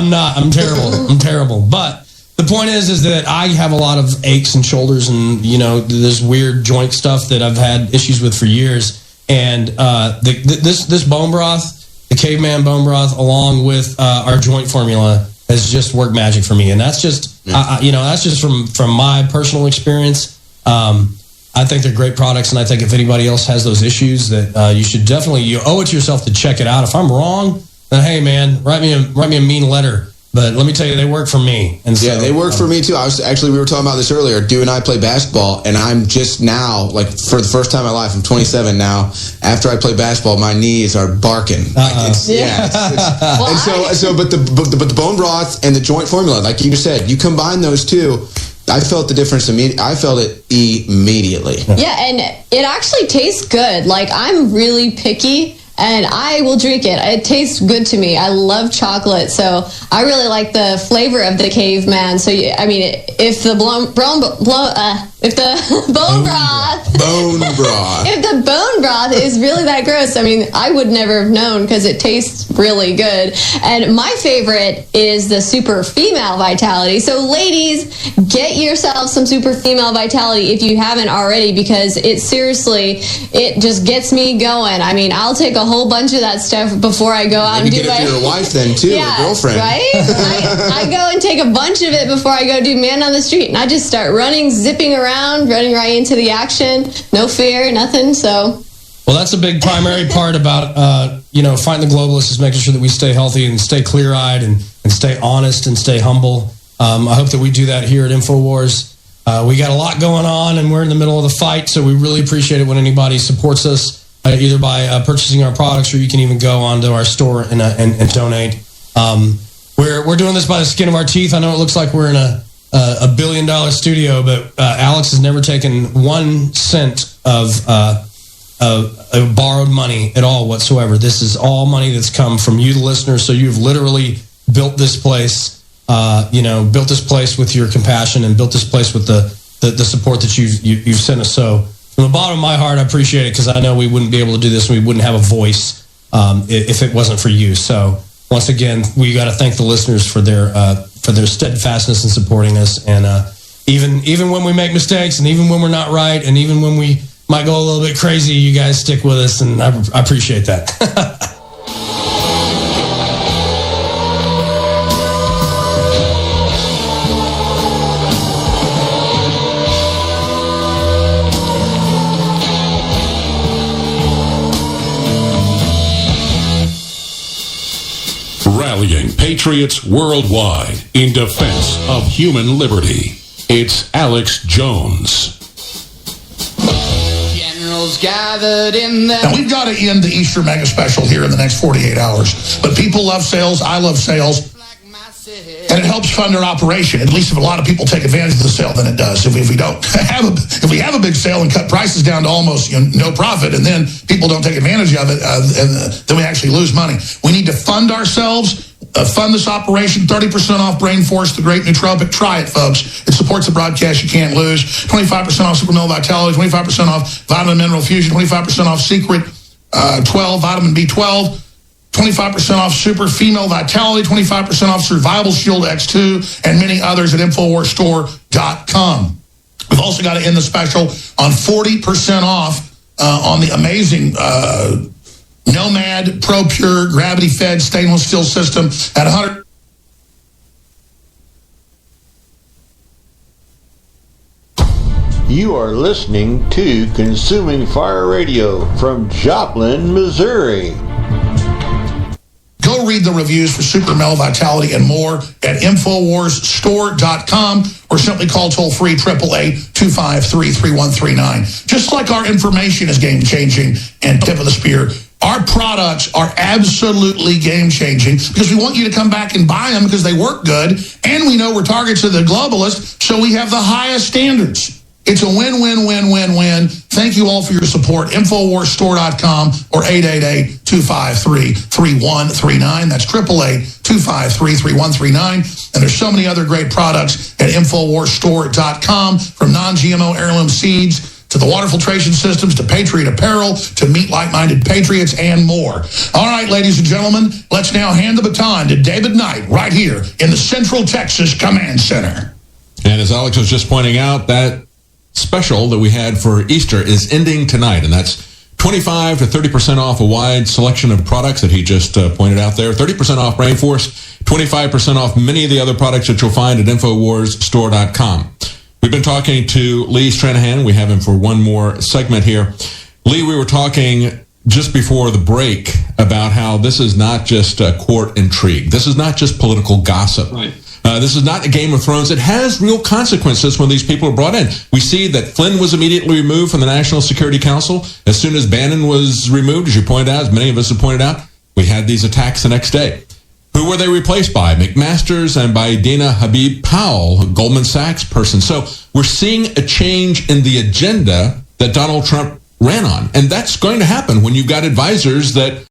not. I'm terrible. I'm terrible. But the point is that I have a lot of aches and shoulders and, this weird joint stuff that I've had issues with for years. And this bone broth, the caveman bone broth, along with our joint formula, has just worked magic for me. And that's just, that's just from my personal experience. I think they're great products, and I think if anybody else has those issues, that you should definitely, you owe it to yourself to check it out. If I'm wrong, then hey man, write me a mean letter. But let me tell you, they work for me. And so, they work for me too. We were talking about this earlier. Du and I play basketball, and I'm just now, like for the first time in my life, I'm 27 now. After I play basketball, my knees are barking. But the bone broth and the joint formula, like you just said, you combine those two. I felt the difference immediately. I felt it immediately. Yeah, and it actually tastes good. Like, I'm really picky, and I will drink it. It tastes good to me. I love chocolate, so I really like the flavor of the caveman. So, if the bone broth is really that gross, I would never have known because it tastes really good. And my favorite is the Super Female Vitality. So ladies, get yourself some Super Female Vitality if you haven't already, because it just gets me going. I'll take a whole bunch of that stuff before I go out and do my... your wife then too, yeah, a girlfriend. Right? I go and take a bunch of it before I go do Man on the Street, and I just start zipping around, running right into the action. No fear, nothing, so... Well, that's a big primary part about, fighting the globalists is making sure that we stay healthy and stay clear-eyed and stay honest and stay humble. I hope that we do that here at InfoWars. We got a lot going on, and we're in the middle of the fight, so we really appreciate it when anybody supports us, either by purchasing our products, or you can even go onto our store and donate. We're doing this by the skin of our teeth. I know it looks like we're in a $1 billion studio, but Alex has never taken 1 cent of borrowed money at all whatsoever. This is all money that's come from you, the listeners. So you've literally built this place, built this place with your compassion and built this place with the support that you've sent us. So from the bottom of my heart, I appreciate it because I know we wouldn't be able to do this and we wouldn't have a voice if it wasn't for you. So once again, we got to thank the listeners for their steadfastness in supporting us. And even when we make mistakes and even when we're not right and even when we might go a little bit crazy, you guys stick with us, and I appreciate that. Rallying patriots worldwide in defense of human liberty. It's Alex Jones. Gathered in them. Now, we've got to end the Easter mega special here in the next 48 hours. But people love sales. I love sales. And it helps fund our operation. At least if a lot of people take advantage of the sale, then it does. If we don't have if we have a big sale and cut prices down to almost no profit, and then people don't take advantage of it, then we actually lose money. We need to fund ourselves. Fund this operation, 30% off Brain Force, the great nootropic. Try it, folks. It supports the broadcast you can't lose. 25% off Super Mineral Vitality, 25% off Vitamin Mineral Fusion, 25% off Secret 12, Vitamin B12, 25% off Super Female Vitality, 25% off Survival Shield X2, and many others at InfoWarsStore.com. We've also got to end the special on 40% off on the amazing Nomad Pro Pure Gravity Fed Stainless Steel System at 100. You are listening to Consuming Fire Radio from Joplin, Missouri. Go read the reviews for Super Mel Vitality and more at InfoWarsStore.com or simply call toll-free 888-253-3139. Just like our information is game-changing and tip of the spear, our products are absolutely game-changing because we want you to come back and buy them because they work good, and we know we're targets of the globalists, so we have the highest standards. It's a win-win-win-win-win. Thank you all for your support. InfoWarsStore.com or 888-253-3139. That's 888-253-3139. And there's so many other great products at InfoWarsStore.com, from non-GMO heirloom seeds to the water filtration systems, to Patriot apparel, to meet like-minded patriots, and more. All right, ladies and gentlemen, let's now hand the baton to David Knight right here in the Central Texas Command Center. And as Alex was just pointing out, that special that we had for Easter is ending tonight, and that's 25 to 30% off a wide selection of products that he just pointed out there. 30% off Brain Force, 25% off many of the other products that you'll find at InfoWarsStore.com. We've been talking to Lee Stranahan. We have him for one more segment here. Lee, we were talking just before the break about how this is not just court intrigue. This is not just political gossip. Right. This is not a Game of Thrones. It has real consequences when these people are brought in. We see that Flynn was immediately removed from the National Security Council. As soon as Bannon was removed, as you pointed out, as many of us have pointed out, we had these attacks the next day. Who were they replaced by? McMaster's and by Dina Habib Powell, a Goldman Sachs person. So we're seeing a change in the agenda that Donald Trump ran on. And that's going to happen when you've got advisors that